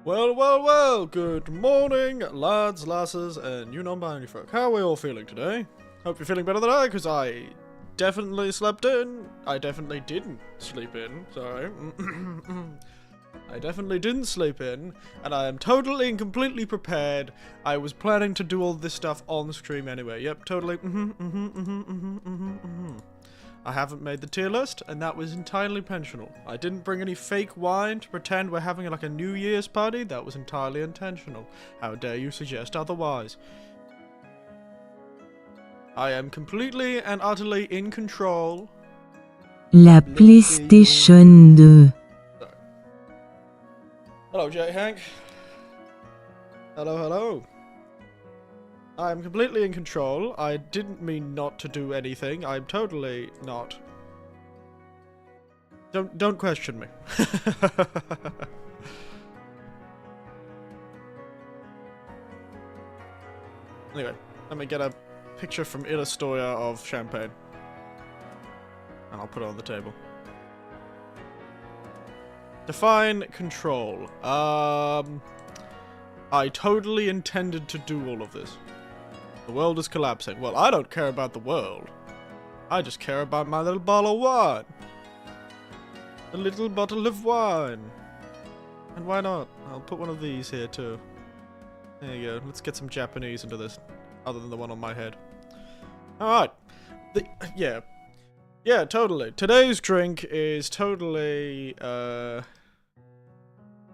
Well, good morning, lads, lasses, and you non-binary folk. How are we all feeling today? Hope you're feeling better than I, because I definitely slept in. I definitely didn't sleep in, sorry. I definitely didn't sleep in, and I am totally and completely prepared. I was planning to do all this stuff on stream anyway. Yep, totally. I haven't made the tier list, and that was entirely intentional. I didn't bring any fake wine to pretend we're having like a New Year's party. That was entirely intentional. How dare you suggest otherwise? I am completely and utterly in control. La PlayStation 2. Sorry. Hello, J. Hank. Hello. I am completely in control. I didn't mean not to do anything. I'm totally not. Don't question me. Anyway, let me get a picture from Illustoria of champagne. And I'll put it on the table. Define control. I totally intended to do all of this. The world is collapsing. Well, I don't care about the world. I just care about my little bottle of wine. A little bottle of wine. And why not? I'll put one of these here too. There you go. Let's get some Japanese into this. Other than the one on my head. Alright. Yeah, totally. Today's drink is totally, let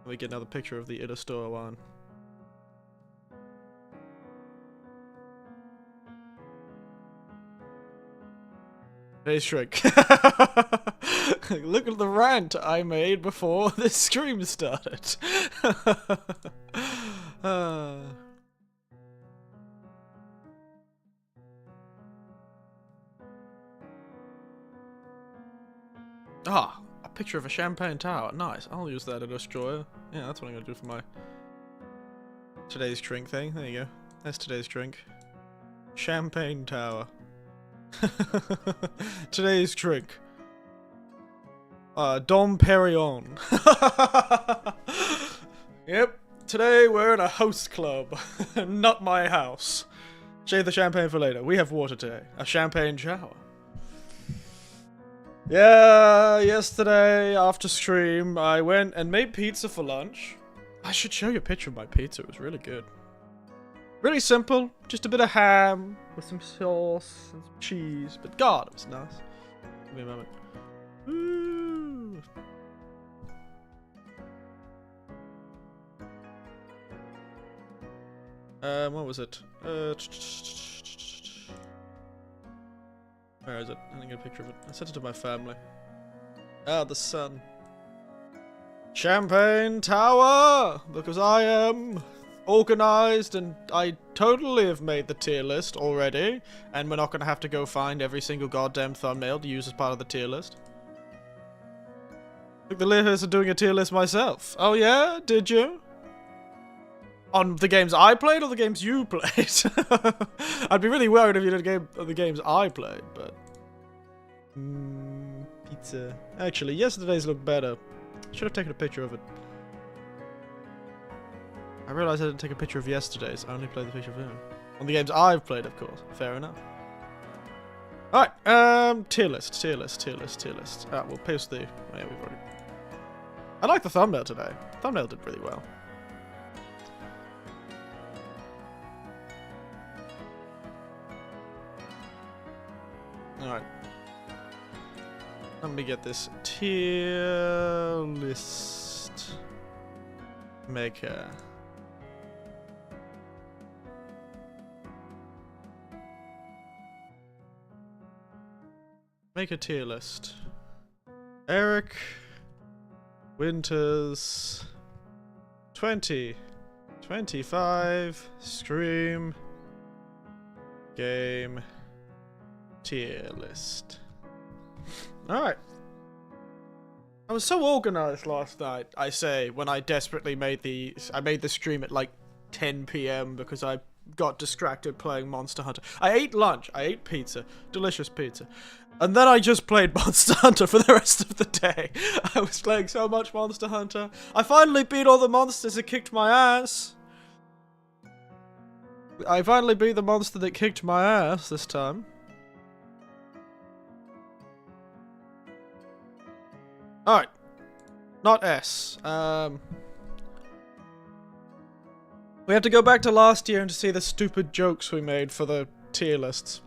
me get another picture of the Illustora wine. Today's drink. Look at the rant I made before this stream started. A picture of a champagne tower. Nice. I'll use that at Australia. Yeah, that's what I'm gonna do for my today's drink thing. There you go. That's today's drink. Champagne tower. Today's drink. Dom Perignon. Yep. Today we're in a host club. Not my house. Save the champagne for later. We have water today. A champagne shower. Yeah, yesterday after stream I went and made pizza for lunch. I should show you a picture of my pizza. It was really good. Really simple, just a bit of ham with some sauce and some cheese, but God, it was nice. Give me a moment. Woo. What was it? Where is it? I didn't get a picture of it. I sent it to my family. Ah, the sun. Champagne Tower! Because I am organized and I totally have made the tier list already, and we're not gonna have to go find every single goddamn thumbnail to use as part of the tier list. Took the liberty of doing a tier list myself. Oh yeah? Did you? On the games I played or the games you played? I'd be really worried if you did a game of the games I played, but pizza. Actually, yesterday's looked better. Should have taken a picture of it. I realized I didn't take a picture of yesterday's. I only played the picture of him. On the games I've played, of course. Fair enough. Alright, tier list. We'll post the... Oh, yeah, we've already... I like the thumbnail today. Thumbnail did really well. Alright. Let me get this tier list maker. Make a tier list. Eric Winters 2025 stream game tier list. Alright. I was so organized last night, I say, when I desperately made the stream at like 10 PM because I got distracted playing Monster Hunter. I ate lunch. I ate pizza. Delicious pizza. And then I just played Monster Hunter for the rest of the day. I was playing so much Monster Hunter. I finally beat all the monsters that kicked my ass. I finally beat the monster that kicked my ass this time. Alright. Not S. We have to go back to last year and to see the stupid jokes we made for the tier lists.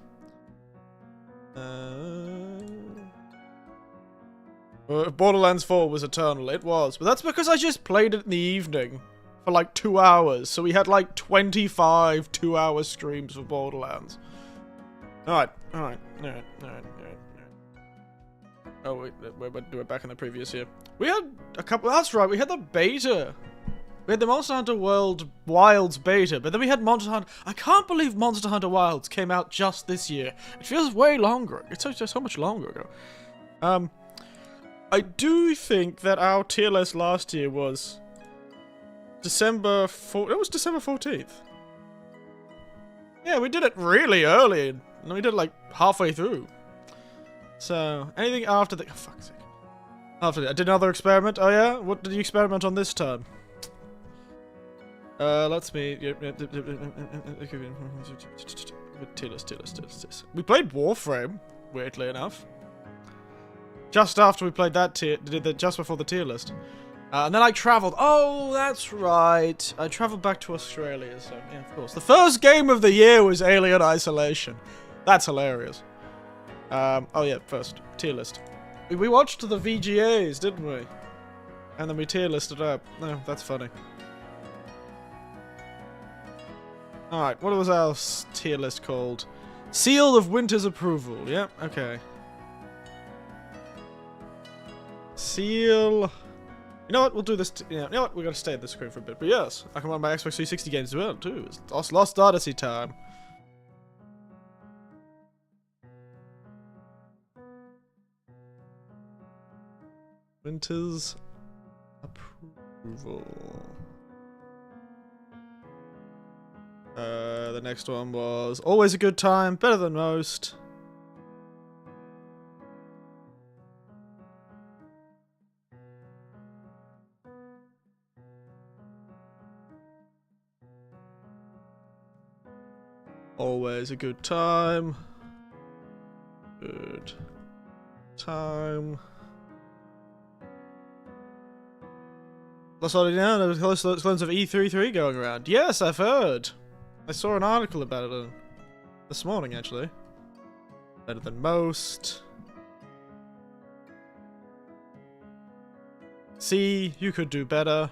Borderlands 4 was eternal. It was. But that's because I just played it in the evening for like 2 hours. So we had like 25 2-hour streams for Borderlands. Alright. Oh, wait, we're back in the previous year. We had a couple. That's right, we had the beta. We had the Monster Hunter Wilds beta, but then we had Monster Hunter. I can't believe Monster Hunter Wilds came out just this year. It feels way longer. It's so much longer ago. I do think that our tier list last year was December 4th. It was December 14th. Yeah, we did it really early, and we did it like halfway through. So, anything after the... Oh, fuck's sake. After that, I did another experiment. Oh yeah? What did you experiment on this time? Let's me... Tier list. We played Warframe, weirdly enough. Just after we played that tier... just before the tier list. And then I travelled. Oh, that's right. I travelled back to Australia, so... Yeah, of course. The first game of the year was Alien Isolation. That's hilarious. Oh yeah, first, tier list. We watched the VGAs, didn't we? And then we tier listed up. No, that's funny. Alright, what was our tier list called? Seal of Winter's Approval. Yep, okay. Seal... You know what, we'll do this... you know what, we're gonna stay at this screen for a bit. But yes, I can run my Xbox 360 games as well, too. It's Lost Odyssey time. Winter's Approval. The next one was Always a Good Time, Better Than Most. Always a Good Time. Good Time. Lost Odyssey now, there was clones of E33 going around. Yes, I've heard. I saw an article about it this morning, actually. Better Than Most. See, you could do better.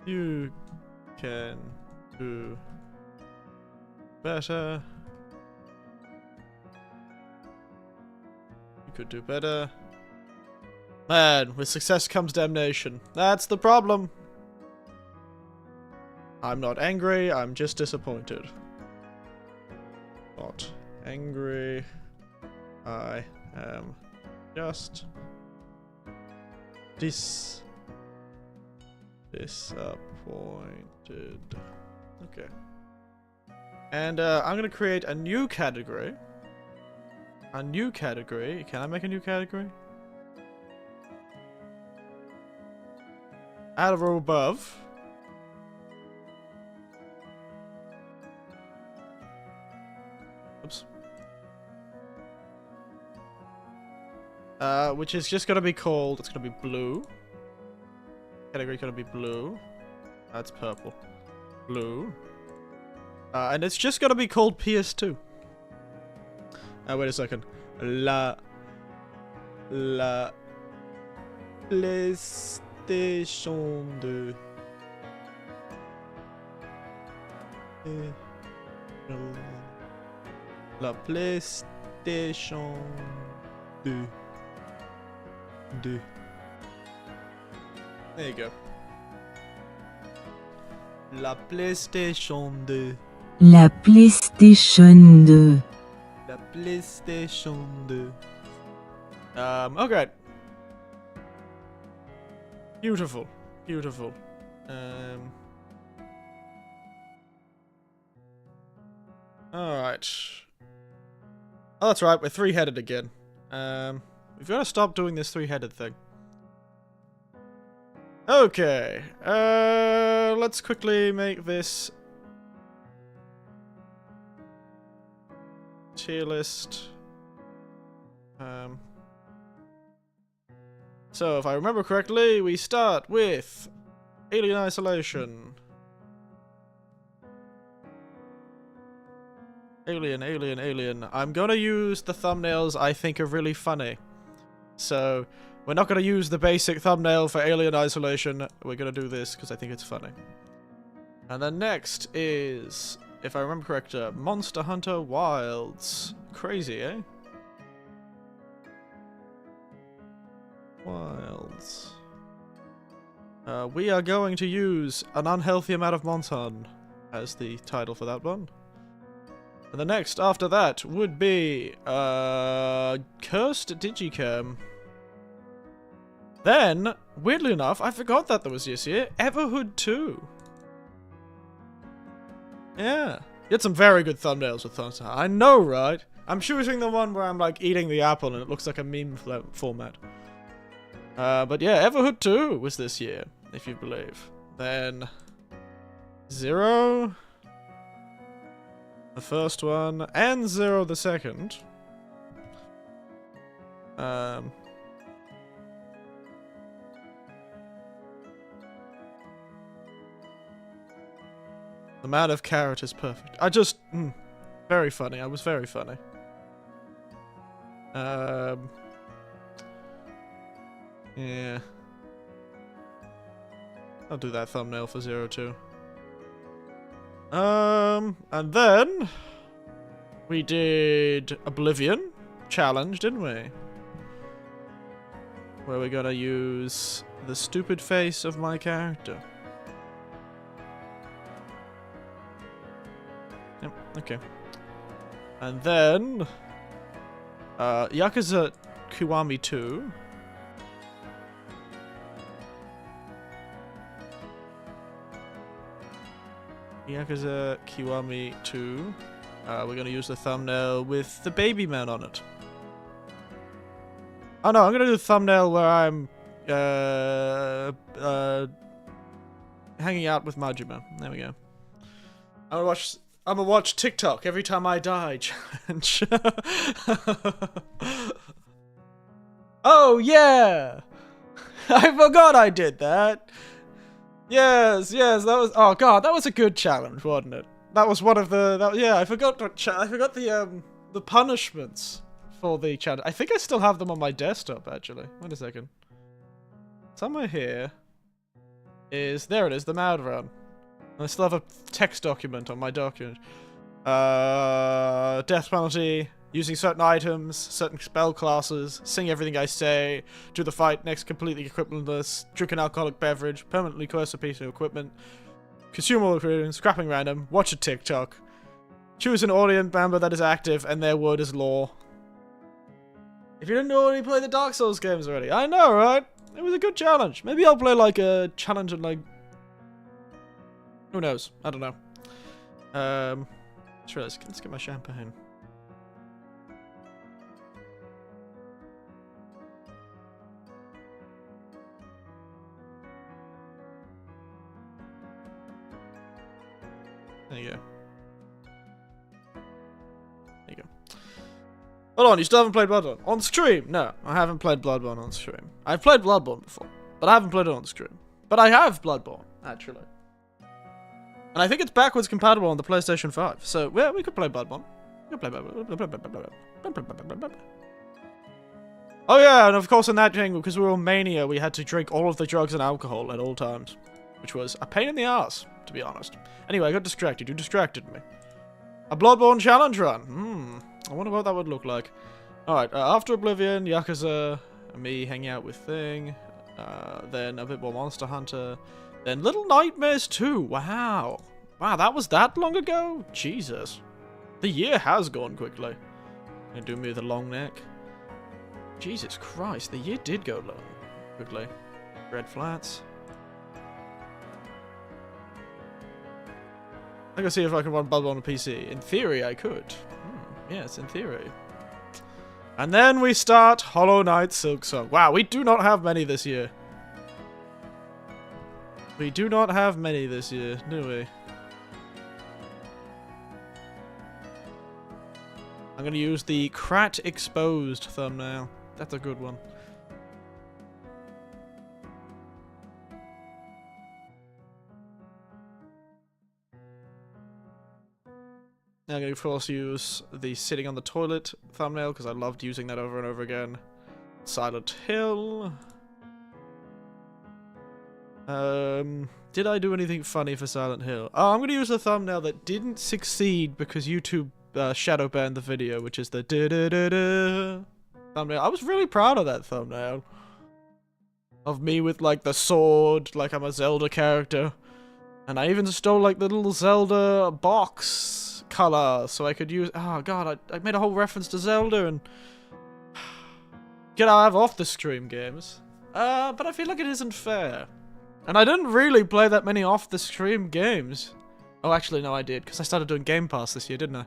You can do better. You could do better. Man, with success comes damnation. That's the problem. I'm not angry, I'm just disappointed. Not angry. I am just disappointed. Okay. And I'm gonna create a new category. A new category. Can I make a new category? Out of or above. Oops. Which is just gonna be called, it's gonna be blue. Category gonna be blue. That's purple. Blue. And it's just gonna be called PS2. Wait a second. La PlayStation 2. La PlayStation 2. There you go. La PlayStation 2. La PlayStation 2. La PlayStation 2. Okay. Beautiful. Beautiful. Alright. Oh, that's right, we're three-headed again. We've got to stop doing this three-headed thing. Okay. Let's quickly make this tier list. So, if I remember correctly, we start with Alien Isolation. Alien, alien, alien. I'm gonna use the thumbnails I think are really funny. So, we're not gonna use the basic thumbnail for Alien Isolation. We're gonna do this because I think it's funny. And then next is, if I remember correctly, Monster Hunter Wilds. Crazy, eh? Wilds. We are going to use An Unhealthy Amount of Monton as the title for that one. And the next after that would be Cursed Digicam. Then, weirdly enough, I forgot that there was this year, Everhood 2. Yeah. You had some very good thumbnails with Thumbs. I know, right? I'm choosing the one where I'm like eating the apple and it looks like a meme format. But yeah, Everhood 2 was this year, if you believe. Then 0, the first one, and 0 the second. The amount of carrot is perfect. I just, very funny. I was very funny. Yeah. I'll do that thumbnail for 0 too. And then we did Oblivion Challenge, didn't we? Where we're gonna use the stupid face of my character. Yep, okay. And then Yakuza Kiwami 2. Yakuza Kiwami 2. We're gonna use the thumbnail with the baby man on it. Oh no, I'm gonna do the thumbnail where I'm hanging out with Majima. There we go. I'm gonna watch TikTok every time I die challenge. Oh yeah! I forgot I did that. Yes, that was. Oh god, that was a good challenge, wasn't it? That was one of the. Yeah, I forgot. I forgot the punishments for the challenge. I think I still have them on my desktop. Actually, wait a second. Somewhere here is there. It is, the Mad Run. I still have a text document on my document. Death penalty. Using certain items, certain spell classes, sing everything I say, do the fight next completely equipless, drink an alcoholic beverage, permanently coerce a piece of equipment, consume all ingredients, scrapping random, watch a TikTok, choose an audience member that is active and their word is law. If you didn't already play the Dark Souls games already, I know, right? It was a good challenge. Maybe I'll play like a challenge and like... Who knows? I don't know. Let's get my champagne. There you go. There you go. Hold on, you still haven't played Bloodborne? On stream? No, I haven't played Bloodborne on stream. I've played Bloodborne before, but I haven't played it on stream. But I have Bloodborne, actually. And I think it's backwards compatible on the PlayStation 5. So, yeah, we could play Bloodborne. We could play Bloodborne. Oh yeah, and of course in that thing, because we were on Mania, we had to drink all of the drugs and alcohol at all times. Which was a pain in the ass, to be honest. Anyway, I got distracted. You distracted me. A Bloodborne challenge run. I wonder what that would look like. Alright, after Oblivion, Yakuza, me hanging out with Thing, then a bit more Monster Hunter, then Little Nightmares 2. Wow. Wow, that was that long ago? Jesus. The year has gone quickly. Gonna do me with a long neck. Jesus Christ, the year did go long quickly. Red Flats. I can see if I can run Bloodborne on a PC. In theory, I could. Yes, in theory. And then we start Hollow Knight Silksong. Wow, we do not have many this year. We do not have many this year, do we? I'm going to use the Crat Exposed thumbnail. That's a good one. I'm going to, of course, use the sitting on the toilet thumbnail, because I loved using that over and over again. Silent Hill. Did I do anything funny for Silent Hill? Oh, I'm going to use a thumbnail that didn't succeed because YouTube shadow banned the video, which is the da-da-da-da thumbnail. I was really proud of that thumbnail. Of me with, like, the sword, like I'm a Zelda character. And I even stole, like, the little Zelda box color, so I could use... Oh, God, I made a whole reference to Zelda, and... Get out of off the stream games. But I feel like it isn't fair. And I didn't really play that many off the stream games. Oh, actually, no, I did, because I started doing Game Pass this year, didn't I?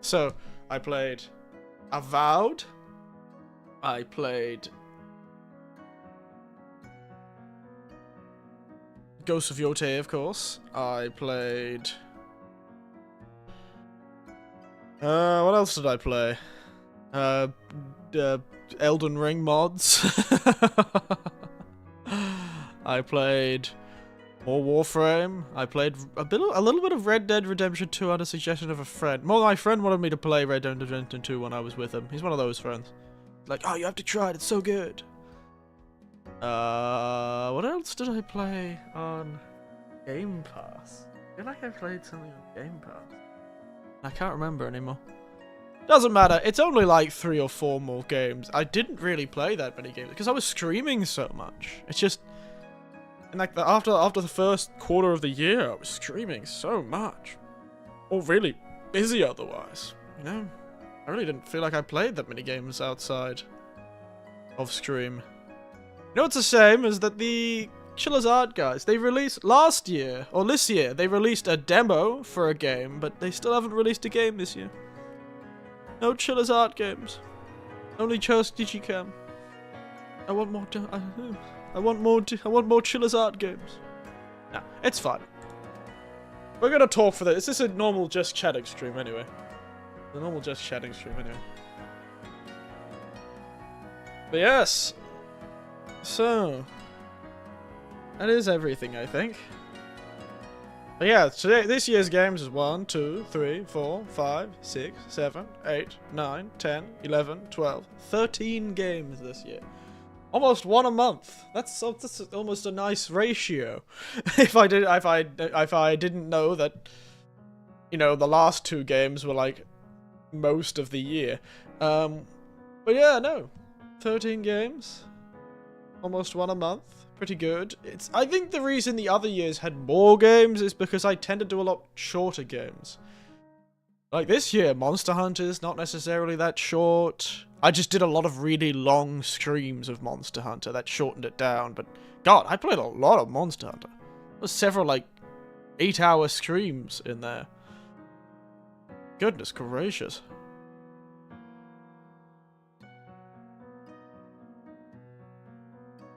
So, I played Avowed. I played Ghost of Yotei, of course. I played... what else did I play? Elden Ring mods. I played more Warframe. I played a little bit of Red Dead Redemption 2 on a suggestion of a friend. Well, my friend wanted me to play Red Dead Redemption 2 when I was with him. He's one of those friends. Like, oh, you have to try it. It's so good. What else did I play on Game Pass? I feel like I played something on Game Pass. I can't remember anymore. Doesn't matter. It's only like 3 or 4 more games. I didn't really play that many games because I was streaming so much. It's just, and like after the first quarter of the year, I was streaming so much, or really busy otherwise. You know, I really didn't feel like I played that many games outside of stream. You know what's a shame is that the Chiller's Art guys, they released last year, or this year, they released a demo for a game, but they still haven't released a game this year. No Chiller's Art games. Only just Digicam. I want more I want more Chiller's Art games. Nah, it's fine. We're gonna talk for this. This is a normal just chatting stream anyway. The normal just chatting stream anyway. But yes. So that is everything, I think. But yeah, today, this year's games is 1, 2, 3, 4, 5, 6, 7, 8, 9, 10, 11, 12, 13 games this year. Almost one a month. That's almost a nice ratio. if I didn't know that, you know, the last 2 games were like most of the year. But yeah, no. 13 games. Almost one a month. Pretty good. I think the reason the other years had more games is because I tend to do a lot shorter games. Like this year, Monster Hunter's not necessarily that short. I just did a lot of really long streams of Monster Hunter that shortened it down, but God, I played a lot of Monster Hunter. There was several, like, 8-hour streams in there. Goodness gracious.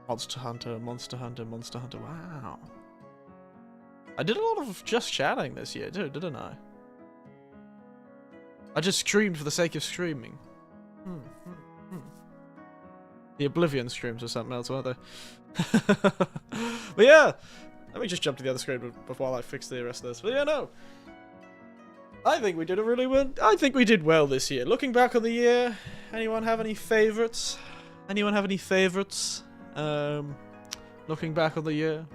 Monster Hunter, Monster Hunter, Monster Hunter, wow. I did a lot of just chatting this year too, didn't I? I just streamed for the sake of streaming. The Oblivion streams or something else, weren't they? But yeah, let me just jump to the other screen before I fix the rest of this. But yeah, no. I think we did I think we did well this year. Looking back on the year, anyone have any favorites? Anyone have any favorites? Looking back on the year.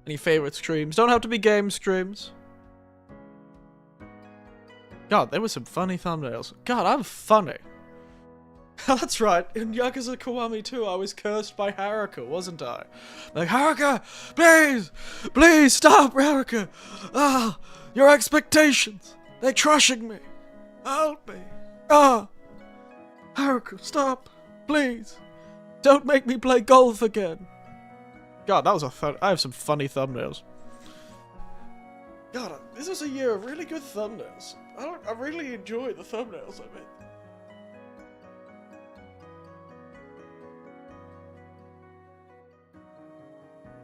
Any favorite streams? Don't have to be game streams. God, there were some funny thumbnails. God, I'm funny. That's right. In Yakuza Kiwami 2, I was cursed by Haruka, wasn't I? Like, Haruka, please! Please stop, Haruka! Ah, your expectations! They're crushing me! Help me! Ah! Haruka, stop! Please! Don't make me play golf again! God, that was a fun... I have some funny thumbnails. God, this was a year of really good thumbnails. I really enjoy the thumbnails I made.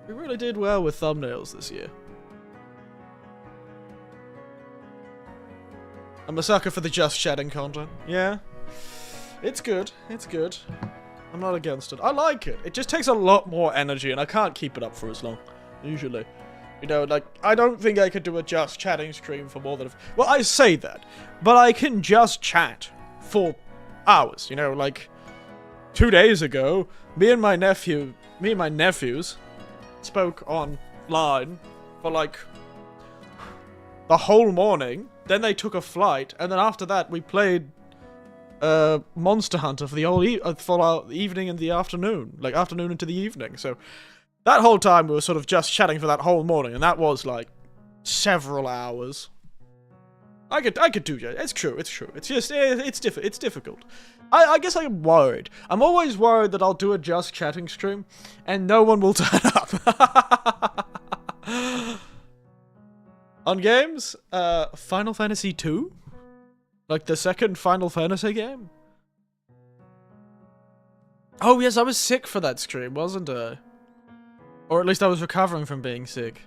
We really did well with thumbnails this year. I'm a sucker for the just chatting content. Yeah. It's good. It's good. I'm not against it. I like it. It just takes a lot more energy and I can't keep it up for as long. Usually. You know, like, I don't think I could do a just chatting stream for more than... Well, I say that. But I can just chat for hours. You know, like... 2 days ago, me and my nephews spoke online for, like... the whole morning. Then they took a flight. And then after that, we played... Monster Hunter for the whole for our evening and the afternoon. Like, afternoon into the evening. So... that whole time we were sort of just chatting for that whole morning, and that was like several hours. I could do that. It's true. It's just it's difficult. I guess I'm worried. I'm always worried that I'll do a just chatting stream, and no one will turn up. On games, Final Fantasy II, like the second Final Fantasy game. Oh yes, I was sick for that stream, wasn't I? Or at least I was recovering from being sick.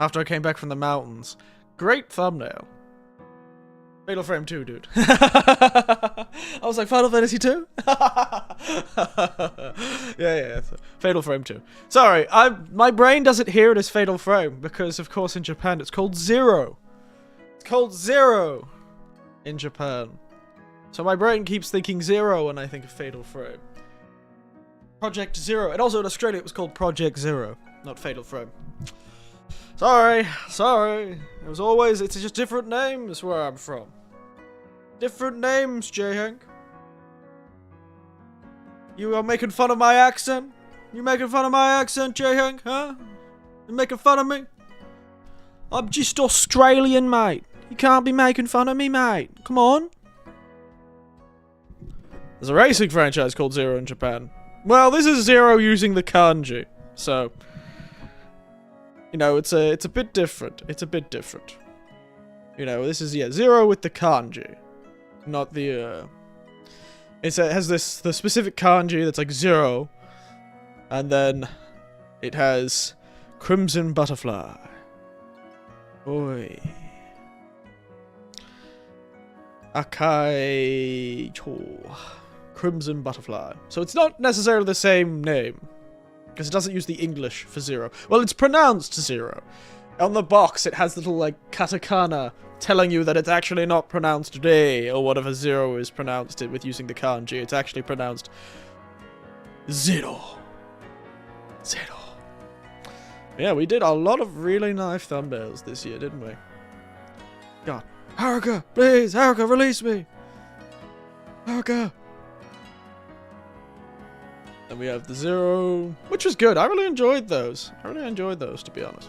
After I came back from the mountains. Great thumbnail. Fatal Frame 2, dude. I was like, Final Fantasy 2? yeah. Fatal Frame 2. Sorry, my brain doesn't hear it as Fatal Frame, because of course in Japan it's called Zero. It's called Zero in Japan. So my brain keeps thinking Zero when I think of Fatal Frame. Project Zero. And also in Australia it was called Project Zero, not Fatal Frame. Sorry. It was always, it's just different names where I'm from. Different names, J-Hank. You are making fun of my accent? You making fun of my accent, J-Hank, huh? You making fun of me? I'm just Australian, mate. You can't be making fun of me, mate. Come on. There's a racing franchise called Zero in Japan. Well, this is Zero using the kanji, so... you know, it's a bit different. It's a bit different. You know, this is, yeah, Zero with the kanji. Not the, it has the specific kanji that's like Zero. And then it has Crimson Butterfly. Oi. Akai Cho. Crimson Butterfly. So it's not necessarily the same name. Because it doesn't use the English for Zero. Well, it's pronounced Zero. On the box, it has little, like, katakana telling you that it's actually not pronounced day, or whatever Zero is pronounced it with using the kanji. It's actually pronounced Zero. Zero. Yeah, we did a lot of really nice thumbnails this year, didn't we? God. Haruka, please! Haruka, release me! Haruka! And we have the Zero, which was good. I really enjoyed those. To be honest.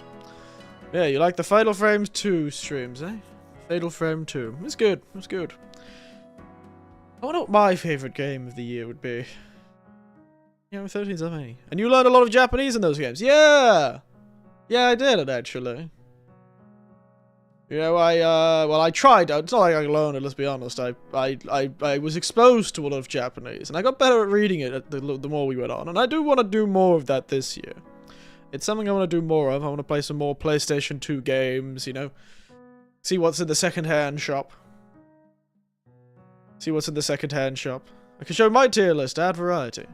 Yeah, you like the Fatal Frame 2 streams, eh? Fatal Frame 2. It was good. It was good. I wonder what my favorite game of the year would be. Yeah, 13 so many. And you learned a lot of Japanese in those games. Yeah! Yeah, I did it, actually. You know, I tried. It's not like I learned it, let's be honest. I was exposed to a lot of Japanese, and I got better at reading it the more we went on. And I do want to do more of that this year. It's something I want to do more of. I want to play some more PlayStation 2 games, you know. See what's in the second-hand shop. I can show my tier list, add variety.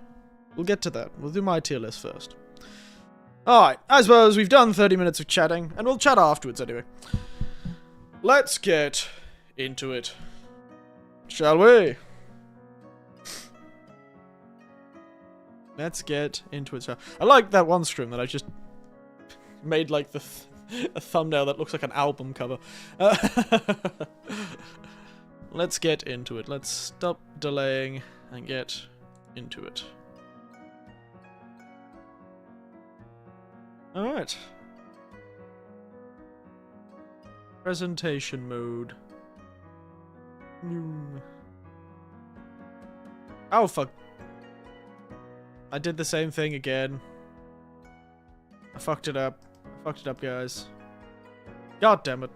We'll get to that. We'll do my tier list first. Alright, I suppose we've done 30 minutes of chatting, and we'll chat afterwards anyway. Let's get into it. Shall we? Let's get into it. I like that one stream that I just made like a thumbnail that looks like an album cover. Let's get into it. Let's stop delaying and get into it. Alright. Presentation mode. Oh, fuck. I did the same thing again. I fucked it up. Guys. God damn it.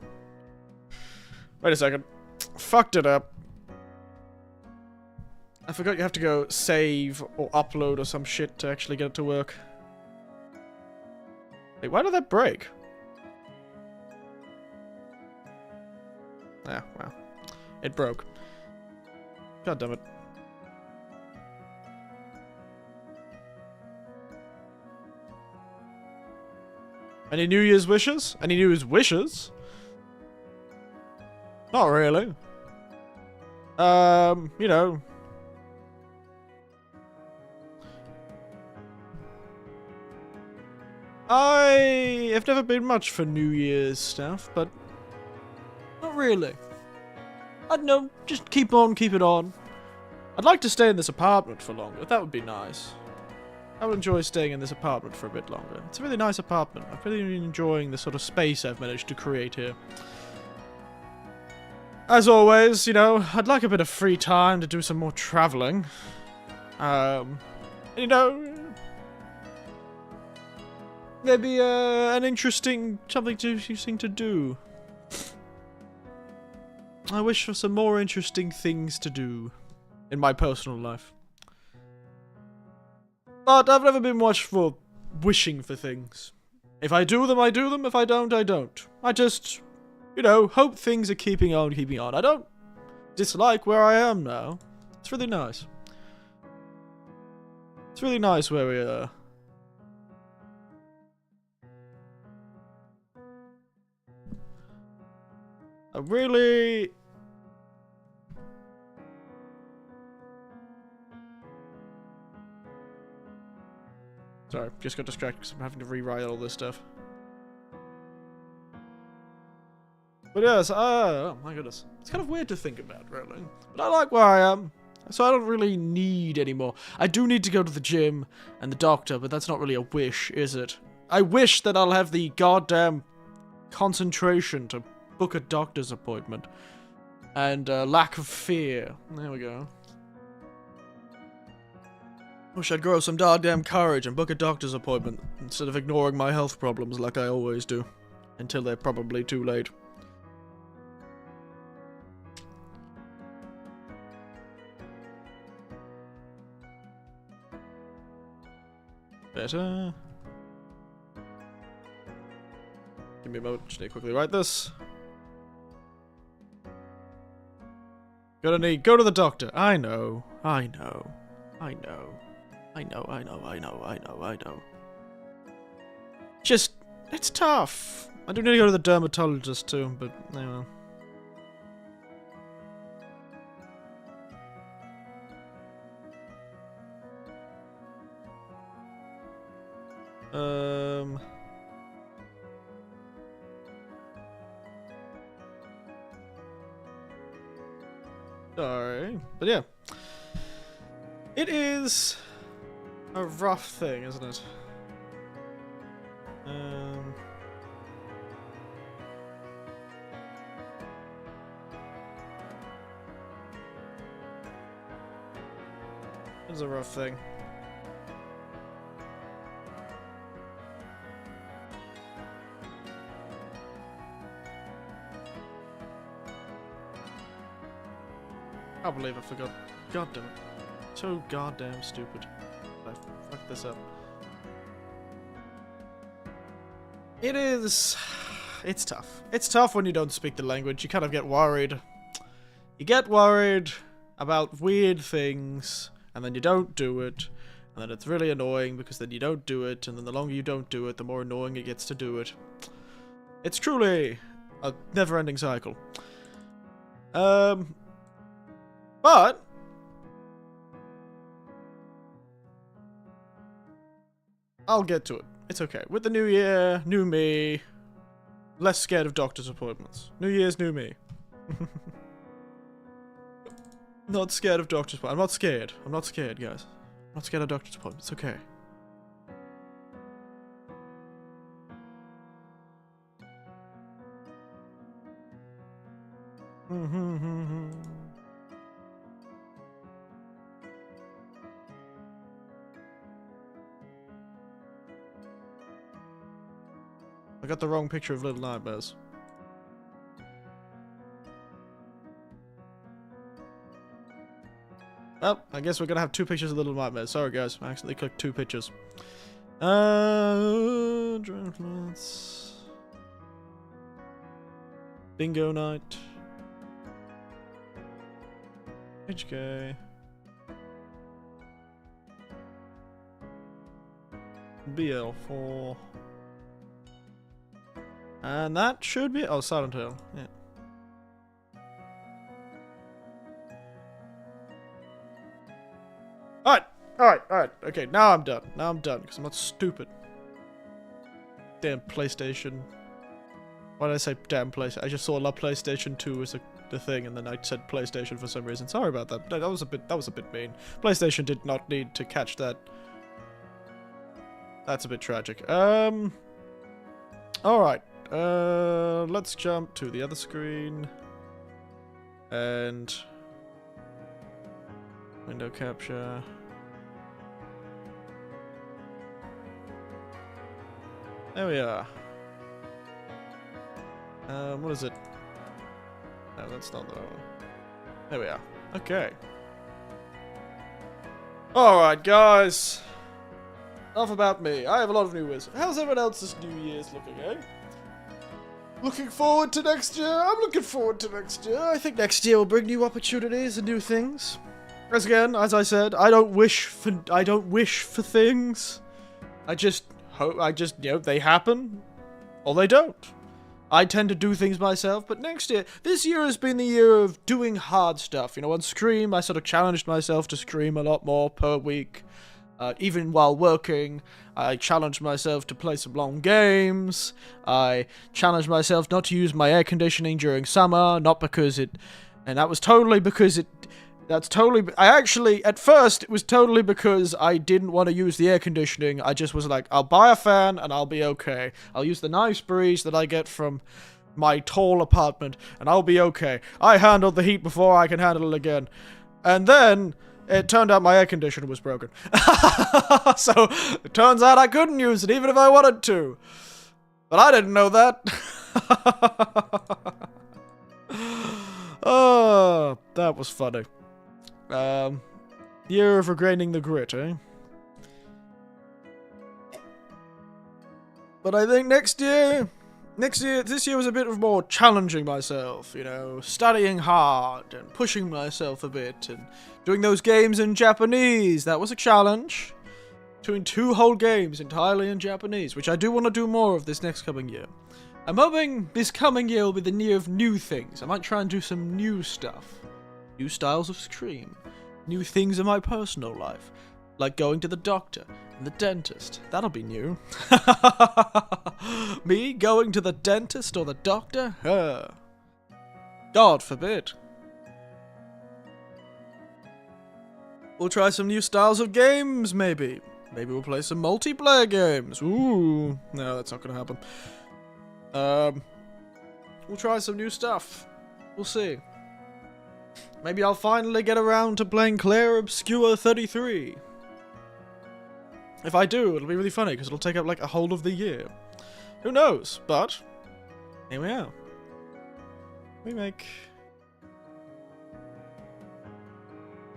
Wait a second. Fucked it up. I forgot you have to go save or upload or some shit to actually get it to work. Wait, why did that break? Ah, well. It broke. God damn it. Any New Year's wishes? Any New Year's wishes? Not really. You know. I have never been much for New Year's stuff, but not really. I don't know, just keep it on. I'd like to stay in this apartment for longer, that would be nice. I would enjoy staying in this apartment for a bit longer. It's a really nice apartment. I'm really enjoying the sort of space I've managed to create here. As always, you know, I'd like a bit of free time to do some more traveling. You know, maybe an interesting something to do. I wish for some more interesting things to do in my personal life. But I've never been much for wishing for things. If I do them, I do them. If I don't, I don't. I just, you know, hope things are keeping on. I don't dislike where I am now. It's really nice. It's really nice where we are. I really... Sorry, just got distracted because I'm having to rewrite all this stuff. But yes, oh my goodness. It's kind of weird to think about, really. But I like where I am, so I don't really need any more. I do need to go to the gym and the doctor, but that's not really a wish, is it? I wish that I'll have the goddamn concentration to book a doctor's appointment. And lack of fear. There we go. Wish I'd grow some goddamn courage and book a doctor's appointment instead of ignoring my health problems like I always do. Until they're probably too late. Better. Give me a moment, just need to quickly write this. Go to the doctor. I know. Just, it's tough. I do need to go to the dermatologist too, but anyway. Sorry, but yeah. It is a rough thing, isn't it? It's a rough thing. I can't believe I forgot. God damn it. So goddamn stupid. I fucked this up. It is... It's tough. It's tough when you don't speak the language. You kind of get worried. You get worried about weird things, and then you don't do it, and then it's really annoying because then you don't do it, and then the longer you don't do it, the more annoying it gets to do it. It's truly a never-ending cycle. But I'll get to it. It's okay. With the new year, new me, less scared of doctor's appointments. New Year's, new me. Not scared of doctor's appointments. I'm not scared. I'm not scared, guys. I'm not scared of doctor's appointments. It's okay. I got the wrong picture of Little Nightmares. Well, I guess we're gonna have 2 pictures of Little Nightmares. Sorry guys, I accidentally clicked 2 pictures. Dragonlance. Bingo night. HK. BL4. And that should be... Oh, Silent Hill. Yeah. Alright. Okay, now I'm done. Because I'm not stupid. Damn PlayStation. Why did I say damn PlayStation? I just saw La PlayStation 2 as the thing, and then I said PlayStation for some reason. Sorry about that. That was a bit mean. PlayStation did not need to catch that. That's a bit tragic. Alright. Let's jump to the other screen. And... window capture. There we are. What is it? No, that's not the one. There we are. Okay. Alright, guys. Enough about me. I have a lot of new ways. How's everyone else's New Year's looking, eh? Looking forward to next year? I'm looking forward to next year. I think next year will bring new opportunities and new things. As I said, I don't wish for things. I just hope, you know, they happen. Or they don't. I tend to do things myself, but this year has been the year of doing hard stuff. You know, on Scream, I sort of challenged myself to stream a lot more per week. Even while working, I challenged myself to play some long games. I challenged myself not to use my air conditioning during summer, not because it... And that was totally because it... That's totally... at first, it was totally because I didn't want to use the air conditioning. I just was like, I'll buy a fan and I'll be okay. I'll use the nice breeze that I get from my tall apartment and I'll be okay. I handled the heat before, I can handle it again. And then... it turned out my air conditioner was broken. So, it turns out I couldn't use it even if I wanted to. But I didn't know that. Oh, that was funny. Year of regaining the grit, eh? But I think this year was a bit of more challenging myself, you know, studying hard and pushing myself a bit and doing those games in Japanese. That was a challenge. Doing 2 whole games entirely in Japanese, which I do want to do more of this next coming year. I'm hoping this coming year will be the year of new things. I might try and do some new stuff. New styles of Scream. New things in my personal life. Like going to the doctor and the dentist. That'll be new. Me going to the dentist or the doctor? God forbid. We'll try some new styles of games, maybe. Maybe we'll play some multiplayer games. Ooh. No, that's not gonna happen. We'll try some new stuff. We'll see. Maybe I'll finally get around to playing Claire Obscure 33. If I do, it'll be really funny, because it'll take up, like, a whole of the year. Who knows? But, here we are. We make...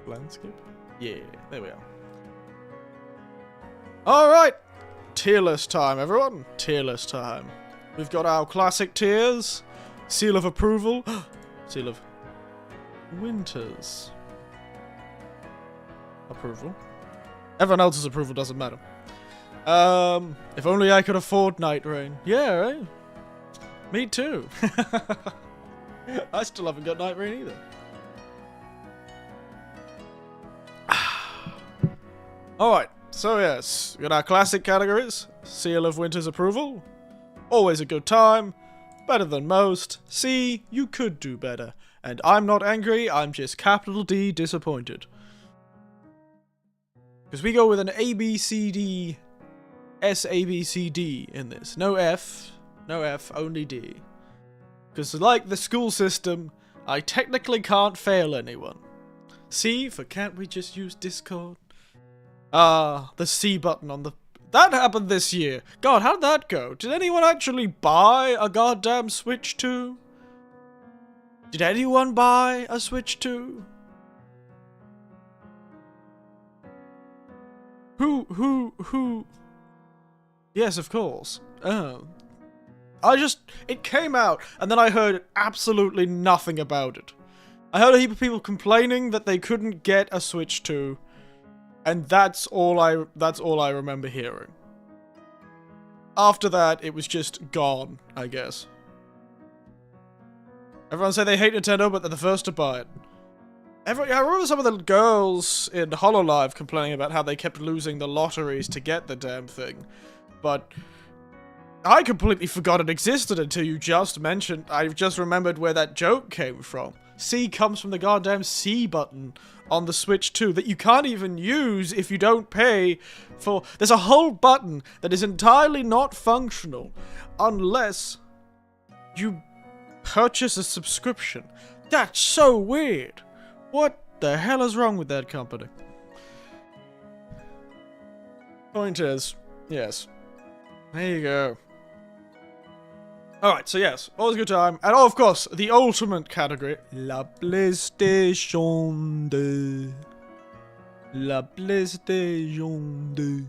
landscape? Yeah, there we are. Alright! Tier list time, everyone. Tier list time. We've got our classic tiers. Seal of approval. Seal of... Winter's approval. Everyone else's approval doesn't matter. If only I could afford Night Rain. Yeah, right? Me too. I still haven't got Night Rain either. Alright, so yes, we got our classic categories. Seal of Winter's approval. Always a good time. Better than most. See, you could do better. And I'm not angry, I'm just capital D disappointed. Because we go with an A, B, C, D, S, A, B, C, D in this. No F, only D. Because like the school system, I technically can't fail anyone. C for can't we just use Discord? Ah, the C button on the... That happened this year. God, how did that go? Did anyone actually buy a goddamn Switch 2? Did anyone buy a Switch 2? Who? Yes, of course. Oh. It came out, and then I heard absolutely nothing about it. I heard a heap of people complaining that they couldn't get a Switch 2, and that's all I remember hearing. After that, it was just gone, I guess. Everyone say they hate Nintendo, but they're the first to buy it. I remember some of the girls in HoloLive complaining about how they kept losing the lotteries to get the damn thing, but I completely forgot it existed until you just mentioned. I've just remembered where that joke came from. C comes from the goddamn C button on the Switch 2 that you can't even use if you don't pay for... There's a whole button that is entirely not functional unless you purchase a subscription. That's so weird. What the hell is wrong with that company? Point is, yes. There you go. Alright, so yes, always a good time. And oh, of course, the ultimate category. La PlayStation 2. La PlayStation 2.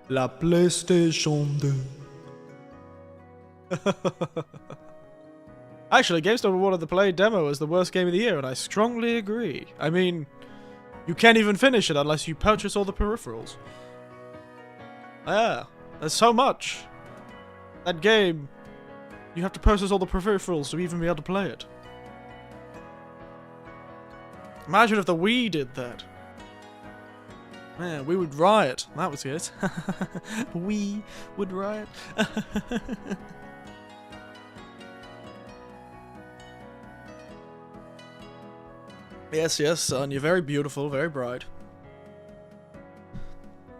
La PlayStation 2. Actually, GameStop awarded the Play demo as the worst game of the year, and I strongly agree. I mean, you can't even finish it unless you purchase all the peripherals. Yeah, there's so much. That game, you have to purchase all the peripherals to even be able to play it. Imagine if the Wii did that. Man, we would riot. That was good. We would riot. Yes, yes, son. You're very beautiful, very bright.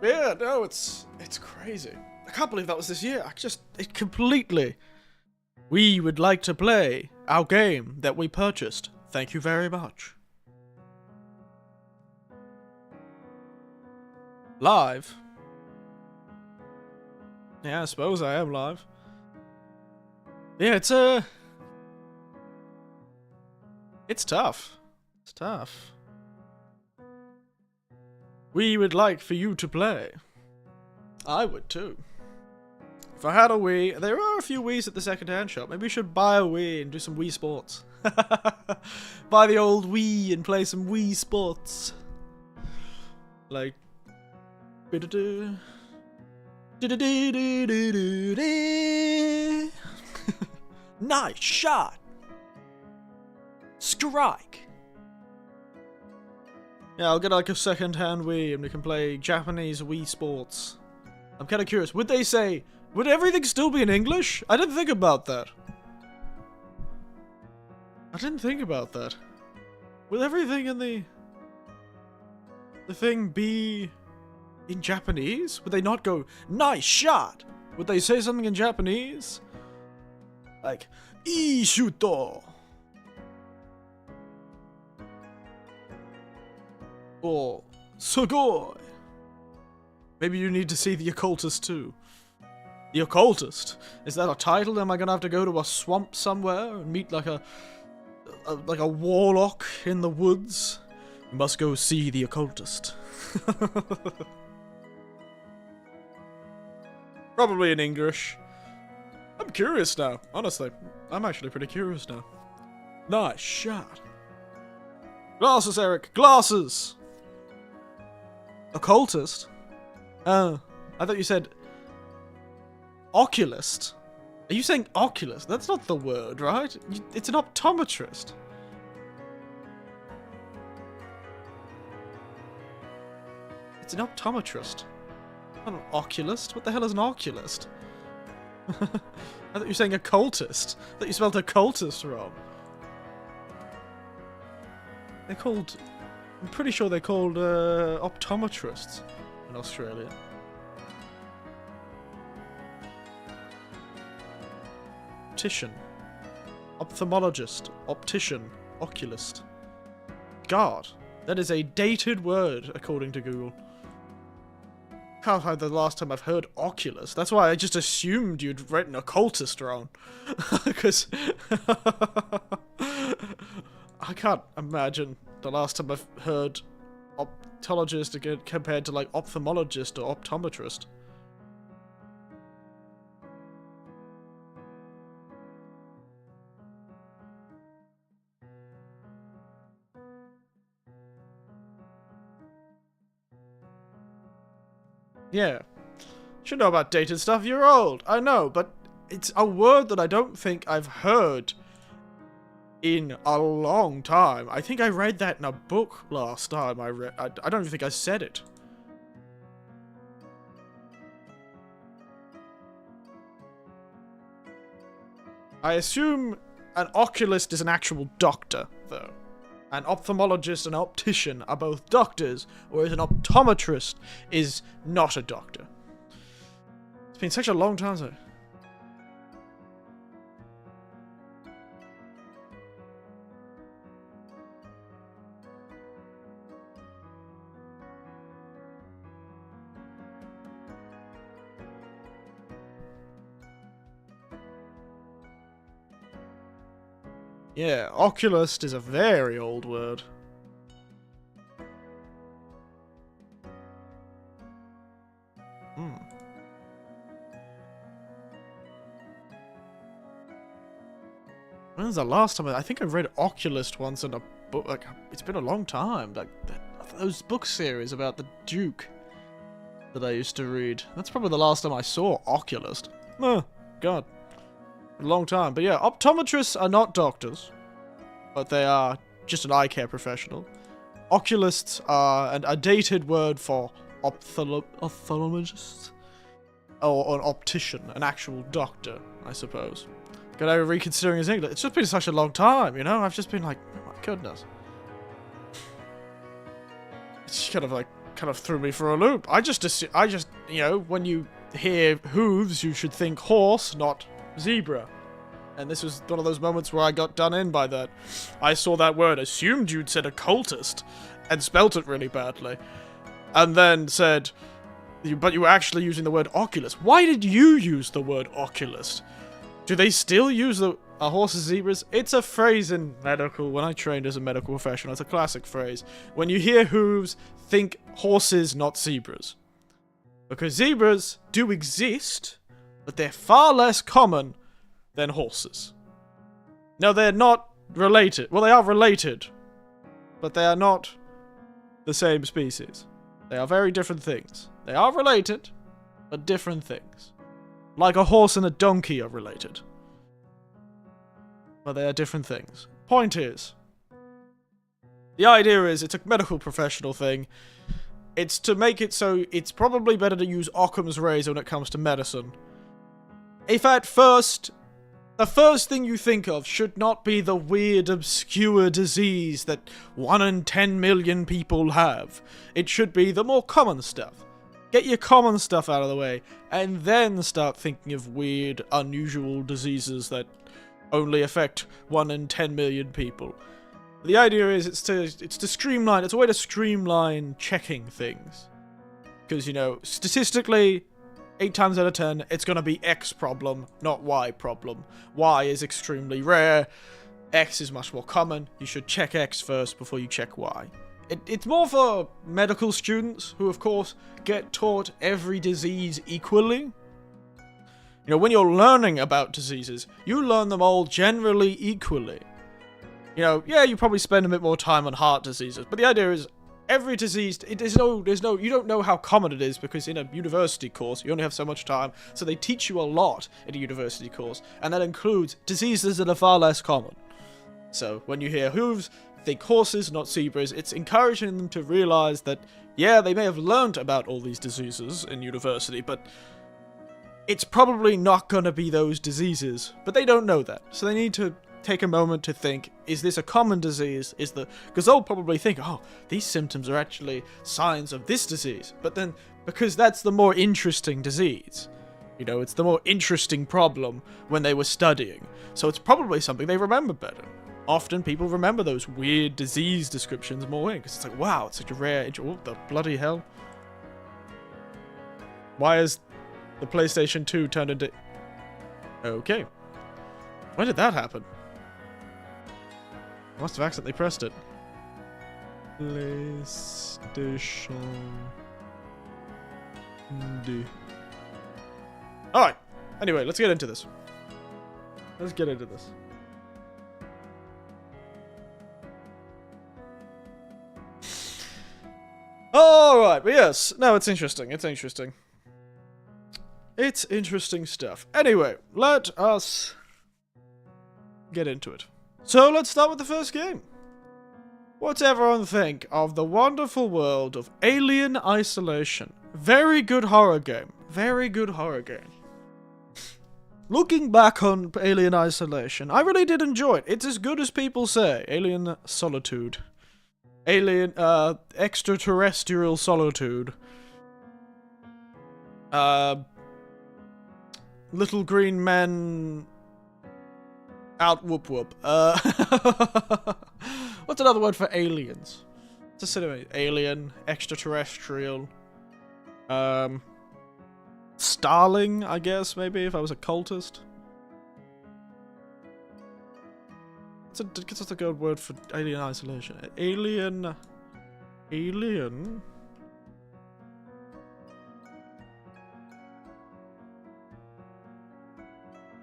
Yeah, no, it's crazy. I can't believe that was this year. It completely... We would like to play our game that we purchased. Thank you very much. Live? Yeah, I suppose I am live. Yeah, it's tough. It's tough. We would like for you to play. I would too. If I had a Wii, there are a few Wiis at the second-hand shop. Maybe we should buy a Wii and do some Wii Sports. Buy the old Wii and play some Wii Sports. Like... Nice shot! Strike! Yeah, I'll get like a second-hand Wii and we can play Japanese Wii Sports. I'm kind of curious, would they say... Would everything still be in English? I didn't think about that. Will everything in the thing be in Japanese? Would they not go, nice shot? Would they say something in Japanese? Like, ii shuto. Or, sugoi. Maybe you need to see The Occultist too. The Occultist? Is that a title? Am I gonna have to go to a swamp somewhere and meet like a warlock in the woods? You must go see The Occultist. Probably in English. I'm curious now, honestly. I'm actually pretty curious now. Nice shot. Glasses, Eric. Glasses! Occultist? Oh, I thought you said... Oculist? Are you saying oculist? That's not the word, right? It's an optometrist. It's an optometrist. Not an oculist. What the hell is an oculist? I thought you were saying occultist. I thought you spelled occultist wrong. They're called... I'm pretty sure they're called optometrists in Australia. Optician. Ophthalmologist. Optician. Oculist. God. That is a dated word, according to Google. Can't find the last time I've heard Oculus. That's why I just assumed you'd written occultist wrong. Because... I can't imagine the last time I've heard optologist compared to like ophthalmologist or optometrist. Yeah. Should know about dated stuff. You're old. I know, but it's a word that I don't think I've heard in a long time. I think I read that in a book last time I don't even think I said it. I assume an oculist is an actual doctor, though. An ophthalmologist and an optician are both doctors, whereas an optometrist is not a doctor. It's been such a long time, though. Yeah, oculist is a very old word. When was the last time? I think I read Oculist once in a book. Like, it's been a long time. Like those book series about the Duke that I used to read. That's probably the last time I saw Oculist. Oh, God. A long time. But yeah, optometrists are not doctors, but they are just an eye care professional. Oculists are a dated word for ophthalmologist, or an optician, an actual doctor, I suppose. Gotta reconsidering his English. It's just been such a long time, you know? I've just been like, oh my goodness. It's kind of threw me for a loop. I just, you know, when you hear hooves, you should think horse, not zebra. And this was one of those moments where I got done in by that. I saw that word, assumed you'd said occultist, and spelt it really badly. And then said, but you were actually using the word oculist. Why did you use the word oculist? Do they still use horses, zebras? It's a phrase in medical. When I trained as a medical professional, it's a classic phrase. When you hear hooves, think horses, not zebras. Because zebras do exist, but they're far less common than horses. No, they're not related. Well, they are related, but they are not the same species. They are very different things. They are related, but different things. Like a horse and a donkey are related. But they are different things. Point is, the idea is it's a medical professional thing. It's to make it so it's probably better to use Occam's razor when it comes to medicine. If at first, the first thing you think of should not be the weird, obscure disease that 1 in 10 million people have. It should be the more common stuff. Get your common stuff out of the way, and then start thinking of weird, unusual diseases that only affect 1 in 10 million people. The idea is it's to streamline, it's a way to streamline checking things. Because, you know, statistically, 8 times out of 10, it's going to be X problem, not Y problem. Y is extremely rare, X is much more common. You should check X first before you check Y. It's more for medical students who, of course, get taught every disease equally. You know, when you're learning about diseases, you learn them all generally equally. You know, yeah, you probably spend a bit more time on heart diseases, but the idea is every disease, you don't know how common it is because in a university course, you only have so much time, so they teach you a lot in a university course, and that includes diseases that are far less common. So, when you hear hooves, think horses, not zebras. It's encouraging them to realize that, yeah, they may have learned about all these diseases in university, but it's probably not going to be those diseases. But they don't know that, so they need to take a moment to think, is this a common disease? Because they'll probably think, oh, these symptoms are actually signs of this disease. But then, because that's the more interesting disease, you know, it's the more interesting problem when they were studying. So it's probably something they remember better. Often people remember those weird disease descriptions more because it's like, wow, it's such a rare... What the bloody hell? Why is the PlayStation 2 turned into... Okay. When did that happen? I must have accidentally pressed it. PlayStation D. Alright. Anyway, let's get into this. Alright, but yes. No, it's interesting. It's interesting stuff. Anyway, let us get into it. So, let's start with the first game. What's everyone think of the wonderful world of Alien Isolation? Very good horror game. Looking back on Alien Isolation, I really did enjoy it. It's as good as people say. Alien Solitude. Alien, extraterrestrial solitude. Little green men out whoop whoop. What's another word for aliens? It's a cinema. Alien, extraterrestrial. Starling, I guess, maybe, if I was a cultist. What's a good word for Alien Isolation? Alien.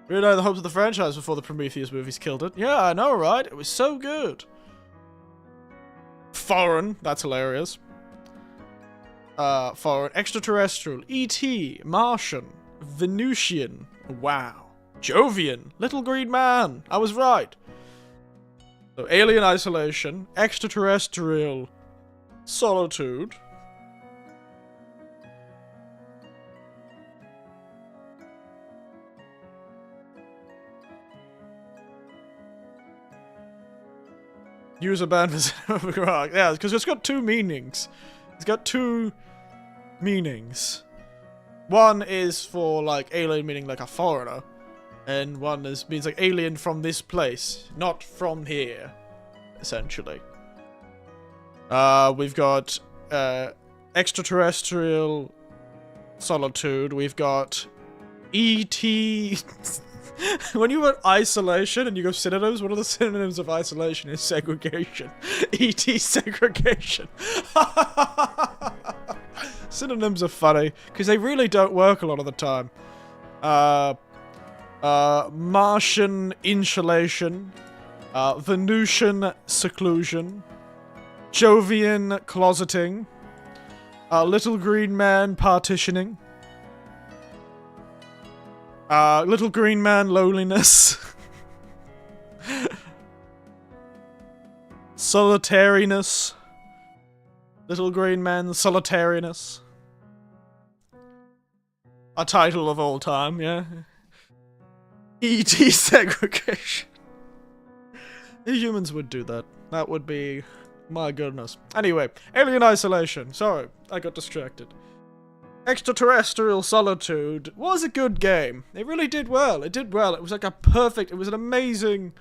Reunited the hopes of the franchise before the Prometheus movies killed it. Yeah, I know, right? It was so good. Foreign. That's hilarious. Foreign. Extraterrestrial. E.T. Martian. Venusian. Wow. Jovian. Little Green Man. I was right. So, Alien Isolation. Extraterrestrial. Solitude. User ban for cinema. Yeah, because it's got two meanings. It's got two meanings. One is for, like, alien meaning like a foreigner. And one means like alien from this place, not from here, essentially. We've got extraterrestrial solitude. We've got E.T. When you went isolation and you go synonyms, one of the synonyms of isolation is segregation. E.T. segregation. Synonyms are funny because they really don't work a lot of the time. Martian insulation, Venusian seclusion, Jovian closeting, Little Green Man partitioning, Little Green Man loneliness, solitariness, Little Green Man solitariness. A title of all time, yeah. E.T. segregation. The humans would do that. That would be... my goodness. Anyway, Alien Isolation. Sorry, I got distracted. Extraterrestrial Solitude was a good game. It really did well. It did well. It was like a perfect... it was an amazing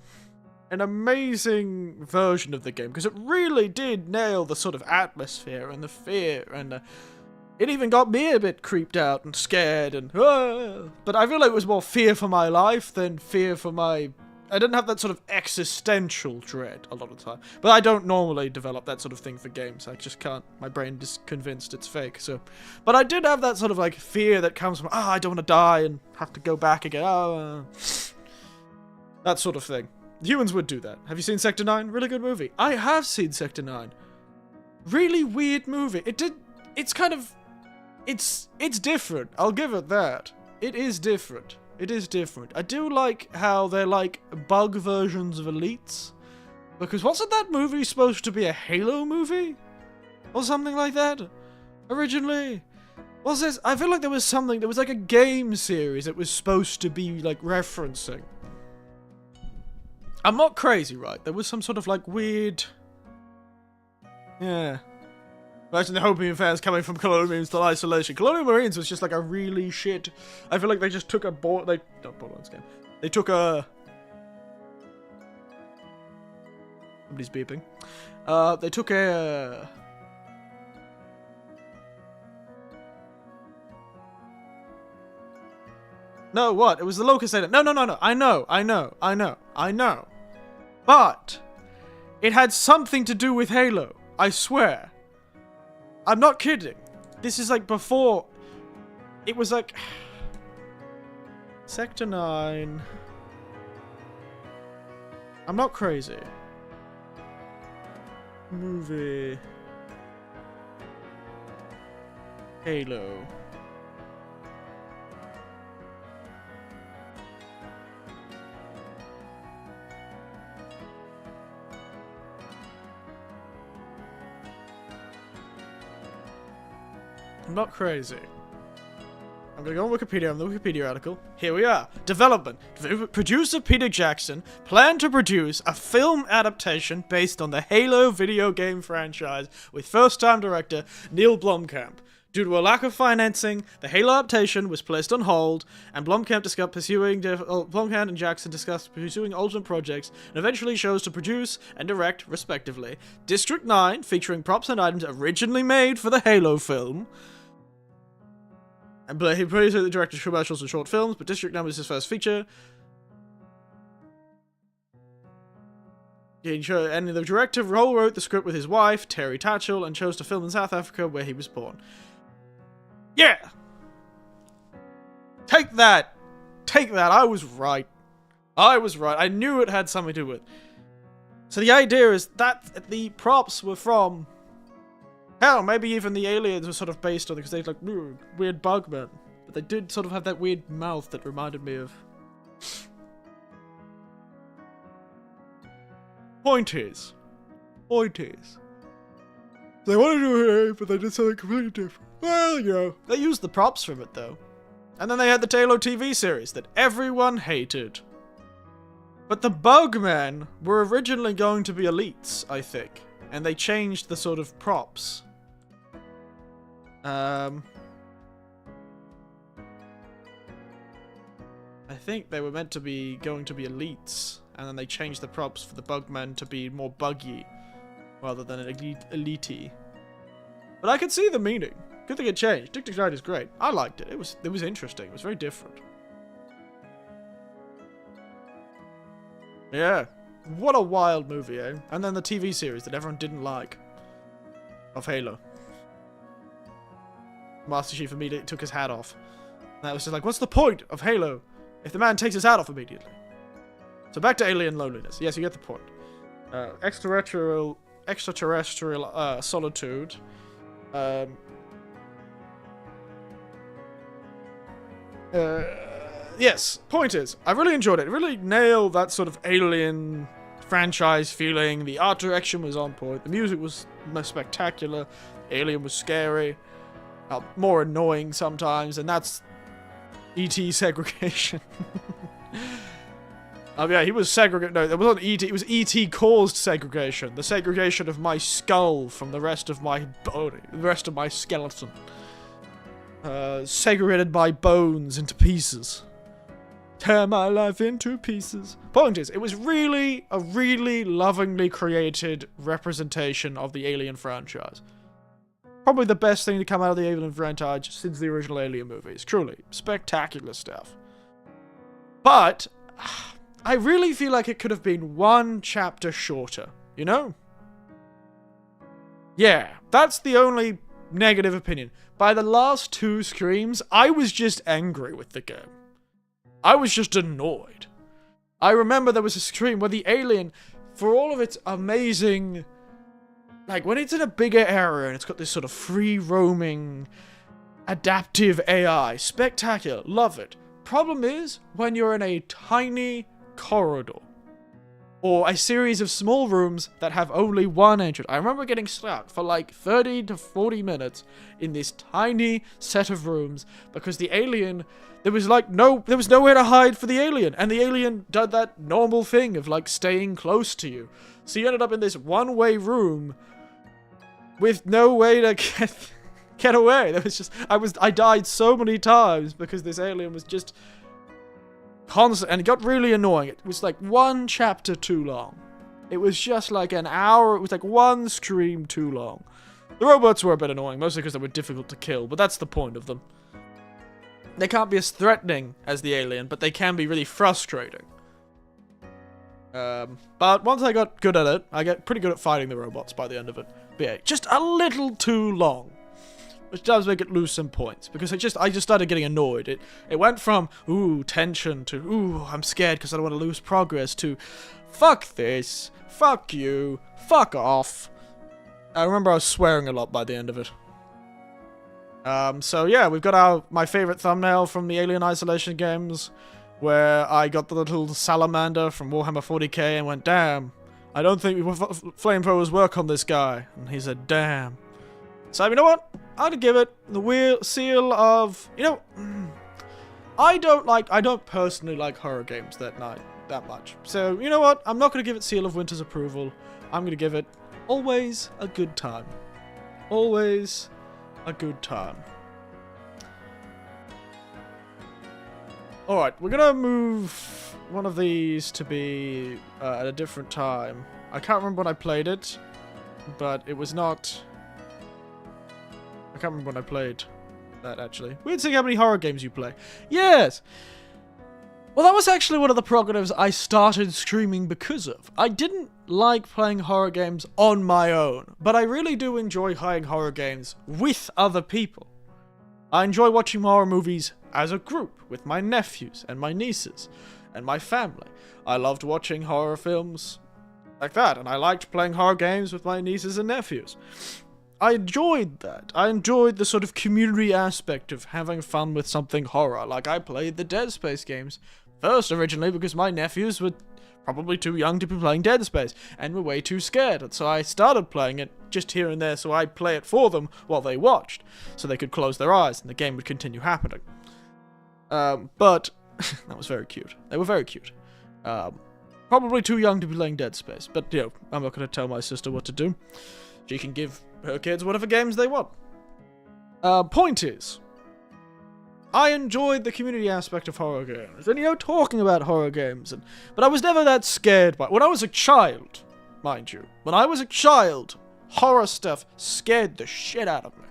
version of the game. Because it really did nail the sort of atmosphere and the fear and... it even got me a bit creeped out and scared and... but I feel like it was more fear for my life than fear for my... I didn't have that sort of existential dread a lot of the time. But I don't normally develop that sort of thing for games. I just can't. My brain is convinced it's fake, so... but I did have that sort of, like, fear that comes from, I don't want to die and have to go back again. That sort of thing. Humans would do that. Have you seen Sector 9? Really good movie. I have seen Sector 9. Really weird movie. It's kind of... It's different. I'll give it that. It is different. I do like how they're like bug versions of Elites. Because wasn't that movie supposed to be a Halo movie? Or something like that? Originally? Was this? I feel like there was something, there was like a game series it was supposed to be like referencing. I'm not crazy, right? There was some sort of like weird... yeah. Imagine the Hopium fans coming from Colonial Marines to Isolation. Colonial Marines was just like a really shit... I feel like they just took a not Borderlands game. They took a... somebody's beeping. They took a... no, what? It was the Locust Island. No. I know. But... it had something to do with Halo. I swear. I'm not kidding. This is like before... It was like... Sector 9... I'm not crazy. Movie... Halo... I'm not crazy. I'm gonna go on Wikipedia, on the Wikipedia article. Here we are. Development. Producer Peter Jackson planned to produce a film adaptation based on the Halo video game franchise with first-time director Neil Blomkamp. Due to a lack of financing, the Halo adaptation was placed on hold, and Blomkamp and Jackson discussed pursuing alternate projects, and eventually chose to produce and direct, respectively, District 9, featuring props and items originally made for the Halo film. And he produced and directed commercials and short films, but District 9 was his first feature. And the director wrote the script with his wife, Terry Tatchell, and chose to film in South Africa, where he was born. Yeah! Take that! Take that, I was right. I was right, I knew it had something to do with it. So the idea is that the props were from... Hell, maybe even the aliens were sort of based on it, because they like, weird bugmen. But they did sort of have that weird mouth that reminded me of... Point is... They wanted to do it, but they did something completely different. Well, you know, they used the props from it, though. And then they had the Halo TV series that everyone hated. But the Bugmen were originally going to be elites, I think. And they changed the sort of props. I think they were meant to be going to be elites. And then they changed the props for the Bugmen to be more buggy. Rather than elite-y. But I could see the meaning. Good thing it changed. District 9 is great. I liked it. It was interesting. It was very different. Yeah. What a wild movie, eh? And then the TV series that everyone didn't like. Of Halo. Master Chief immediately took his hat off. And that was just like, what's the point of Halo if the man takes his hat off immediately? So back to alien loneliness. Yes, you get the point. Extraterrestrial solitude. Yes, point is, I really enjoyed it. It really nailed that sort of alien franchise feeling. The art direction was on point. The music was spectacular. Alien was scary. More annoying sometimes, and that's E.T. segregation. Yeah, he was segregated. No, it wasn't E.T. It was E.T. caused segregation. The segregation of my skull from the rest of my body. The rest of my skeleton. Segregated my bones into pieces. Tear my life into pieces. Point is, it was really a really lovingly created representation of the Alien franchise. Probably the best thing to come out of the Alien franchise since the original Alien movies. Truly. Spectacular stuff. But... I really feel like it could have been one chapter shorter, you know? Yeah, that's the only negative opinion. By the last 2 screams, I was just angry with the game. I was just annoyed. I remember there was a scream where the alien, for all of its amazing... Like, when it's in a bigger area and it's got this sort of free-roaming, adaptive AI, spectacular, love it. Problem is, when you're in a tiny... corridor, or a series of small rooms that have only one entrance. I remember getting stuck for like 30 to 40 minutes in this tiny set of rooms because the alien, there was nowhere to hide for the alien, and the alien did that normal thing of like staying close to you. So you ended up in this one-way room with no way to get away. There was just I died so many times because this alien was just constant, and it got really annoying. It was like one chapter too long. It was just like an hour. It was like one stream too long. The robots were a bit annoying, mostly because they were difficult to kill, but that's the point of them. They can't be as threatening as the alien, but they can be really frustrating. But once I got good at it, I get pretty good at fighting the robots by the end of it. bit. Just a little too long. Which does make it lose some points, because I just started getting annoyed. It went from, ooh, tension, to, ooh, I'm scared because I don't want to lose progress, to, fuck this, fuck you, fuck off. I remember I was swearing a lot by the end of it. So yeah, we've got my favorite thumbnail from the Alien Isolation games, where I got the little salamander from Warhammer 40k and went, damn, I don't think flamethrowers work on this guy. And he said, damn. So, you know what? I'd give it the seal of, you know, I don't personally like horror games that much. So, you know what? I'm not going to give it seal of winter's approval. I'm going to give it always a good time. Always a good time. Alright, we're going to move one of these to be at a different time. I can't remember when I played it, but it was not... I can't remember when I played that, actually. Weird seeing how many horror games you play. Yes! Well, that was actually one of the prerogatives I started streaming because of. I didn't like playing horror games on my own, but I really do enjoy playing horror games with other people. I enjoy watching horror movies as a group, with my nephews and my nieces and my family. I loved watching horror films like that, and I liked playing horror games with my nieces and nephews. I enjoyed that. I enjoyed the sort of community aspect of having fun with something horror. Like, I played the Dead Space games first originally because my nephews were probably too young to be playing Dead Space and were way too scared. And so I started playing it just here and there so I'd play it for them while they watched, so they could close their eyes and the game would continue happening. But that was very cute. They were very cute. Probably too young to be playing Dead Space, but, you know, I'm not going to tell my sister what to do. She can give her kids whatever games they want. Point is, I enjoyed the community aspect of horror games, and, you know, talking about horror games, but I was never that scared by... When I was a child, mind you, when I was a child, horror stuff scared the shit out of me.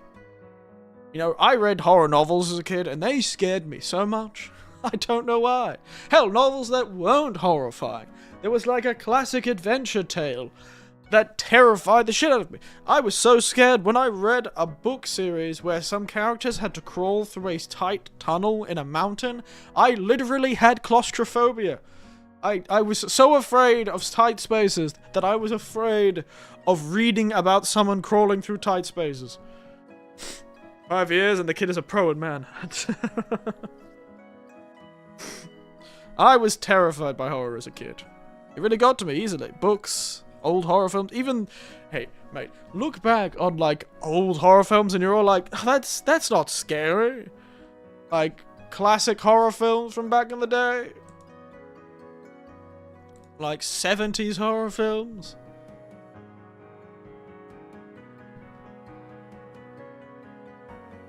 You know, I read horror novels as a kid, and they scared me so much. I don't know why. Hell, novels that weren't horrifying. There was like a classic adventure tale that terrified the shit out of me. I was so scared when I read a book series where some characters had to crawl through a tight tunnel in a mountain. I literally had claustrophobia. I was so afraid of tight spaces that I was afraid of reading about someone crawling through tight spaces. 5 years and the kid is a pro and man. I was terrified by horror as a kid. It really got to me easily. Books, old horror films, even... Hey, mate, look back on, like, old horror films and you're all like, oh, that's not scary. Like, classic horror films from back in the day. Like, 70s horror films.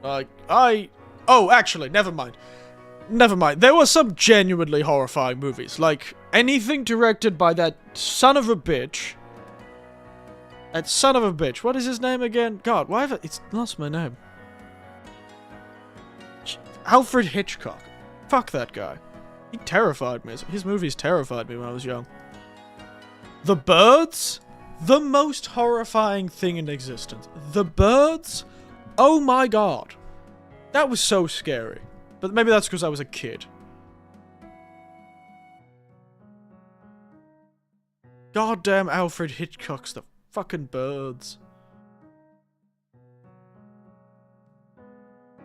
Like, Oh, actually, never mind. Never mind. There were some genuinely horrifying movies. Like, anything directed by that son of a bitch. That son of a bitch. What is his name again? God, why have I... It's lost my name. Alfred Hitchcock. Fuck that guy. He terrified me. His movies terrified me when I was young. The Birds? The most horrifying thing in existence. The Birds? Oh my god. That was so scary. But maybe that's because I was a kid. Goddamn Alfred Hitchcock's The fucking Birds.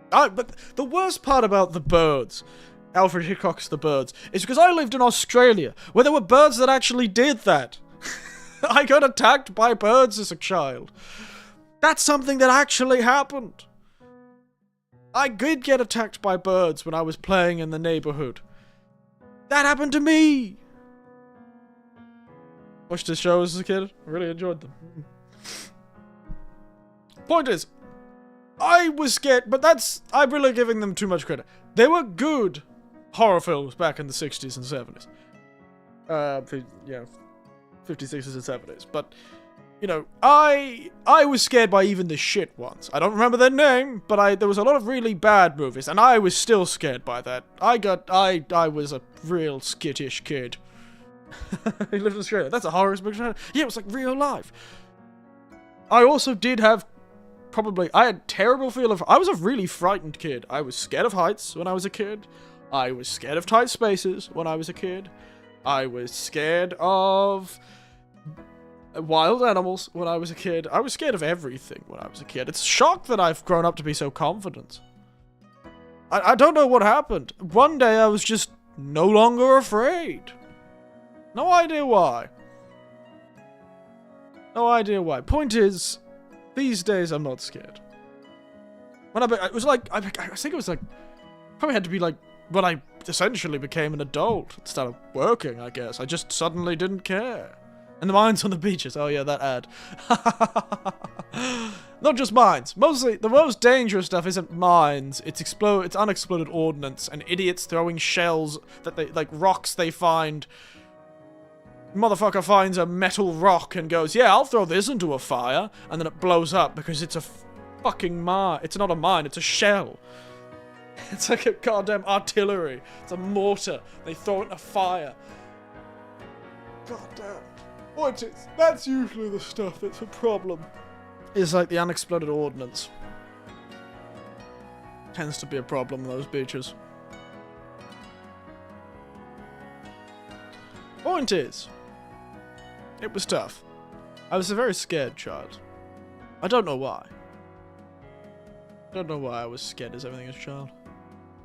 But the worst part about The Birds, Alfred Hitchcock's The Birds, is because I lived in Australia, where there were birds that actually did that. I got attacked by birds as a child. That's something that actually happened. I did get attacked by birds when I was playing in the neighborhood. That happened to me! Watched the shows as a kid. I really enjoyed them. Point is, I was scared, but I'm really giving them too much credit. They were good horror films back in the 60s and 70s. Yeah, 50s, 60s, and 70s. But, you know, I was scared by even the shit ones. I don't remember their name, but there was a lot of really bad movies, and I was still scared by that. I was a real skittish kid. He lived in Australia. That's a horror picture. Yeah, it was like real life. I also did have I had terrible feel of... I was a really frightened kid. I was scared of heights when I was a kid. I was scared of tight spaces when I was a kid. I was scared of wild animals when I was a kid. I was scared of everything when I was a kid. It's a shock that I've grown up to be so confident. I don't know what happened. One day I was just no longer afraid. No idea why. No idea why. Point is, these days I'm not scared. When it was like, I think it was like, probably had to be like, when I essentially became an adult and started working, I guess. I just suddenly didn't care. And the mines on the beaches. Oh yeah, that ad. Not just mines. Mostly, the most dangerous stuff isn't mines. It's unexploded ordnance and idiots throwing shells that they, like rocks they find. Motherfucker finds a metal rock and goes, yeah, I'll throw this into a fire. And then it blows up because it's a fucking mine. It's not a mine, it's a shell. It's like a goddamn artillery. It's a mortar. They throw it in a fire. Goddamn. What is? That's usually the stuff that's a problem. It's like the unexploded ordnance. Tends to be a problem in those beaches. Point is, it was tough. I was a very scared child. I don't know why. I don't know why I was scared as everything as a child.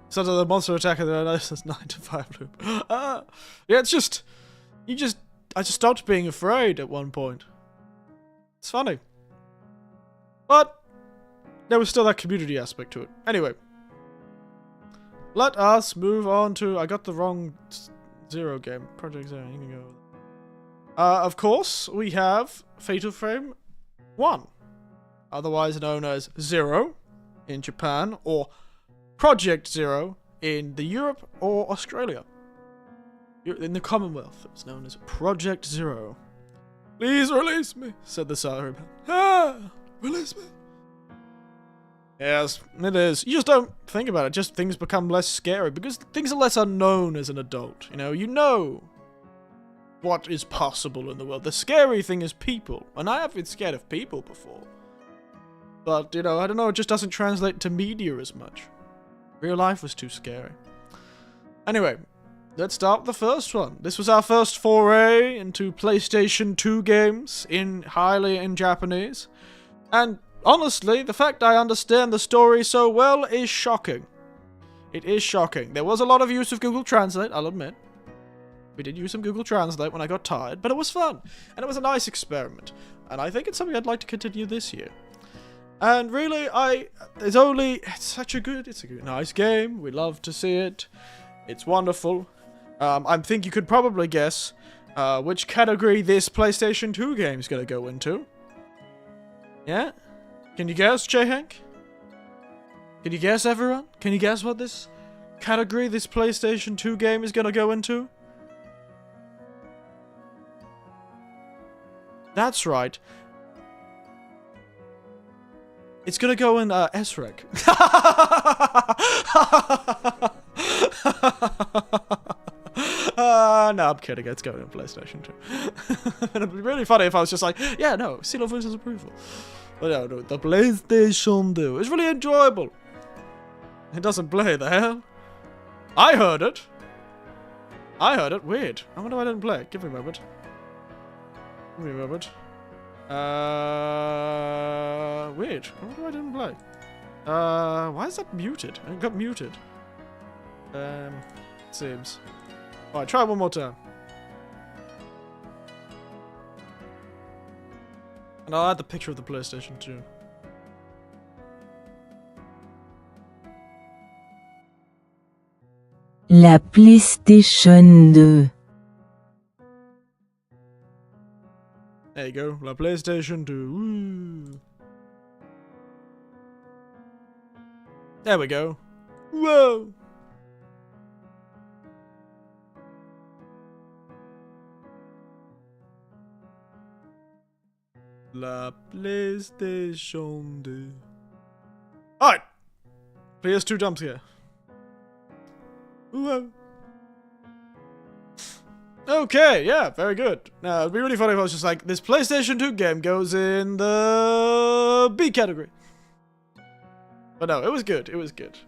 So the monster attack of the 9 to 5 loop. Yeah, it's just... I just stopped being afraid at one point. It's funny. But there was still that community aspect to it. Anyway. Let us move on to... I got the wrong Zero game. Project Zero. You can go. Of course, we have Fatal Frame 1. Otherwise known as Zero in Japan, or Project Zero in the Europe or Australia. In the Commonwealth, it was known as Project Zero. Please release me, said the salaryman. Ah, release me. Yes, it is. You just don't think about it. Just things become less scary because things are less unknown as an adult. You know what is possible in the world. The scary thing is people, and I have been scared of people before. But, I don't know, it just doesn't translate to media as much. Real life was too scary. Anyway, let's start with the first one. This was our first foray into PlayStation 2 games, highly in Japanese. And honestly, the fact I understand the story so well is shocking. It is shocking. There was a lot of use of Google Translate, I'll admit. We did use some Google Translate when I got tired, but it was fun. And it was a nice experiment. And I think it's something I'd like to continue this year. And really, it's a good, nice game. We love to see it. It's wonderful. I think you could probably guess which category this PlayStation 2 game is going to go into. Yeah? Can you guess, J-Hank? Can you guess, everyone? Can you guess what this category this PlayStation 2 game is going to go into? That's right. It's gonna go in SREC. No, I'm kidding. It's going in PlayStation 2. It'd be really funny if I was just like, yeah, no, seal of voices approval. But no, the PlayStation 2. It's really enjoyable. It doesn't play the hell. I heard it. Weird. I wonder why I didn't play it. Give me a moment. Weird. I wonder why I didn't play. Why is that muted? It got muted. Seems. Alright, try one more time. And I'll add the picture of the PlayStation 2. La PlayStation 2. There you go, La PlayStation 2. Woo. There we go. Whoa! La PlayStation 2. Alright! PS2 jump scare. Whoa! Okay, yeah, very good. Now, it'd be really funny if I was just like, this PlayStation 2 game goes in the B category. But no, it was good. It was good.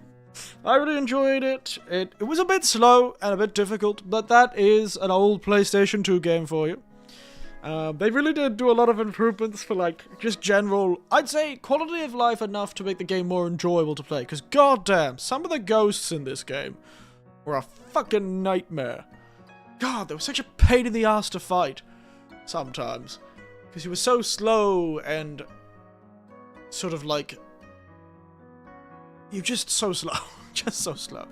I really enjoyed it. It was a bit slow and a bit difficult, but that is an old PlayStation 2 game for you. They really did do a lot of improvements for, like, just general, I'd say, quality of life enough to make the game more enjoyable to play. Because, goddamn, some of the ghosts in this game were a fucking nightmare. God, they were such a pain in the ass to fight, sometimes. Because you were so slow and sort of like... You're just so slow. Just so slow.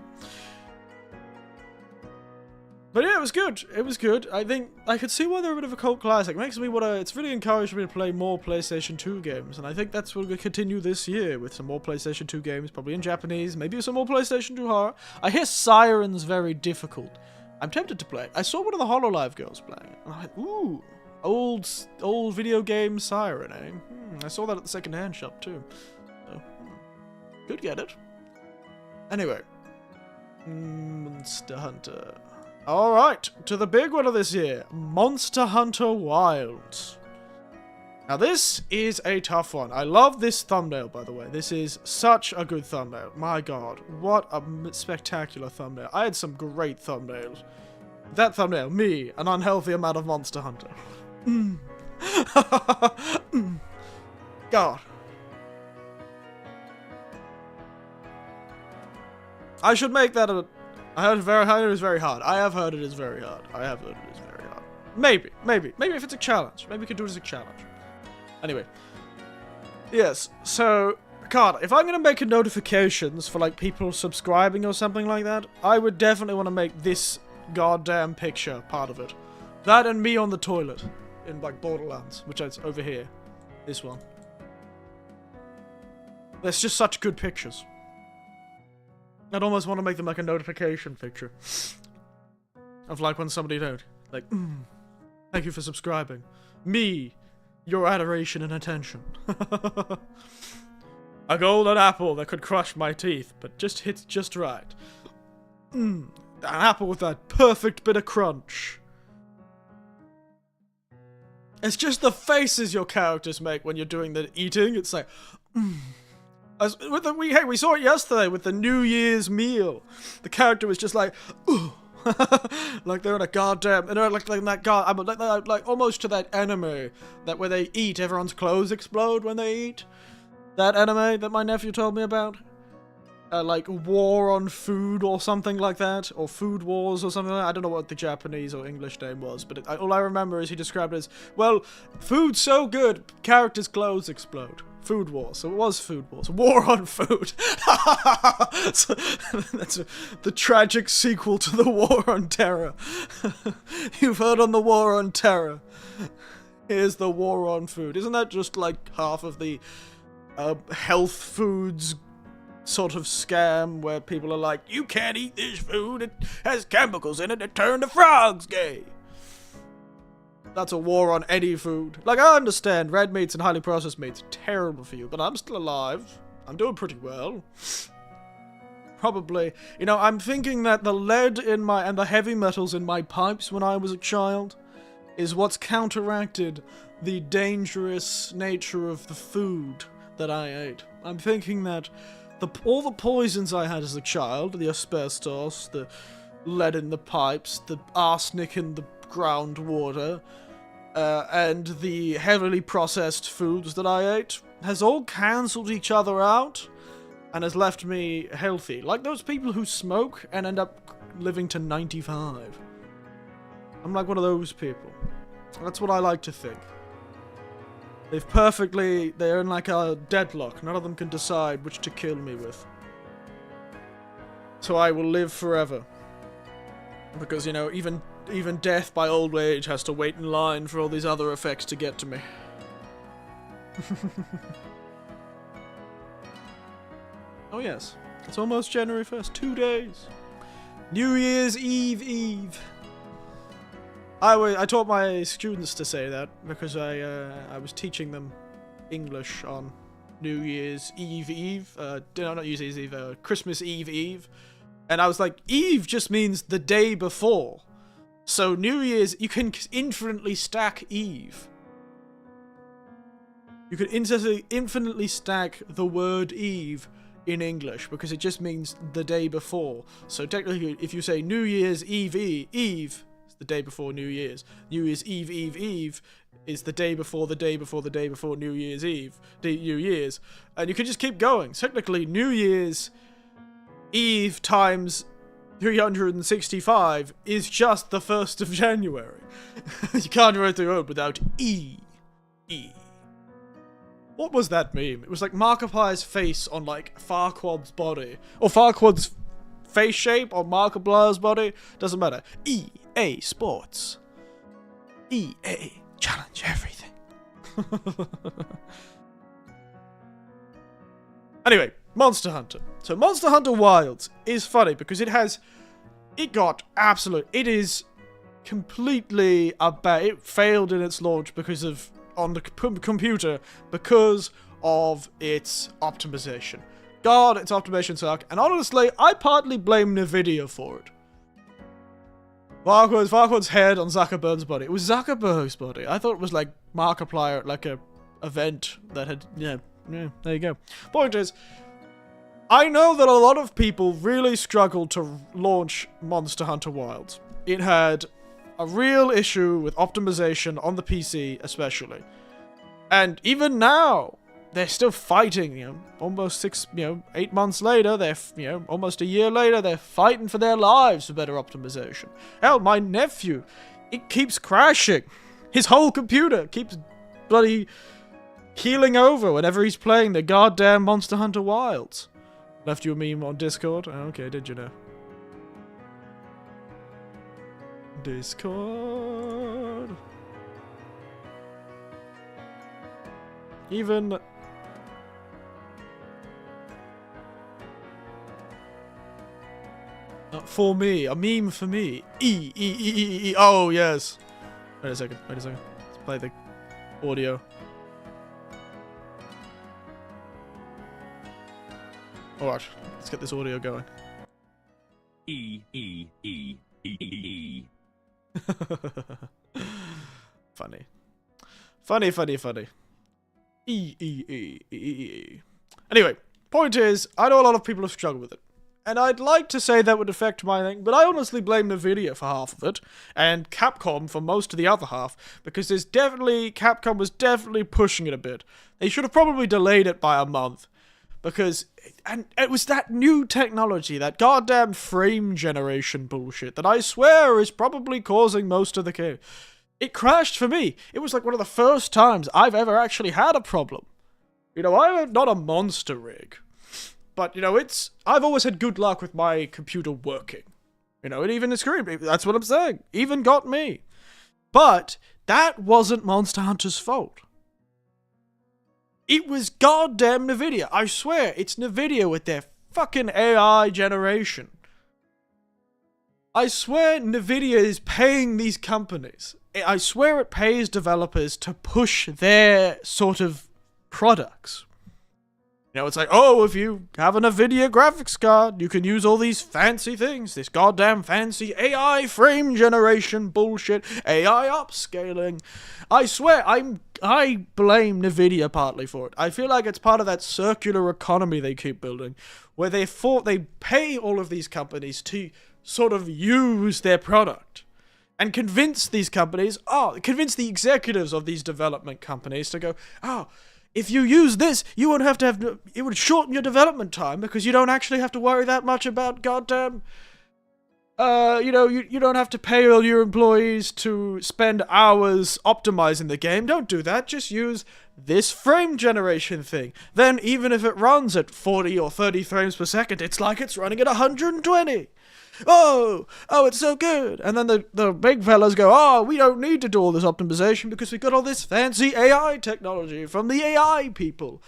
But yeah, it was good. It was good. I think I could see why they're a bit of a cult classic. It makes me want to... It's really encouraged me to play more PlayStation 2 games. And I think that's what we'll continue this year with some more PlayStation 2 games. Probably in Japanese. Maybe some more PlayStation 2 horror. I hear Siren's very difficult. I'm tempted to play it. I saw one of the HoloLive girls playing it. And I went, ooh, old video game Siren, eh? I saw that at the second-hand shop, too. So, could get it. Anyway. Monster Hunter. Alright, to the big one of this year. Monster Hunter Wilds. Now this is a tough one. I love this thumbnail, by the way. This is such a good thumbnail. My god, what a spectacular thumbnail. I had some great thumbnails. That thumbnail, me, an unhealthy amount of Monster Hunter. God. I should make that a... I heard it is very hard. I have heard it is very hard. I have heard it is very hard. Maybe if it's a challenge. Maybe we could do it as a challenge. Anyway. Yes, so... God, if I'm going to make notifications for, like, people subscribing or something like that, I would definitely want to make this goddamn picture part of it. That and me on the toilet in, like, Borderlands, which is over here. This one. There's just such good pictures. I'd almost want to make them like a notification picture. Of like when somebody like, thank you for subscribing. Me, your adoration and attention. A golden apple that could crush my teeth, but just hits just right. An apple with that perfect bit of crunch. It's just the faces your characters make when you're doing the eating. It's like, we saw it yesterday with the New Year's meal. The character was just like, ooh. Like they're in a goddamn, and they're like that god, like almost to that anime that where they eat, everyone's clothes explode when they eat. That anime that my nephew told me about. Like War on Food or something like that, or Food Wars or something like that. I don't know what the Japanese or English name was, but all I remember is he described it as, well, food's so good, characters' clothes explode. Food Wars. So it was Food Wars. War on Food. So, that's the tragic sequel to the War on Terror. You've heard on the War on Terror. Here's the War on Food. Isn't that just like half of the health foods sort of scam where people are like, you can't eat this food, it has chemicals in it that turn the frogs gay? That's a war on any food. Like, I understand red meats and highly processed meats are terrible for you, but I'm still alive. I'm doing pretty well. Probably, I'm thinking that the lead in and the heavy metals in my pipes when I was a child is what's counteracted the dangerous nature of the food that I ate. I'm thinking that all the poisons I had as a child, the asbestos, the lead in the pipes, the arsenic in the groundwater, and the heavily processed foods that I ate, has all cancelled each other out, and has left me healthy. Like those people who smoke and end up living to 95. I'm like one of those people. That's what I like to think. They're in like a deadlock. None of them can decide which to kill me with. So I will live forever. Because, even death by old age has to wait in line for all these other effects to get to me. Oh yes, it's almost January 1st. 2 days. New Year's Eve. I taught my students to say that because I was teaching them English on New Year's Eve. No, not New Year's Eve. Christmas Eve. And I was like, Eve just means the day before. So New Year's, you can infinitely stack Eve. You could infinitely stack the word Eve in English, because it just means the day before. So technically, if you say New Year's Eve, Eve is the day before New Year's. New Year's Eve, Eve is the day before the day before the day before New Year's Eve. New Year's. And you can just keep going. Technically, New Year's Eve times 365 is just the 1st of January. You can't write the word without E. What was that meme? It was like Markiplier's face on like Farquaad's body. Or Farquaad's face shape on Markiplier's body. Doesn't matter. EA Sports. EA. Challenge everything. Anyway, Monster Hunter. So Monster Hunter Wilds is funny because it is completely it failed in its launch because of on the computer because of its optimization. God, its optimization suck, and honestly, I partly blame Nvidia for it. Farquaad's head on Zuckerberg's body. It was Zuckerberg's body. I thought it was like Markiplier, like a event that had, yeah, there you go. Point is, I know that a lot of people really struggled to launch Monster Hunter Wilds. It had a real issue with optimization on the PC, especially. And even now, they're still fighting, almost 8 months later, they're, almost a year later, they're fighting for their lives for better optimization. Hell, my nephew, it keeps crashing. His whole computer keeps bloody keeling over whenever he's playing the goddamn Monster Hunter Wilds. Left you a meme on Discord? Oh, okay, did you know? Discord. Even for me, a meme for me. Oh yes. Wait a second. Let's play the audio. Alright, let's get this audio going. Funny. Anyway, point is, I know a lot of people have struggled with it. And I'd like to say that would affect my thing, but I honestly blame Nvidia for half of it, and Capcom for most of the other half, because Capcom was definitely pushing it a bit. They should have probably delayed it by a month. Because, and it was that new technology, that goddamn frame generation bullshit, that I swear is probably causing most of the game. It crashed for me. It was like one of the first times I've ever actually had a problem. I'm not a monster rig. But, I've always had good luck with my computer working. And even the screen, that's what I'm saying. Even got me. But, that wasn't Monster Hunter's fault. It was goddamn Nvidia. I swear, it's Nvidia with their fucking AI generation. I swear Nvidia is paying these companies. I swear it pays developers to push their sort of products. It's like, oh, if you have an Nvidia graphics card, you can use all these fancy things. This goddamn fancy AI frame generation bullshit. AI upscaling. I swear, I blame Nvidia partly for it. I feel like it's part of that circular economy they keep building, where they pay all of these companies to sort of use their product. And convince these companies, convince the executives of these development companies to go, if you use this, you won't have to have, it would shorten your development time because you don't actually have to worry that much about goddamn, you don't have to pay all your employees to spend hours optimizing the game. Don't do that. Just use this frame generation thing. Then even if it runs at 40 or 30 frames per second, it's like it's running at 120. Oh, it's so good. And then the big fellas go, we don't need to do all this optimization because we got all this fancy AI technology from the AI people.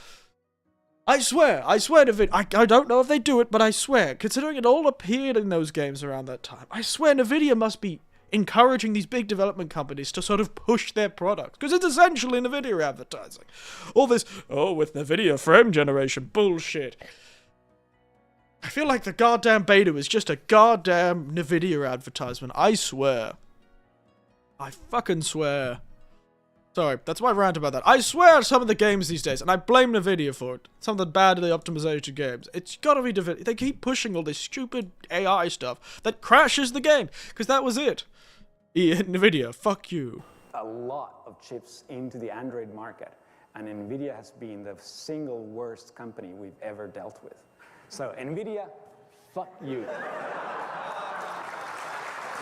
I swear to it. I don't know if they do it, but I swear, considering it all appeared in those games around that time, I swear Nvidia must be encouraging these big development companies to sort of push their products, because it's essentially Nvidia advertising. All this, with Nvidia frame generation bullshit. I feel like the goddamn beta is just a goddamn Nvidia advertisement, I swear. I fucking swear. Sorry, that's my rant about that. I swear some of the games these days, and I blame NVIDIA for it, some of the badly optimization games, it's gotta be they keep pushing all this stupid AI stuff that crashes the game, because that was it. NVIDIA, fuck you. A lot of chips into the Android market, and NVIDIA has been the single worst company we've ever dealt with. So NVIDIA, fuck you.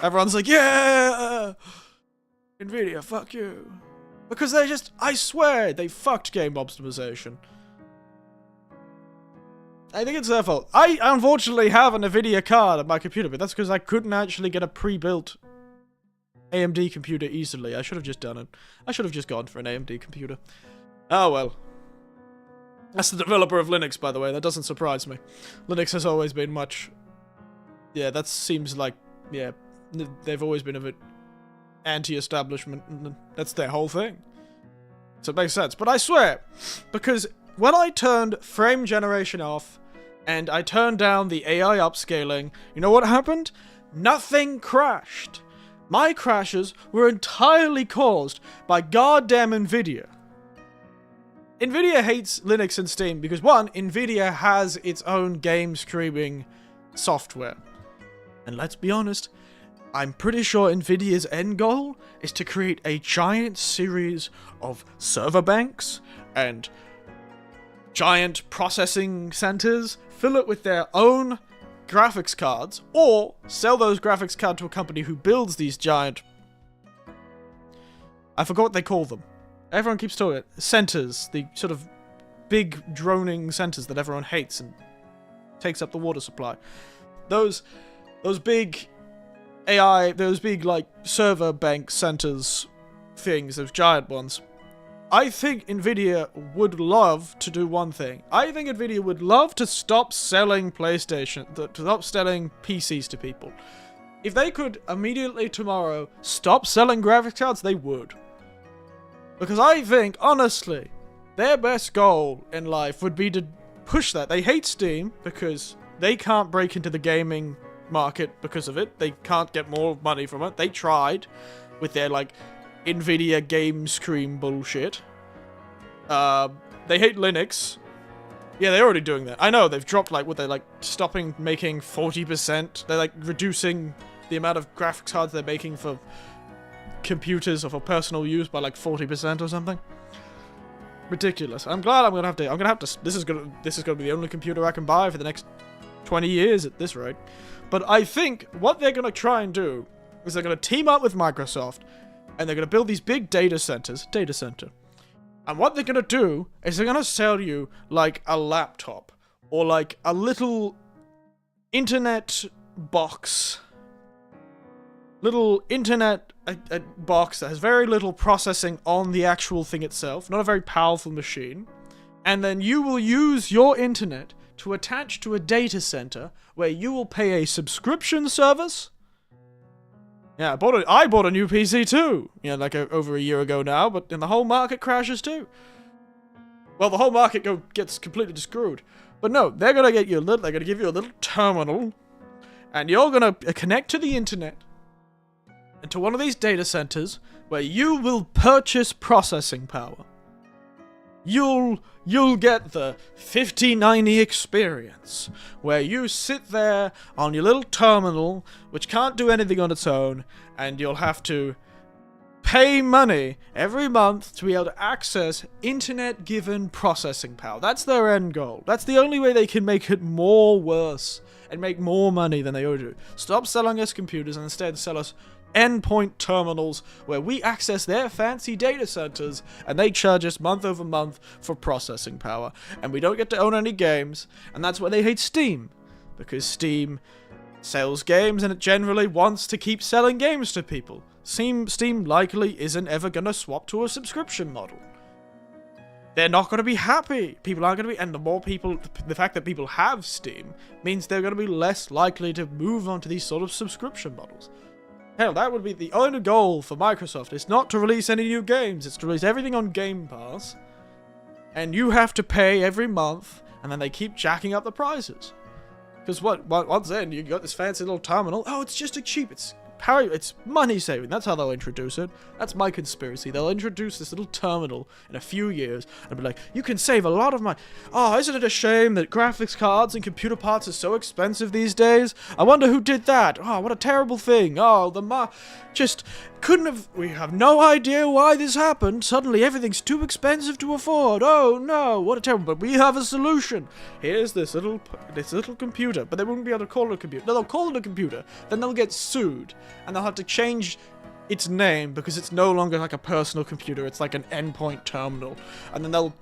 Everyone's like, yeah! NVIDIA, fuck you. Because they just, I swear, they fucked game optimization. I think it's their fault. I unfortunately have an NVIDIA card on my computer, but that's because I couldn't actually get a pre-built AMD computer easily. I should have just done it. I should have just gone for an AMD computer. Oh well. That's the developer of Linux, by the way. That doesn't surprise me. Linux has always been much... Yeah, that seems like... Yeah, they've always been a bit anti-establishment, and that's their whole thing. So it makes sense. But I swear, because when I turned frame generation off, and I turned down the AI upscaling, you know what happened? Nothing crashed. My crashes were entirely caused by goddamn NVIDIA. NVIDIA hates Linux and Steam because, one, NVIDIA has its own game streaming software. And let's be honest, I'm pretty sure NVIDIA's end goal is to create a giant series of server banks and giant processing centers, fill it with their own graphics cards, or sell those graphics cards to a company who builds these giant... I forgot what they call them. Everyone keeps talking about centers, the sort of big droning centers that everyone hates and takes up the water supply. Those big AI, those big, like, server bank centers things, those giant ones. I think NVIDIA would love to do one thing. I think NVIDIA would love to stop selling PlayStation, to stop selling PCs to people. If they could immediately tomorrow stop selling graphics cards, they would. Because I think, honestly, their best goal in life would be to push that. They hate Steam because they can't break into the gaming market because of it. They can't get more money from it. They tried with their, like, NVIDIA game scream bullshit. They hate Linux. Yeah, they're already doing that. I know, they've dropped, like, what they're, like, stopping making 40%. They're, like, reducing the amount of graphics cards they're making for computers or for personal use by, like, 40% or something. Ridiculous. I'm glad I'm gonna have to, this is gonna be the only computer I can buy for the next 20 years at this rate. But I think what they're gonna try and do is they're gonna team up with Microsoft and they're gonna build these big data center. And what they're gonna do is they're gonna sell you like a laptop or like a little internet box. Little internet box that has very little processing on the actual thing itself, not a very powerful machine. And then you will use your internet to attach to a data center where you will pay a subscription service. Yeah, I bought a new PC too. Yeah, like over a year ago now, but then the whole market crashes too. Well, the whole market gets completely screwed. But no, they're gonna give you a little terminal, and you're gonna connect to the internet into one of these data centers where you will purchase processing power. You'll get the 5090 experience, where you sit there on your little terminal, which can't do anything on its own, and you'll have to pay money every month to be able to access internet-given processing power. That's their end goal. That's the only way they can make it more worse and make more money than they ought to. Stop selling us computers and instead sell us endpoint terminals where we access their fancy data centers and they charge us month over month for processing power, and we don't get to own any games. And that's why they hate Steam, because Steam sells games and it generally wants to keep selling games to people. Steam likely isn't ever gonna swap to a subscription model. They're not going to be happy. People aren't going to be, and the more people, the fact that people have Steam means they're going to be less likely to move on to these sort of subscription models. Hell, that would be the only goal for Microsoft. It's not to release any new games. It's to release everything on Game Pass. And you have to pay every month, and then they keep jacking up the prices. Because once then, you got this fancy little terminal. Oh, it's just a cheap. It's it's money saving. That's how they'll introduce it. That's my conspiracy. They'll introduce this little terminal in a few years and be like, you can save a lot of money. Oh, isn't it a shame that graphics cards and computer parts are so expensive these days? I wonder who did that. Oh, what a terrible thing. Oh, we have no idea why this happened. Suddenly everything's too expensive to afford. Oh no, what a terrible, but we have a solution. Here's this little computer, but they wouldn't be able to call it a computer. No, they'll call it a computer, then they'll get sued, and they'll have to change its name because it's no longer like a personal computer, it's like an endpoint terminal. And then they'll have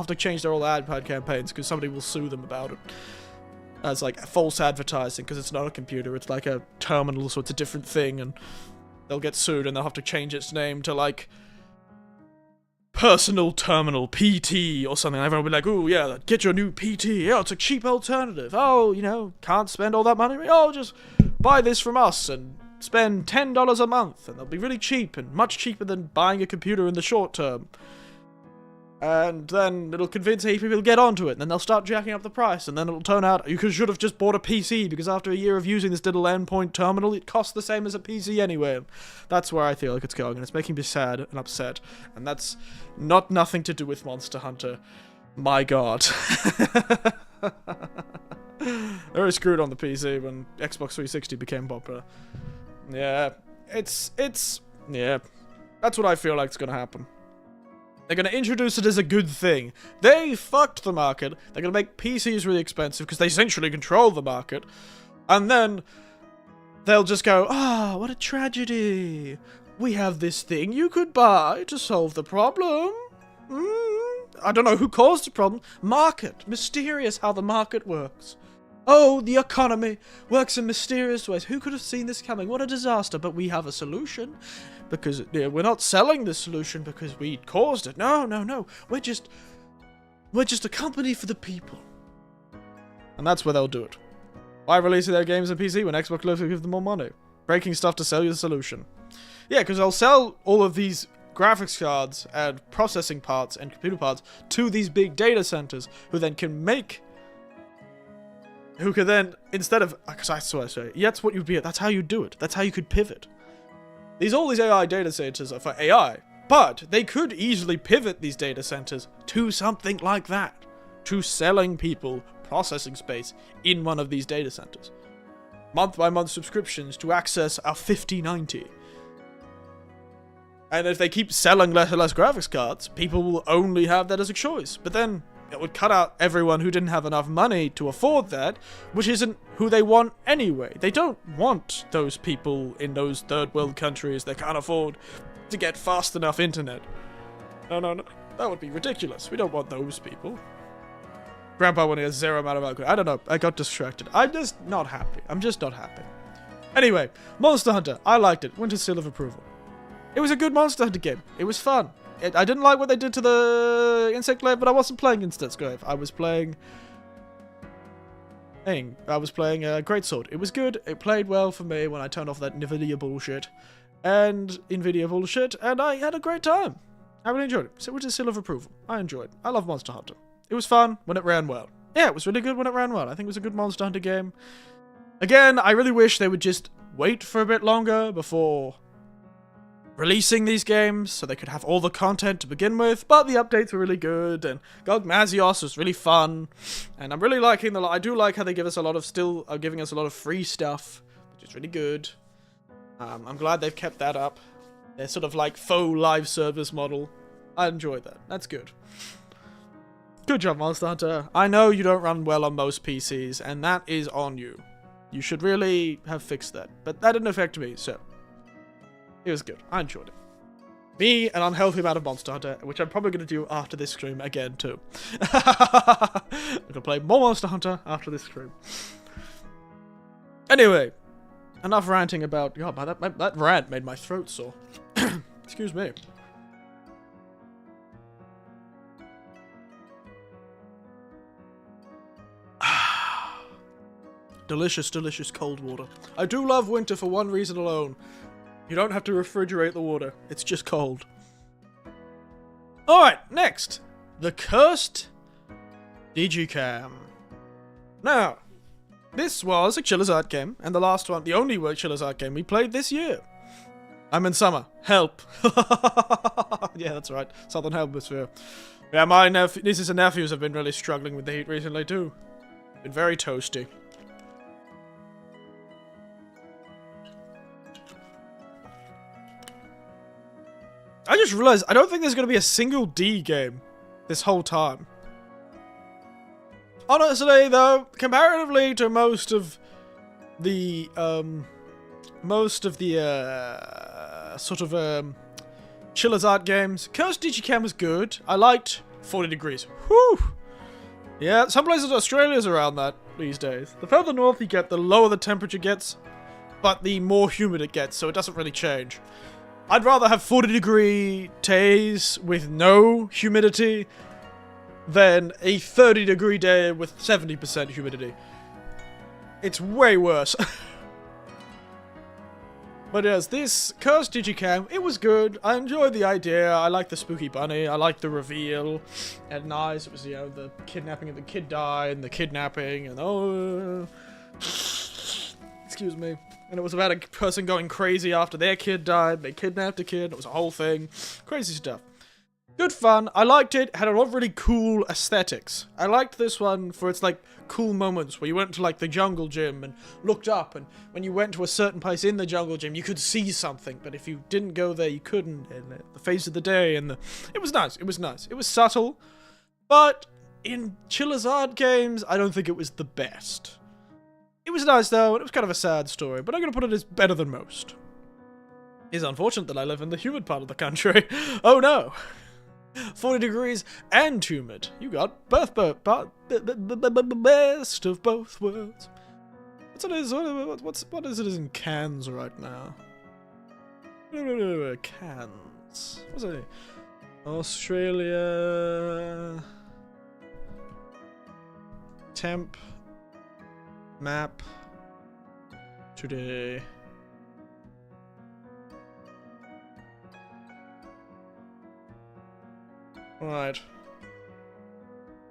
to change their whole ad campaigns because somebody will sue them about it. As like false advertising because it's not a computer, it's like a terminal, so it's a different thing, and they'll get sued and they'll have to change its name to like Personal Terminal PT or something. Everyone will be like, oh yeah, get your new PT. Oh, it's a cheap alternative. Oh, can't spend all that money. Oh, just buy this from us and spend $10 a month, and they'll be really cheap and much cheaper than buying a computer in the short term. And then it'll convince people to get onto it, and then they'll start jacking up the price, and then it'll turn out you should have just bought a PC, because after a year of using this little endpoint terminal, it costs the same as a PC anyway. That's where I feel like it's going, and it's making me sad and upset, and that's nothing to do with Monster Hunter. My god. They were screwed on the PC when Xbox 360 became popular. Yeah, yeah. That's what I feel like is gonna happen. They're going to introduce it as a good thing. They fucked the market. They're going to make PCs really expensive because they essentially control the market. And then they'll just go, what a tragedy. We have this thing you could buy to solve the problem. I don't know who caused the problem. Market. Mysterious how the market works. Oh, the economy works in mysterious ways. Who could have seen this coming? What a disaster. But we have a solution. Because we're not selling the solution because we caused it. No. We're just a company for the people. And that's where they'll do it. Why releasing their games on PC when Xbox loves to give them more money? Breaking stuff to sell you the solution. Yeah, because they'll sell all of these graphics cards and processing parts and computer parts to these big data centers who then instead of, because that's what I say, that's what you'd be, that's how you do it. That's how you could pivot. All these AI data centers are for AI, but they could easily pivot these data centers to something like that, to selling people processing space in one of these data centers. Month-by-month subscriptions to access our 5090. And if they keep selling less and less graphics cards, people will only have that as a choice. But then it would cut out everyone who didn't have enough money to afford that, which isn't who they want anyway. They don't want those people in those third world countries that can't afford to get fast enough internet. No. That would be ridiculous. We don't want those people. Grandpa wanting a zero amount of alcohol. I don't know. I got distracted. I'm just not happy. Anyway, Monster Hunter. I liked it. Winter Seal of Approval. It was a good Monster Hunter game. It was fun. I didn't like what they did to the Insect Glaive, but I wasn't playing Insect Glaive. I was playing Greatsword. It was good. It played well for me when I turned off that Nvidia bullshit. And I had a great time. I really enjoyed it. So it was a seal of approval. I enjoyed it. I love Monster Hunter. It was fun when it ran well. Yeah, it was really good when it ran well. I think it was a good Monster Hunter game. Again, I really wish they would just wait for a bit longer before releasing these games so they could have all the content to begin with, but the updates were really good, and GOG Mazios was really fun, and I'm really liking I do like how they give us giving us a lot of free stuff, which is really good. I'm glad they've kept that up. They're sort of like faux live service model. I enjoyed that. That's good. Good job, Monster Hunter. I know you don't run well on most PCs, and that is on you. You should really have fixed that, but that didn't affect me, so it was good. I enjoyed it. Me, an unhealthy amount of Monster Hunter, which I'm probably going to do after this stream again, too. I'm going to play more Monster Hunter after this stream. Anyway, enough ranting about... God, that rant made my throat sore. Excuse me. Delicious, delicious cold water. I do love winter for one reason alone. You don't have to refrigerate the water. It's just cold. Alright, next. The Cursed Digicam. Now, this was a Chiller's Art game, and the last one, the only Chiller's Art game we played this year. I'm in summer. Help. Yeah, that's right. Southern Hemisphere. Yeah, my nieces and nephews have been really struggling with the heat recently, too. Been very toasty. I just realized I don't think there's going to be a single D game this whole time. Honestly, though, comparatively to most of the Chiller's Art games, Cursed Digicam was good. I liked 40 degrees. Whew! Yeah, some places in Australia's around that these days. The further north you get, the lower the temperature gets, but the more humid it gets, so it doesn't really change. I'd rather have 40-degree days with no humidity than a 30-degree day with 70% humidity. It's way worse. But yes, this Cursed Digicam, it was good. I enjoyed the idea. I liked the spooky bunny. I liked the reveal. And nice. It was, you know, the kidnapping and the kid died and the kidnapping and oh... Excuse me. And it was about a person going crazy after their kid died. They kidnapped a kid. It was a whole thing. Crazy stuff. Good fun. I liked it. Had a lot of really cool aesthetics. I liked this one for its, like, cool moments where you went to, like, the jungle gym and looked up, and when you went to a certain place in the jungle gym, you could see something, but if you didn't go there, you couldn't, and the phase of the day, and it was nice. It was nice. It was subtle, but in Chiller's Art games, I don't think it was the best. It was nice, though, and it was kind of a sad story, but I'm gonna put it as better than most. It's unfortunate that I live in the humid part of the country. Oh, no. 40 degrees and humid. You got best of both worlds. What is it in Cairns right now? Cairns. What's it? Australia. Temp. Map. Today. Right.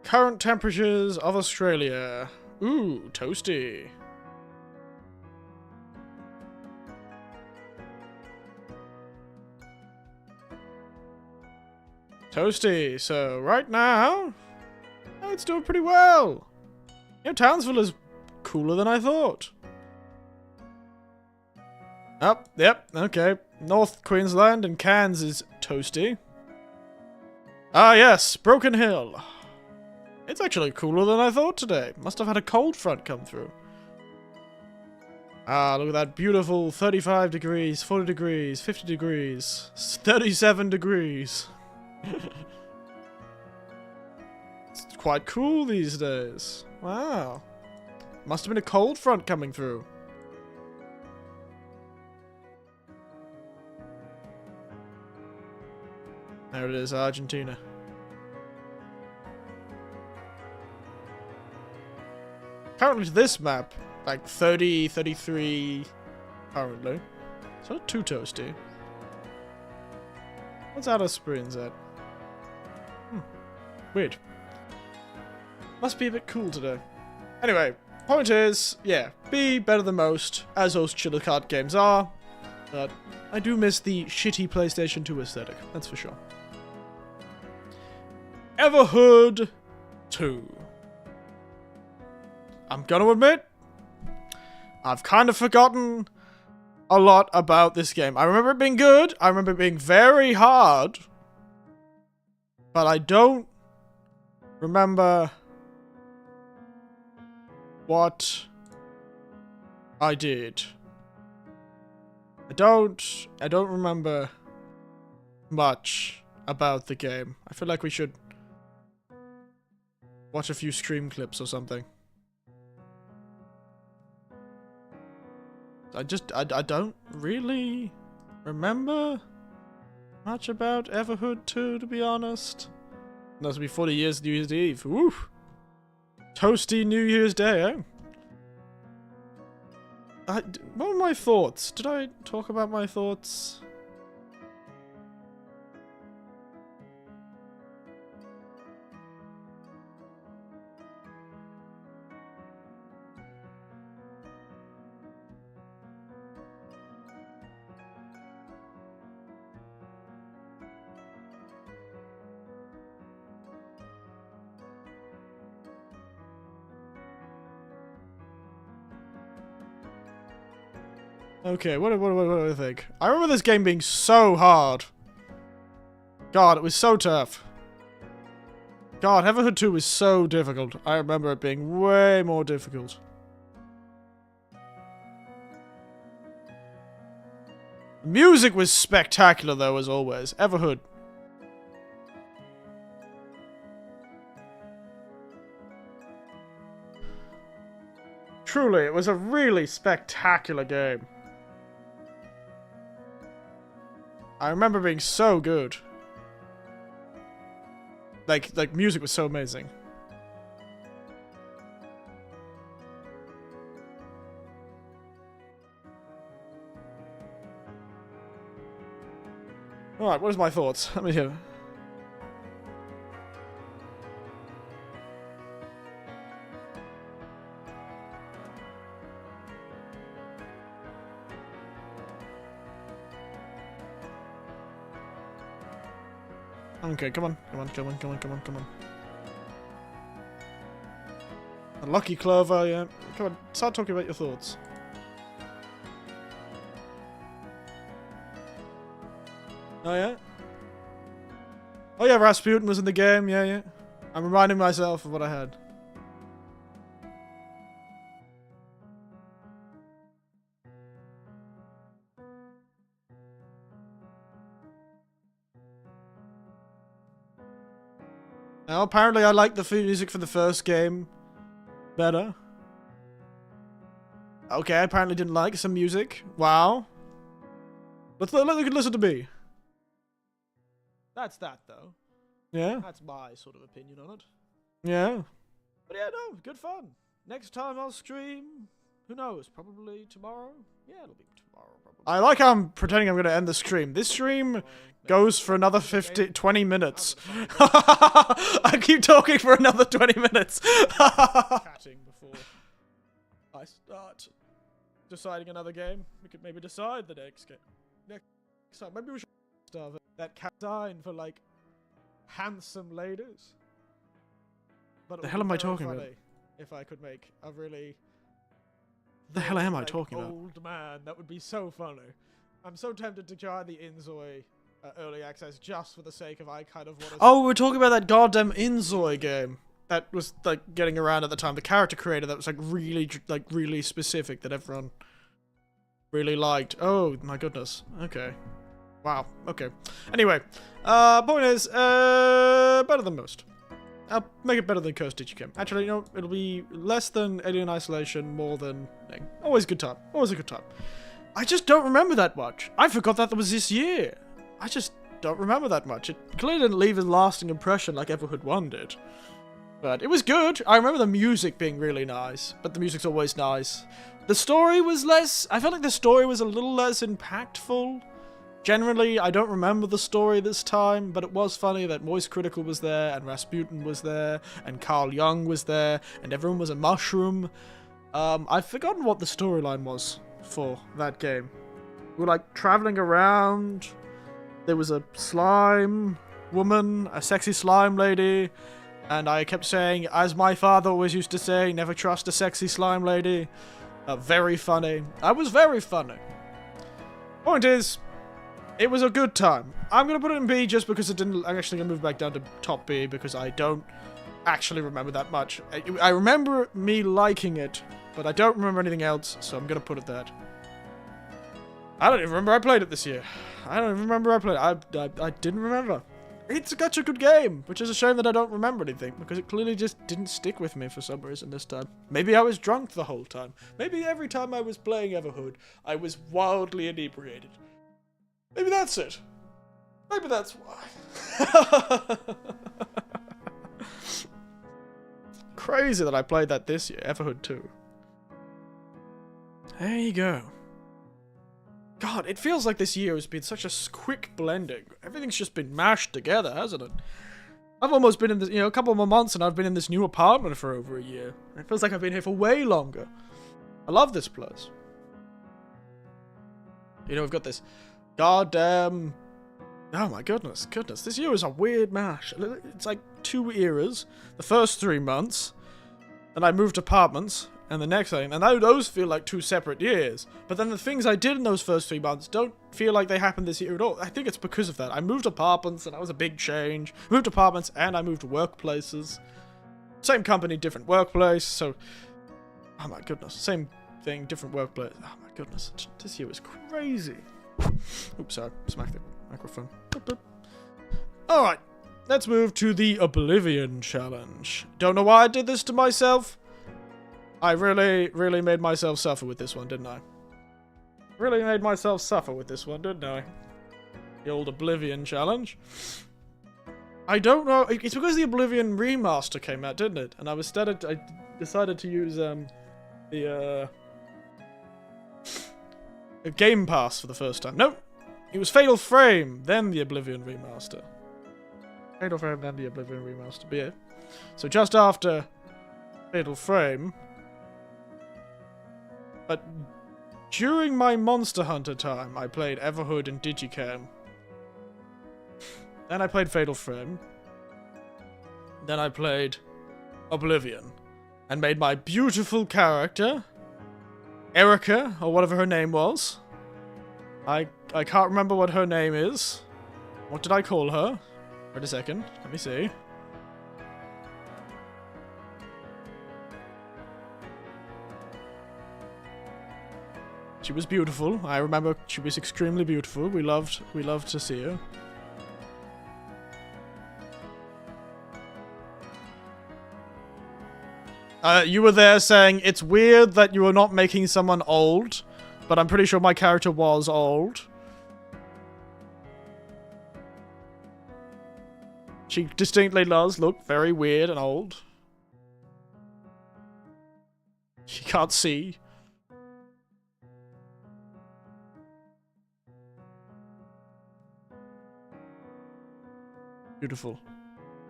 Current temperatures of Australia. Ooh, toasty. Toasty. So, right now, it's doing pretty well. You know, Townsville is cooler than I thought. Oh, yep, okay. North Queensland and Cairns is toasty. Ah, yes, Broken Hill. It's actually cooler than I thought today. Must have had a cold front come through. Ah, look at that beautiful 35 degrees, 40 degrees, 50 degrees, 37 degrees. It's quite cool these days. Wow. Must have been a cold front coming through. There it is, Argentina. Currently this map, like 30, 33 currently. It's not too toasty. What's Alice Springs at? Weird. Must be a bit cool today. Anyway, point is, yeah, be better than most, as those Chiller's Art games are. But I do miss the shitty PlayStation 2 aesthetic, that's for sure. Everhood 2. I'm gonna admit, I've kind of forgotten a lot about this game. I remember it being good, I remember it being very hard, but I don't remember what I did. I don't remember much about the game. I feel like we should watch a few stream clips or something. I don't really remember much about Everhood 2, to be honest. That's be 40 years New Year's Eve. Woo! Toasty New Year's Day, eh? What were my thoughts? Did I talk about my thoughts? Okay, what do I think? I remember this game being so hard. God, it was so tough. God, Everhood 2 was so difficult. I remember it being way more difficult. The music was spectacular, though, as always. Everhood. Truly, it was a really spectacular game. I remember being so good. Like music was so amazing. Alright, what is my thoughts? Let me hear. Okay, come on. A lucky clover, yeah. Come on, start talking about your thoughts. Oh, yeah? Oh, yeah, Rasputin was in the game, yeah. I'm reminding myself of what I had. Now, apparently I like the music for the first game better. Okay, I apparently didn't like some music. Wow. Let's listen to me. That's that, though. Yeah? That's my sort of opinion on it. Yeah. But yeah, no, good fun. Next time I'll stream, who knows, probably tomorrow? Yeah, it'll be tomorrow, probably. I like how I'm pretending I'm going to end the stream. This stream goes for another 20 minutes. I keep talking for another 20 minutes. Chatting before I start deciding another game. We could maybe decide the next game. Next time, maybe we should start that cat sign for like handsome ladies. But the hell am I talking about? If I could make a really the hell am I talking about? Old man, that would be so funny. I'm so tempted to try the Inzoi early access just for the sake of I kind of want to. Oh, we're talking about that goddamn Inzoi game that was like getting around at the time. The character creator that was like really specific that everyone really liked. Oh my goodness. Okay. Wow. Okay. Anyway, point is, better than most. I'll make it better than Cursed Digicam. Actually, you know, it'll be less than Alien Isolation, more than thing. Always a good time. Always a good time. I just don't remember that much. I forgot that was this year. I just don't remember that much. It clearly didn't leave a lasting impression like Everhood 1 did. But it was good. I remember the music being really nice, but the music's always nice. The story was less... I felt like the story was a little less impactful. Generally, I don't remember the story this time, but it was funny that Moist Critical was there, and Rasputin was there, and Carl Jung was there, and everyone was a mushroom. I've forgotten what the storyline was for that game. We were like traveling around. There was a slime woman, a sexy slime lady, and I kept saying, as my father always used to say, never trust a sexy slime lady. Very funny. I was very funny. Point is, it was a good time. I'm going to put it in B just because it didn't... I'm actually going to move back down to top B because I don't actually remember that much. I remember me liking it, but I don't remember anything else, so I'm going to put it there. I don't even remember I played it this year. I don't even remember I played it. I didn't remember. It's such a good game, which is a shame that I don't remember anything, because it clearly just didn't stick with me for some reason this time. Maybe I was drunk the whole time. Maybe every time I was playing Everhood, I was wildly inebriated. Maybe that's it. Maybe that's why. Crazy that I played that this year, Everhood 2. There you go. God, it feels like this year has been such a quick blending. Everything's just been mashed together, hasn't it? I've almost been in this, a couple more months and I've been in this new apartment for over a year. It feels like I've been here for way longer. I love this place. We've got this goddamn... Oh my goodness. This year was a weird mash. It's like 2 eras. The first 3 months. Then I moved apartments. and the next thing, and those feel like 2 separate years. But then the things I did in those first 3 months don't feel like they happened this year at all. I think it's because of that. I moved apartments, and that was a big change. Moved apartments, and I moved workplaces. Same company, different workplace, so... Oh my goodness. Same thing, different workplace. Oh my goodness. This year was crazy. Oops, sorry. Smacked the microphone. Alright. Let's move to the Oblivion Challenge. Don't know why I did this to myself. I really made myself suffer with this one, didn't I? Really made myself suffer with this one, didn't I? The old Oblivion Challenge. I don't know. It's because the Oblivion remaster came out, didn't it? And I decided to use the Game Pass for the first time. Nope. It was Fatal Frame, then the Oblivion remaster. Fatal Frame, then the Oblivion remaster. But yeah. So just after Fatal Frame. But during my Monster Hunter time, I played Everhood and Digicam. Then I played Fatal Frame. Then I played Oblivion. And made my beautiful character, Erica, or whatever her name was. I can't remember what her name is. What did I call her? Wait a second. Let me see. She was beautiful. I remember she was extremely beautiful. We loved to see her. You were there saying, it's weird that you were not making someone old, but I'm pretty sure my character was old. She distinctly does look very weird and old. She can't see. Beautiful.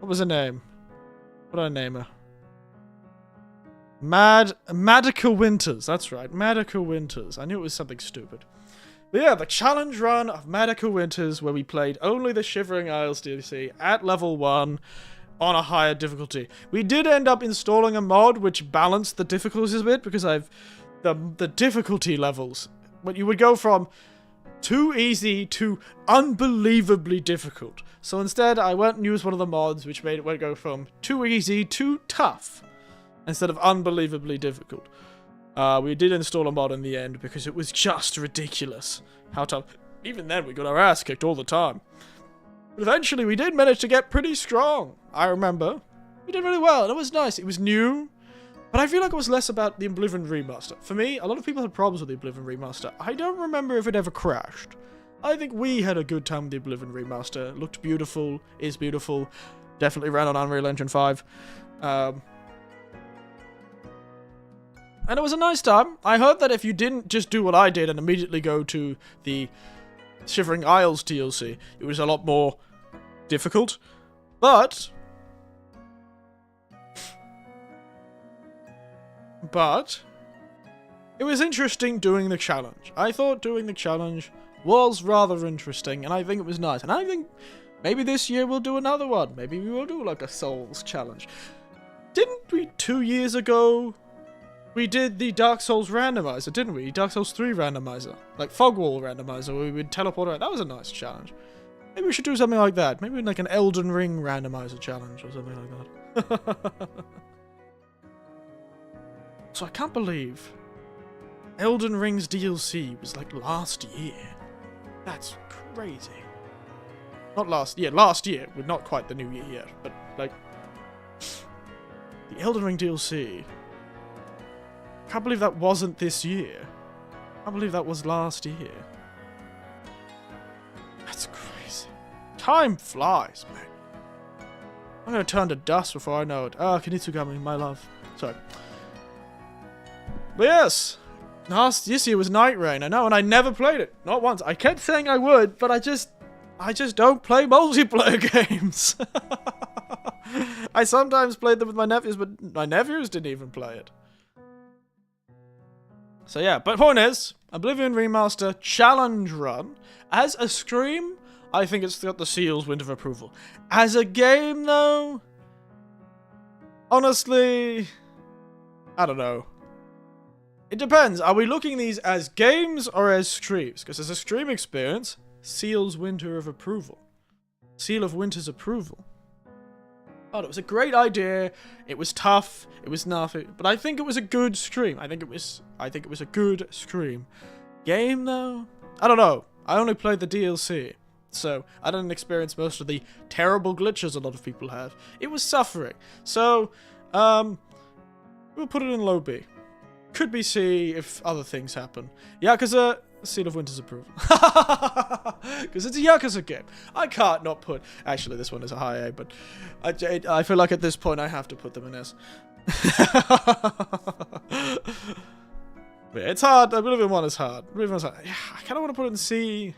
What was her name? What did I name her? Madoka Winters. That's right. Madoka Winters. I knew it was something stupid. But yeah, the challenge run of Madoka Winters, where we played only the Shivering Isles DLC at level 1 on a higher difficulty. We did end up installing a mod which balanced the difficulties a bit, because the difficulty levels, but you would go from too easy to unbelievably difficult. So instead, I went and used one of the mods which made it go from too easy to tough, instead of unbelievably difficult. We did install a mod in the end because it was just ridiculous how tough. Even then, we got our ass kicked all the time. But eventually, we did manage to get pretty strong. I remember. We did really well, and it was nice. It was new, but I feel like it was less about the Oblivion remaster. For me, a lot of people had problems with the Oblivion remaster. I don't remember if it ever crashed. I think we had a good time with the Oblivion remaster. It looked beautiful, is beautiful. Definitely ran on Unreal Engine 5. And it was a nice time. I heard that if you didn't just do what I did and immediately go to the Shivering Isles DLC, it was a lot more difficult. But it was interesting doing the challenge. I thought doing the challenge was rather interesting, and I think it was nice. And I think maybe this year we'll do another one. Maybe we will do like a Souls challenge. Didn't we 2 years ago? We did the Dark Souls randomizer, didn't we? Dark Souls 3 randomizer. Like Fogwall randomizer, where we would teleport around. That was a nice challenge. Maybe we should do something like that. Maybe like an Elden Ring randomizer challenge or something like that. So I can't believe Elden Ring's DLC was like last year. That's crazy. Not last year. Last year. We're not quite the new year yet. But like the Elden Ring DLC. I can't believe that wasn't this year. I can't believe that was last year. That's crazy. Time flies, man. I'm gonna turn to dust before I know it. Ah, Kinitsugami, my love. Sorry. But yes, this year was Night Rain. I know, and I never played it. Not once. I kept saying I would, but I just don't play multiplayer games. I sometimes played them with my nephews, but my nephews didn't even play it. So yeah, but point is, Oblivion Remaster Challenge Run. As a stream, I think it's got the seal's wind of approval. As a game, though, honestly, I don't know. It depends. Are we looking at these as games or as streams? Because as a stream experience, Seal's Winter of Approval. Seal of Winter's Approval. Oh, it was a great idea. It was tough. It was nothing. But I think it was a good stream. I think it was a good stream. Game, though? I don't know. I only played the DLC. So, I didn't experience most of the terrible glitches a lot of people have. It was suffering. So, we'll put it in low B. Could be C if other things happen. Yakuza, Seal of Winter's Approval. Because it's a Yakuza game. I can't not put... Actually, this one is a high A, but I feel like at this point I have to put them in S. Yeah, it's hard. Oblivion 1 is hard. Oblivion 1 is hard. Yeah, I kind of want to put it in C.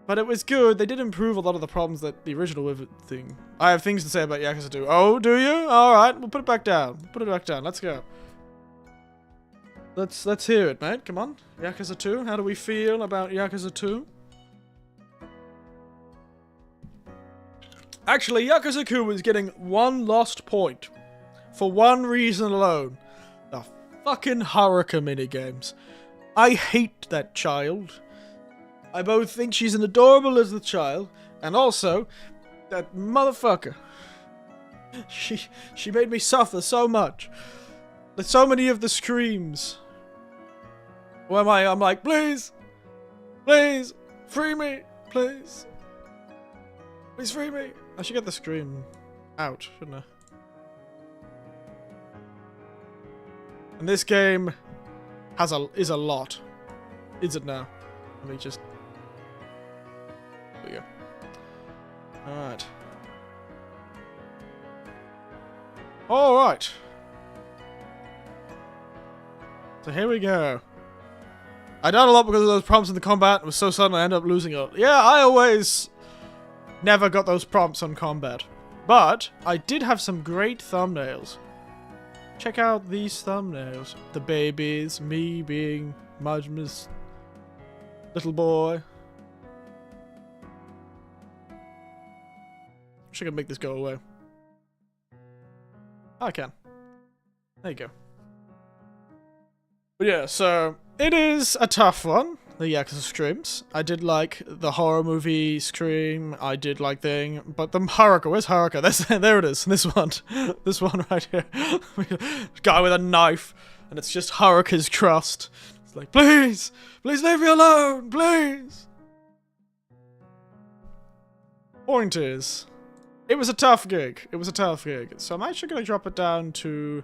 But it was good. They did improve a lot of the problems that the original thing... I have things to say about Yakuza 2. Oh, do you? Alright, we'll put it back down. Put it back down. Let's go. Let's hear it, mate. Come on. Yakuza 2. How do we feel about Yakuza 2? Actually, Yakuza 2 is getting one lost point. For one reason alone. The fucking Haruka minigames. I hate that child. I both think she's an adorable little child, and also, that motherfucker. She made me suffer so much. There's so many of the screams. Where I'm like, please, please, free me, please. Please free me. I should get the scream out, shouldn't I? And this game is a lot. Is it now? Let me just... There we go. Alright. Alright. So here we go. I died a lot because of those prompts in the combat. It was so sudden I ended up losing it. Yeah, I always never got those prompts on combat. But I did have some great thumbnails. Check out these thumbnails. The babies, me being Majma's little boy. Wish I could make this go away. I can. There you go. But yeah, so it is a tough one, the Yakuza streams. I did like the horror movie Scream, I did like thing, but the Haruka, where's Haruka? There it is, this one. This one right here. Guy with a knife, and it's just Haruka's crust. It's like, please, please leave me alone, please. Point is, it was a tough gig. It was a tough gig. So I'm actually going to drop it down to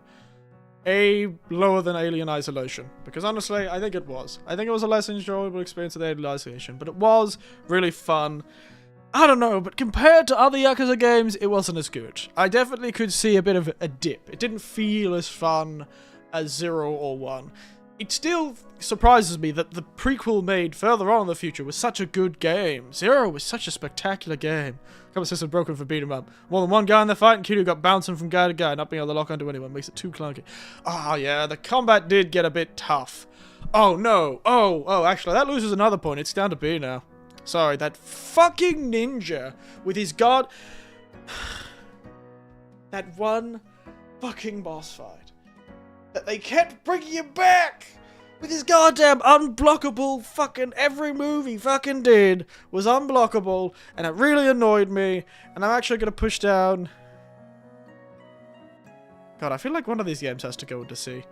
A lower than Alien Isolation. Because honestly, I think it was. I think it was a less enjoyable experience than Alien Isolation. But it was really fun. I don't know, but compared to other Yakuza games, it wasn't as good. I definitely could see a bit of a dip. It didn't feel as fun as 0 or 1. It still surprises me that the prequel made further on in the future was such a good game. 0 was such a spectacular game. Combat system broken for beat 'em up. More than one guy in the fight, and Kiryu got bouncing from guy to guy, not being able to lock onto anyone. Makes it too clunky. Oh yeah, the combat did get a bit tough. Oh no. Oh, actually, that loses another point. It's down to B now. Sorry, that fucking ninja with his god... that one fucking boss fight. That they kept bringing him back! With his goddamn unblockable fucking every move he fucking did was unblockable, and it really annoyed me, and I'm actually gonna push down... God, I feel like one of these games has to go into C.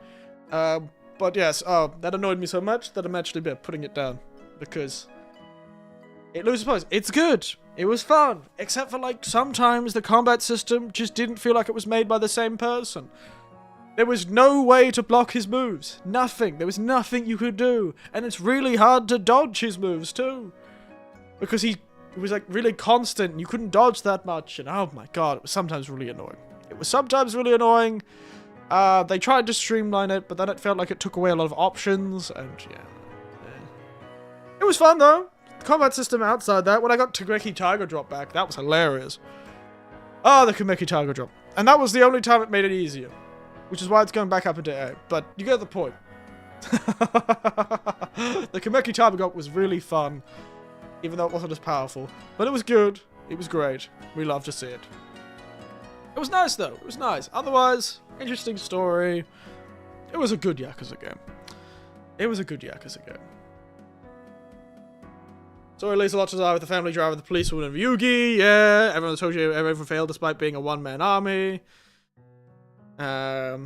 But yes, that annoyed me so much that I'm actually putting it down, because it loses points. It's good! It was fun! Except for, like, sometimes the combat system just didn't feel like it was made by the same person. There was no way to block his moves. Nothing. There was nothing you could do. And it's really hard to dodge his moves, too. Because he was, like, really constant, and you couldn't dodge that much. And, oh my god, it was sometimes really annoying. It was sometimes really annoying. They tried to streamline it, but then it felt like it took away a lot of options, and, yeah. It was fun, though. The combat system outside that, when I got Kameki Tiger Drop back, that was hilarious. Oh, the Kameki Tiger Drop. And that was the only time it made it easier. Which is why it's going back up into A. But you get the point. The Kameki Tiger Drop was really fun. Even though it wasn't as powerful. But it was good. It was great. We love to see it. It was nice though. It was nice. Otherwise, interesting story. It was a good Yakuza game. It was a good Yakuza game. So at least a lot to die with the family driver, the police woman of Yugi. Yeah, everyone told you everyone failed despite being a one-man army. Yeah,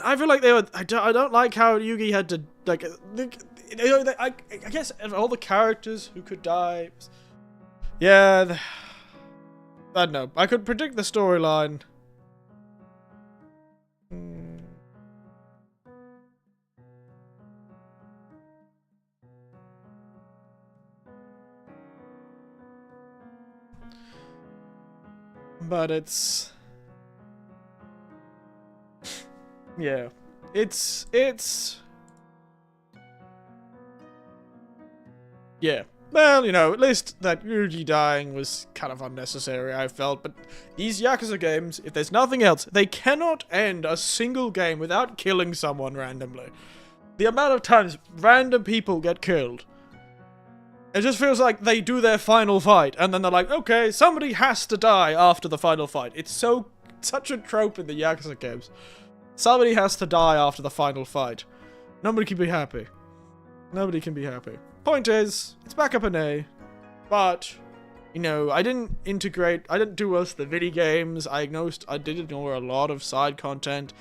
I feel like they were. I don't like how Yugi had to like. I guess of all the characters who could die. Yeah, I don't know. I could predict the storyline. But it's... yeah. It's... yeah. Well, you know, at least that Yugi dying was kind of unnecessary, I felt. But these Yakuza games, if there's nothing else, they cannot end a single game without killing someone randomly. The amount of times random people get killed. It just feels like they do their final fight, and then they're like, okay, somebody has to die after the final fight. It's such a trope in the Yakuza games. Somebody has to die after the final fight. Nobody can be happy. Nobody can be happy. Point is, it's back up an A, but, you know, I didn't do most of the video games. I did ignore a lot of side content.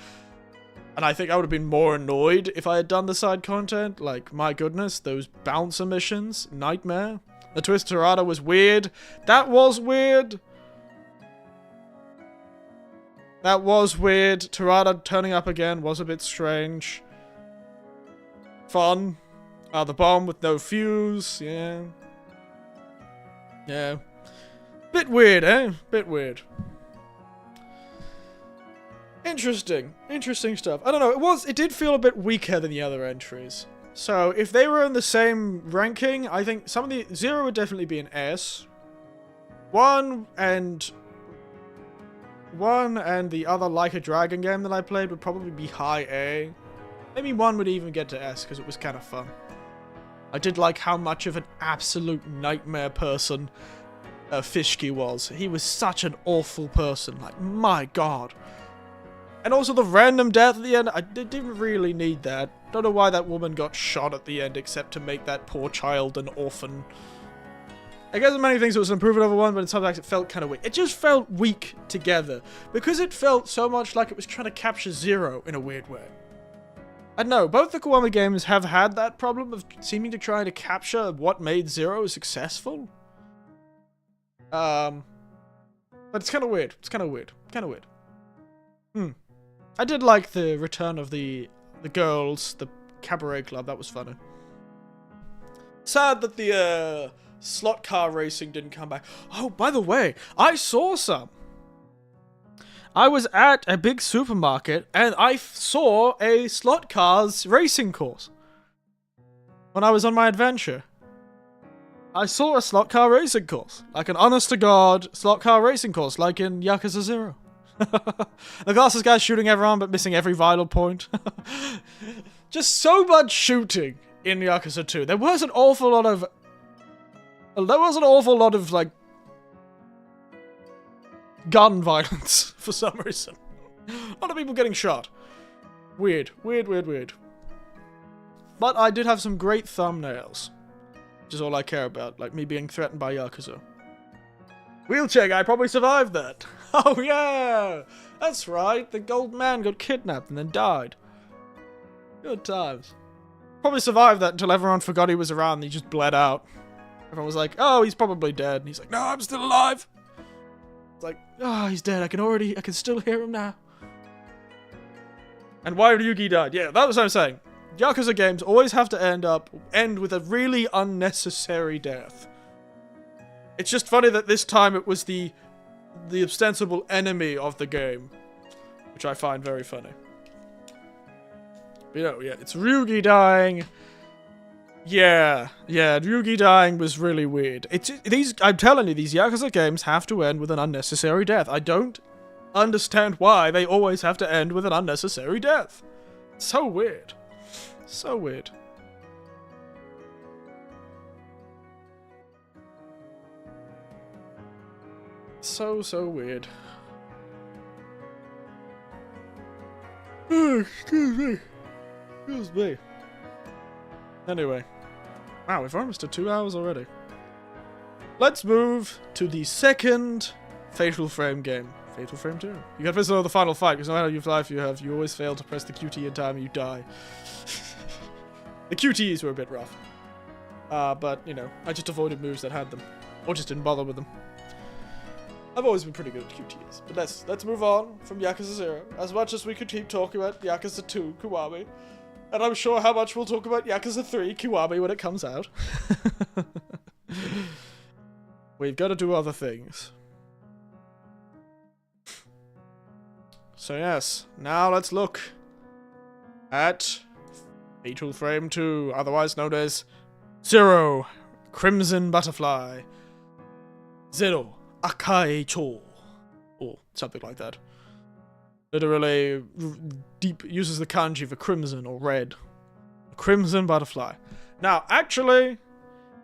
And I think I would have been more annoyed if I had done the side content. Like, my goodness, those bouncer missions. Nightmare. The twist Terada was weird. That was weird. That was weird. Terada turning up again was a bit strange. Fun. The bomb with no fuse. Yeah. Yeah. Bit weird, eh? Bit weird. Interesting. Interesting stuff. I don't know, it did feel a bit weaker than the other entries. So, if they were in the same ranking, I think some of the... 0 would definitely be an S. 1 and the other Like a Dragon game that I played would probably be high A. Maybe 1 would even get to S, because it was kind of fun. I did like how much of an absolute nightmare person Fishki was. He was such an awful person. Like, my god. And also the random death at the end, I didn't really need that. Don't know why that woman got shot at the end, except to make that poor child an orphan. I guess in many things it was an improvement over 1, but in some aspects it felt kind of weak. It just felt weak together, because it felt so much like it was trying to capture 0 in a weird way. I don't know, both the Kiwami games have had that problem of seeming to try to capture what made 0 successful. But it's kind of weird. It's kind of weird. Kind of weird. I did like the return of the girls, the cabaret club. That was funny. Sad that the slot car racing didn't come back. Oh, by the way, I saw some. I was at a big supermarket and I saw a slot cars racing course. When I was on my adventure. I saw a slot car racing course. Like an honest-to-God slot car racing course, like in Yakuza 0. The glasses guy's shooting everyone but missing every vital point. Just so much shooting in Yakuza 2. There was an awful lot of like gun violence for some reason. A lot of people getting shot. Weird. But I did have some great thumbnails. Which is all I care about, like me being threatened by Yakuza. Wheelchair guy probably survived that. Oh yeah! That's right, the gold man got kidnapped and then died. Good times. Probably survived that until everyone forgot he was around and he just bled out. Everyone was like, oh, he's probably dead. And he's like, no, I'm still alive. It's like, oh, he's dead. I can still hear him now. And why Ryugi died? Yeah, that was what I'm saying. Yakuza games always have to end with a really unnecessary death. It's just funny that this time it was the ostensible enemy of the game, which I find very funny. But you know, yeah, it's Ryugi dying. Yeah, Ryugi dying was really weird. I'm telling you, these Yakuza games have to end with an unnecessary death. I don't understand why they always have to end with an unnecessary death. So weird. So weird. So weird. Excuse me. Excuse me. Anyway. Wow, we've almost done 2 hours already. Let's move to the second Fatal Frame game. Fatal Frame 2. You gotta press on the final fight, because no matter how life you have, you always fail to press the QT in time and you die. The QTs were a bit rough. But, you know, I just avoided moves that had them. Or just didn't bother with them. I've always been pretty good at QTs. But let's move on from Yakuza 0. As much as we could keep talking about Yakuza 2 Kiwami. And I'm sure how much we'll talk about Yakuza 3 Kiwami when it comes out. We've got to do other things. So yes, now let's look at Fatal Frame 2, otherwise known as Zero Crimson Butterfly. Zero Akai Cho. Or something like that. Literally deep uses the kanji for crimson or red. Crimson Butterfly. Now, actually,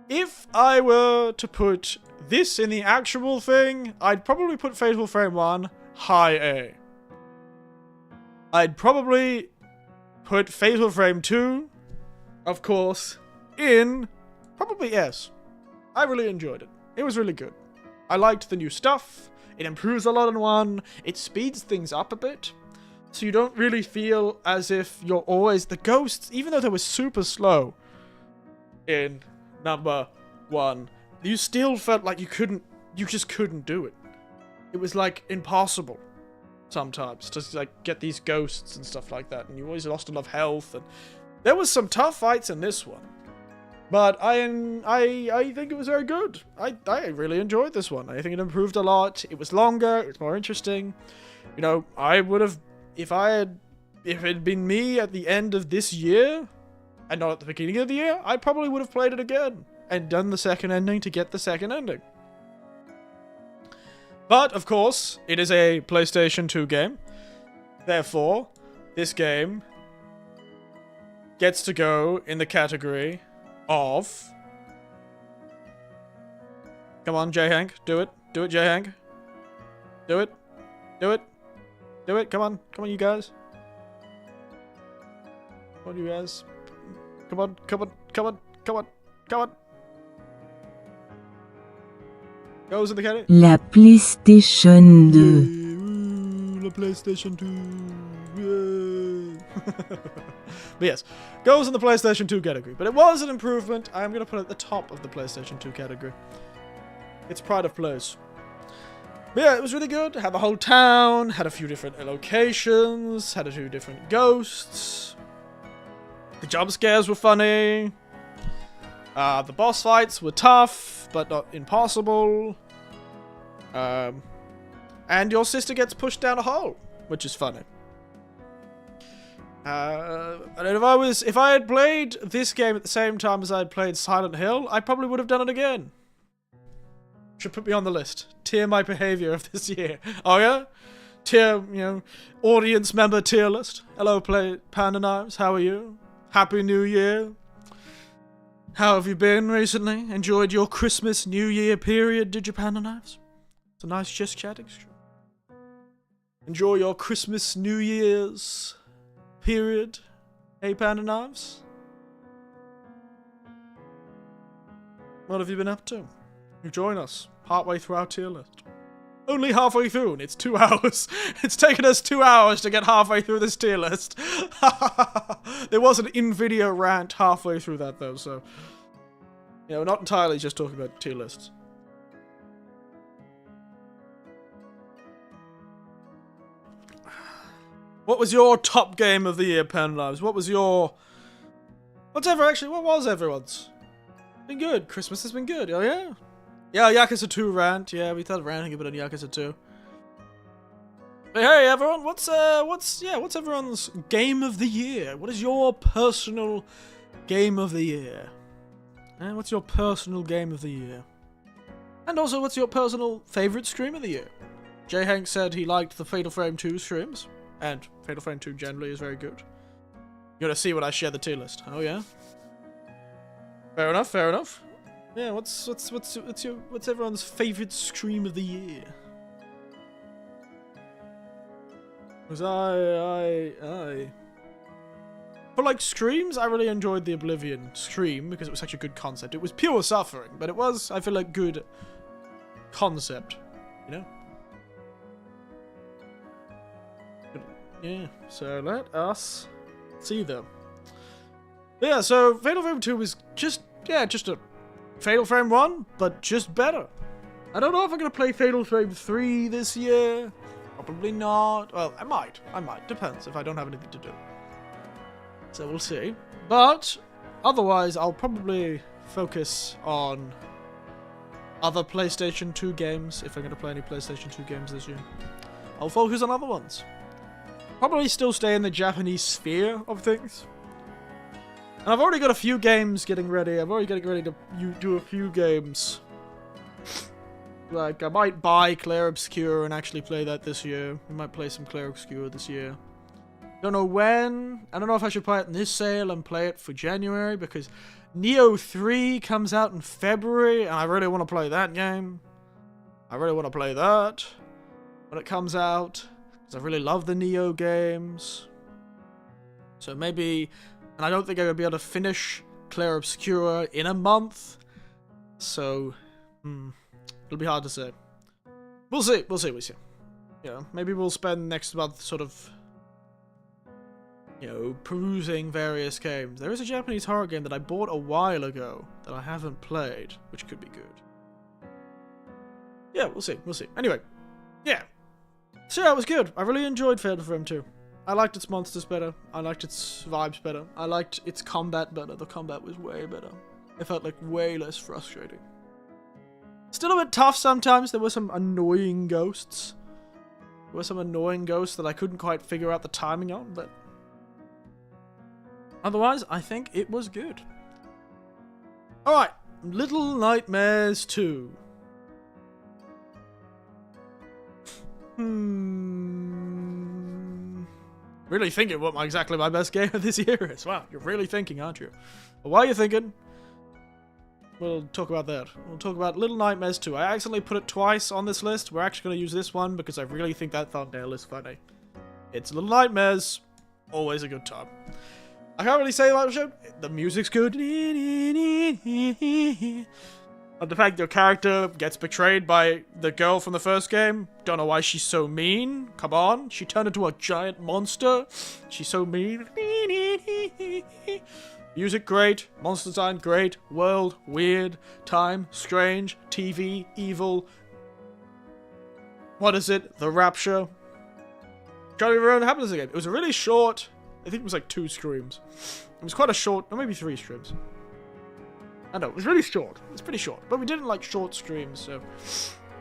if I were to put this in the actual thing, I'd probably put Fatal Frame 1 high A. I'd probably put Fatal Frame 2, of course, in probably S. I really enjoyed it. It was really good. I liked the new stuff. It improves a lot in 1. It speeds things up a bit. So you don't really feel as if you're always... The ghosts, even though they were super slow in number 1, you still felt like you just couldn't do it. It was like impossible sometimes to like get these ghosts and stuff like that, and you always lost a lot of health, and there was some tough fights in this one. But I think it was very good. I really enjoyed this one. I think it improved a lot. It was longer, it was more interesting. You know, I would have if it had been me at the end of this year and not at the beginning of the year, I probably would have played it again and done the second ending to get the second ending. But, of course, it is a PlayStation 2 game. Therefore, this game gets to go in the category of... Come on, J-Hank. Do it. Do it, J-Hank. Do it. Do it. Do it. Come on. Come on, you guys. Come on, you guys. Come on. Come on. Come on. Come on. Come on. Goes in the category. La PlayStation 2. La PlayStation 2. But yes, goes in the PlayStation 2 category. But it was an improvement. I'm going to put it at the top of the PlayStation 2 category. It's pride of place. But yeah, it was really good. Had the whole town, had a few different locations, had a few different ghosts. The jump scares were funny. The boss fights were tough, but not impossible. And your sister gets pushed down a hole, which is funny. And if I had played this game at the same time as I had played Silent Hill, I probably would have done it again. Should put me on the list. Tier my behavior of this year. Oh yeah? Tier, audience member tier list. Hello, Panda Knives. How are you? Happy New Year. How have you been recently? Enjoyed your Christmas, New Year period, did you, Panda Knives? It's a nice just chatting stream. Enjoy your Christmas, New Year's period. Hey, Panda Knives. What have you been up to? You join us partway through our tier list. Only halfway through, and it's 2 hours. It's taken us 2 hours to get halfway through this tier list. There was an in-video rant halfway through that, though, so... not entirely just talking about tier lists. What was your top game of the year, Pen Lives? What was your... what was everyone's? Been good. Christmas has been good, oh yeah? Yeah, Yakuza 2 rant. Yeah, we started ranting a bit on Yakuza 2. But hey, everyone, what's everyone's game of the year? What is your personal game of the year? And what's your personal game of the year? And also, what's your personal favorite stream of the year? J. Hank said he liked the Fatal Frame 2 streams, and Fatal Frame 2 generally is very good. You gotta see when I share the tier list. Oh yeah. Fair enough. Fair enough. Yeah, what's everyone's favorite stream of the year? Because For like streams, I really enjoyed the Oblivion stream because it was such a good concept. It was pure suffering, but it was, I feel like, good concept, you know? Yeah, so let us see them. But yeah, so Fatal Frame 2 was just a Fatal Frame 1, but just better. I don't know if I'm going to play Fatal Frame 3 this year. Probably not. Well, I might. Depends if I don't have anything to do. So we'll see. But otherwise, I'll probably focus on other PlayStation 2 games if I'm going to play any PlayStation 2 games this year. I'll focus on other ones. Probably still stay in the Japanese sphere of things. And I've already got a few games getting ready. I'm already getting ready to do a few games. Like, I might buy Clair Obscur and actually play that this year. We might play some Clair Obscur this year. Don't know when. I don't know if I should play it in this sale and play it for January, because Neo 3 comes out in February, and I really want to play that game. I really want to play that when it comes out, because I really love the Neo games. So maybe... And I don't think I'm going to be able to finish Clair Obscur in a month. So... It'll be hard to say. We'll see. You know, maybe we'll spend next month sort of, you know, perusing various games. There is a Japanese horror game that I bought a while ago that I haven't played, which could be good. Yeah, we'll see. Anyway, yeah. So yeah, it was good. I really enjoyed Fatal Frame 2. I liked its monsters better. I liked its vibes better. I liked its combat better. The combat was way better. It felt like way less frustrating. Still a bit tough sometimes. There were some annoying ghosts. That I couldn't quite figure out the timing on, but... Otherwise, I think it was good. Alright, Little Nightmares 2. Really thinking what exactly my best game of this year is. Wow, you're really thinking, aren't you? Well, while you're thinking... We'll talk about that. We'll talk about Little Nightmares 2. I accidentally put it twice on this list. We're actually going to use this one because I really think that thumbnail is funny. It's Little Nightmares. Always a good time. I can't really say much. The music's good. And the fact your character gets betrayed by the girl from the first game. Don't know why she's so mean. Come on. She turned into a giant monster. She's so mean. Music great, monster design great, world weird, time strange, TV evil. What is it? The Rapture. Can't even remember what happened to the game. It was a really short. I think it was like 2 streams. It was quite a short, or maybe 3 streams. I know it was really short. It's pretty short, but we didn't like short streams, so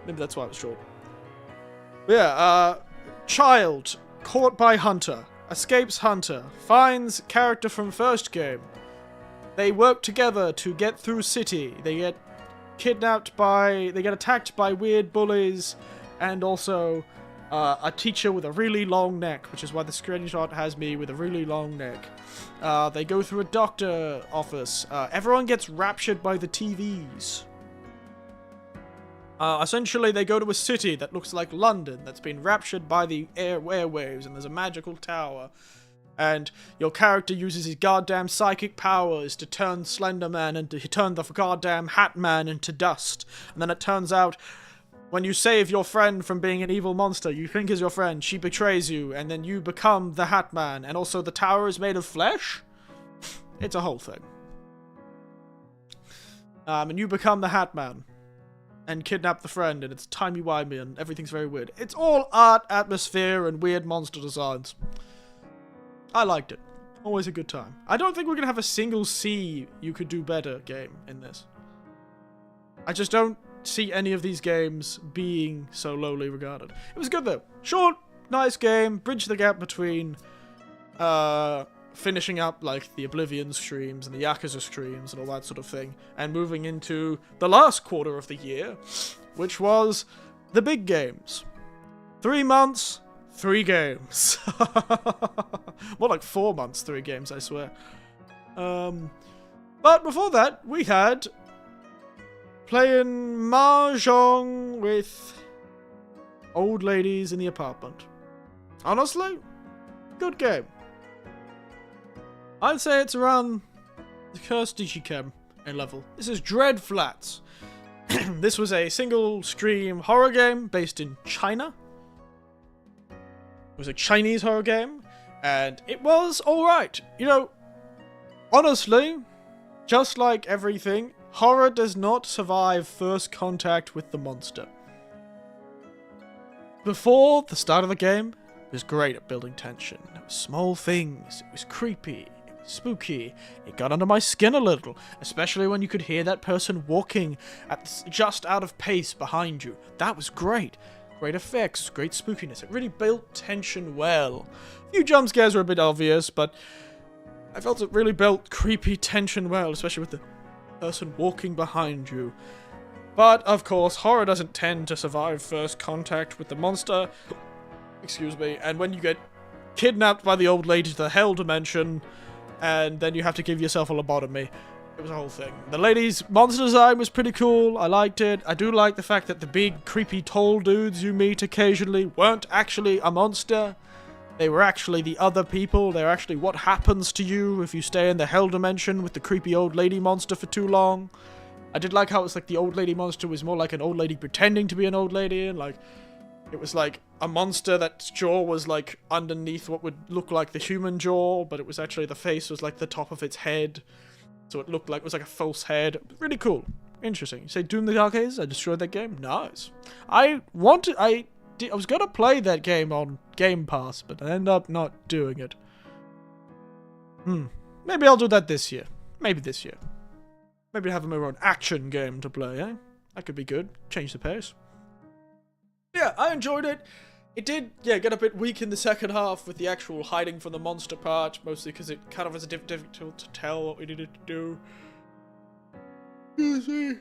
maybe that's why it was short. But yeah, child caught by hunter, escapes hunter, finds character from first game. They work together to get through city. They get kidnapped by... They get attacked by weird bullies. And also a teacher with a really long neck. Which is why the screenshot has me with a really long neck. They go through a doctor office. Everyone gets raptured by the TVs. Essentially, they go to a city that looks like London. That's been raptured by the airwaves. And there's a magical tower. And your character uses his goddamn psychic powers to turn Slender Man into... He turned the goddamn Hat Man into dust. And then it turns out, when you save your friend from being an evil monster, you think is your friend, she betrays you, and then you become the Hat Man. And also the tower is made of flesh? It's a whole thing. And you become the Hat Man. And kidnap the friend, and it's timey-wimey, and everything's very weird. It's all art, atmosphere, and weird monster designs. I liked it. Always a good time. I don't think we're going to have a single C you could do better game in this. I just don't see any of these games being so lowly regarded. It was good though. Short, nice game. Bridge the gap between finishing up like the Oblivion streams and the Yakuza streams and all that sort of thing. And moving into the last quarter of the year, which was the big games. 3 months... 3 games. More like 4 months, 3 games, I swear. But before that, we had playing Mahjong with old ladies in the apartment. Honestly, good game. I'd say it's around the Cursed Digichem level. This is Dread Flats. This was a single-screen horror game based in China. It was a Chinese horror game, and it was alright. You know, honestly, just like everything, horror does not survive first contact with the monster. Before the start of the game, it was great at building tension. There were small things, it was creepy, it was spooky, it got under my skin a little, especially when you could hear that person walking at just out of pace behind you. That was great. Great effects, great spookiness. It really built tension well. A few jump scares were a bit obvious, but I felt it really built creepy tension well, especially with the person walking behind you. But, of course, horror doesn't tend to survive first contact with the monster. Excuse me. And when you get kidnapped by the old lady to the hell dimension, and then you have to give yourself a lobotomy. It was a whole thing. The lady's monster design was pretty cool. I liked it. I do like the fact that the big, creepy, tall dudes you meet occasionally weren't actually a monster. They were actually the other people. They're actually what happens to you if you stay in the hell dimension with the creepy old lady monster for too long. I did like how it was like the old lady monster was more like an old lady pretending to be an old lady, and like it was like a monster that's jaw was like underneath what would look like the human jaw, but it was actually the face was like the top of its head. So it looked like it was like a false head. Really cool. Interesting. You say Doom the Dark Ages? I destroyed that game? Nice. I was gonna play that game on Game Pass, but I ended up not doing it. Maybe I'll do that this year. Maybe this year. Maybe have my own action game to play, eh? That could be good. Change the pace. Yeah, I enjoyed it. It did, yeah, get a bit weak in the second half with the actual hiding from the monster part, mostly because it kind of was difficult to tell what we needed to do. Excuse me.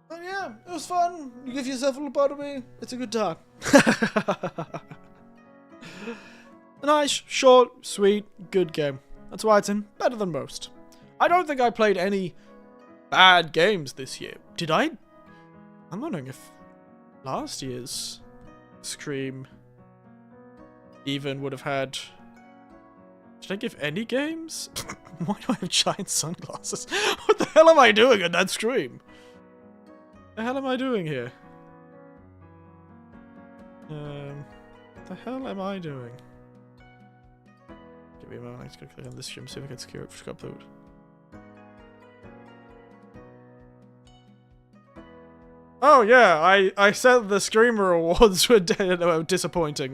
But yeah, it was fun. You give yourself a lobotomy. It's a good time. A nice, short, sweet, good game. That's why it's in better than most. I don't think I played any bad games this year. Did I? I'm wondering if last year's Scream even would have had... Did I give any games? Why do I have giant sunglasses? What the hell am I doing in that Scream? The hell am I doing here? The hell am I doing? Give me a moment, I'm just gonna click on this stream, see if I can secure it for upload. Oh yeah, I said the Screamer Awards were disappointing.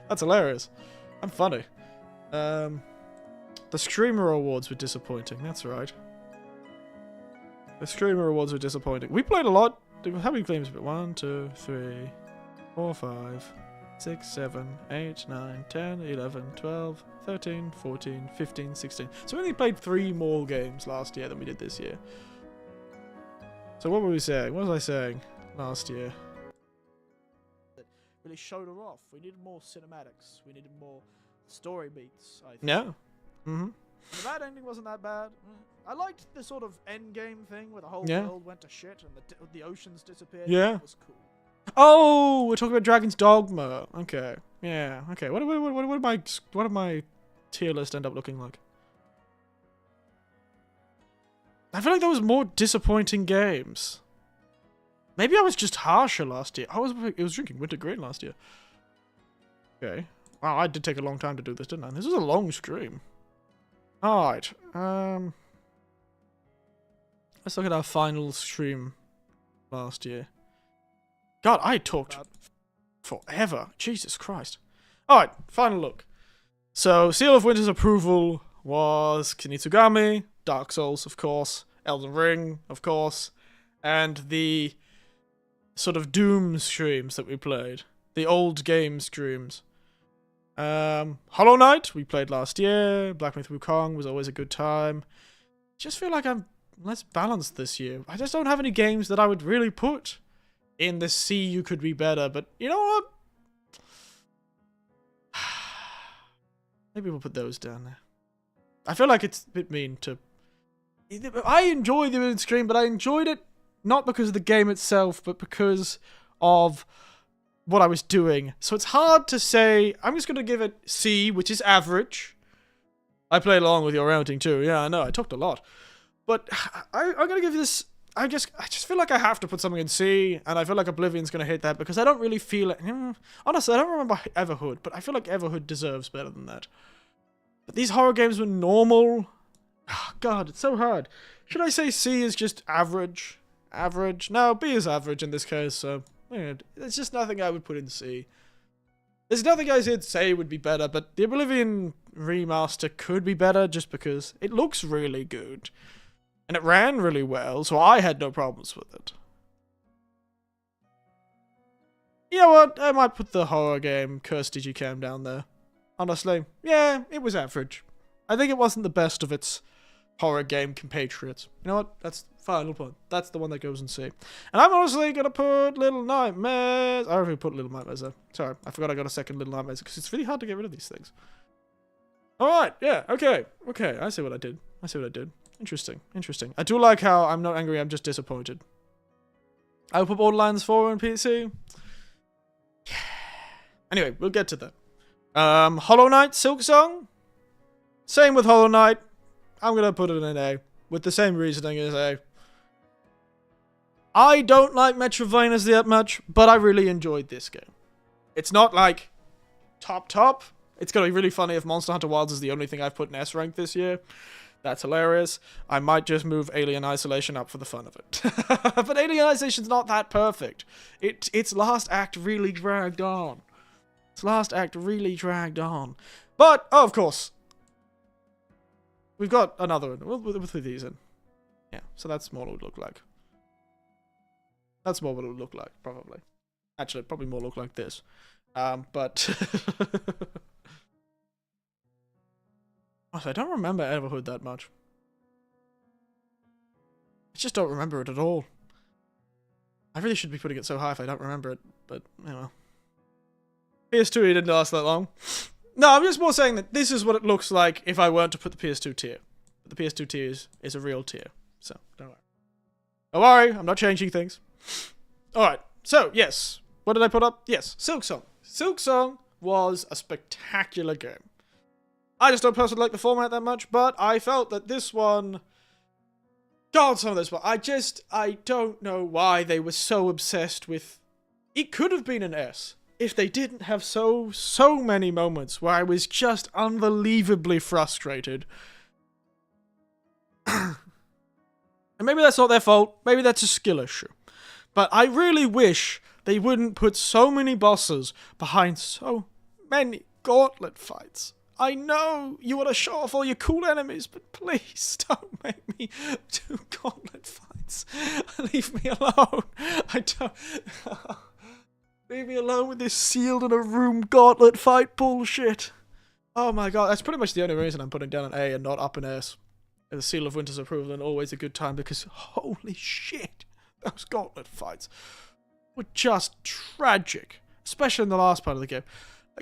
That's hilarious. I'm funny. The Screamer Awards were disappointing, that's right. The Screamer Awards were disappointing. We played a lot. How many games? 1, 2, 3, 4, 5, 6, 7, 8, 9, 10, 11, 12, 13, 14, 15, 16. So we only played 3 more games last year than we did this year. So what were we saying? What was I saying last year? That really showed her off. We needed more cinematics. We needed more story beats, I think. Yeah. The bad ending wasn't that bad. I liked the sort of end game thing where the whole world went to shit and the oceans disappeared. Yeah. That was cool. Oh, we're talking about Dragon's Dogma. Okay. Yeah. Okay. What did my tier list end up looking like? I feel like there was more disappointing games. Maybe I was just harsher last year. I was drinking Winter Green last year. Okay. Wow, I did take a long time to do this, didn't I? This was a long stream. Alright. Let's look at our final stream last year. God, I talked forever. Jesus Christ. Alright, final look. So, Seal of Winter's approval was Kinitsugami, Dark Souls, of course, Elden Ring, of course, and the sort of Doom streams that we played. The old game streams. Hollow Knight, we played last year. Black Myth Wukong was always a good time. Just feel like I'm less balanced this year. I just don't have any games that I would really put in the See You Could Be Better, but you know what? Maybe we'll put those down there. I feel like it's a bit mean to... I enjoyed the stream, but I enjoyed it not because of the game itself, but because of what I was doing. So it's hard to say... I'm just going to give it C, which is average. I played along with your outing too. Yeah, I know. I talked a lot. But I'm going to give this... I just feel like I have to put something in C, and I feel like Oblivion's going to hit that, because I don't really feel it. Honestly, I don't remember Everhood, but I feel like Everhood deserves better than that. But these horror games were normal. Oh, God, it's so hard. Should I say C is just average? Average? No, B is average in this case, so... Yeah, there's just nothing I would put in C. There's nothing I would say would be better, but the Oblivion remaster could be better just because it looks really good. And it ran really well, so I had no problems with it. You know what? I might put the horror game Curse Digicam down there. Honestly, yeah, it was average. I think it wasn't the best of its horror game compatriots. You know what? That's final point. That's the one that goes in C. And I'm honestly gonna put Little Nightmares. I already put Little Nightmares there. Sorry, I forgot I got a second Little Nightmares because it's really hard to get rid of these things. Alright, yeah, okay. Okay, I see what I did. Interesting, interesting. I do like how I'm not angry, I'm just disappointed. I will put Borderlands 4 on PC. Yeah. Anyway, we'll get to that. Hollow Knight, Silksong. Same with Hollow Knight. I'm gonna put it in A. With the same reasoning as A. I don't like Metroidvanias that much, but I really enjoyed this game. It's not like top. It's gonna be really funny if Monster Hunter Wilds is the only thing I've put in S rank this year. That's hilarious. I might just move Alien Isolation up for the fun of it. But Alien Isolation's not that perfect. Its last act really dragged on. But, oh, of course, we've got another one. We'll put these in. Yeah, so that's more what it would look like. That's more what it would look like, probably. Actually, probably more look like this. But... I don't remember Everhood that much. I just don't remember it at all. I really should be putting it so high if I don't remember it, but, you know. PS2 didn't last that long. No, I'm just more saying that this is what it looks like if I weren't to put the PS2 tier. But the PS2 tier is a real tier, so don't worry. Don't worry, I'm not changing things. Alright, so, yes. What did I put up? Yes, Silksong. Silksong was a spectacular game. I just don't personally like the format that much, but I felt that this one... God, some of this one. I don't know why they were so obsessed with... It could have been an S if they didn't have so many moments where I was just unbelievably frustrated. And maybe that's not their fault. Maybe that's a skill issue. But I really wish they wouldn't put so many bosses behind so many gauntlet fights. I know you want to show off all your cool enemies, but please don't make me do gauntlet fights. Leave me alone. I don't... Leave me alone with this sealed in a room gauntlet fight bullshit. Oh my god, that's pretty much the only reason I'm putting down an A and not up an S. The Seal of Winter's approval and always a good time, because holy shit, those gauntlet fights were just tragic. Especially in the last part of the game.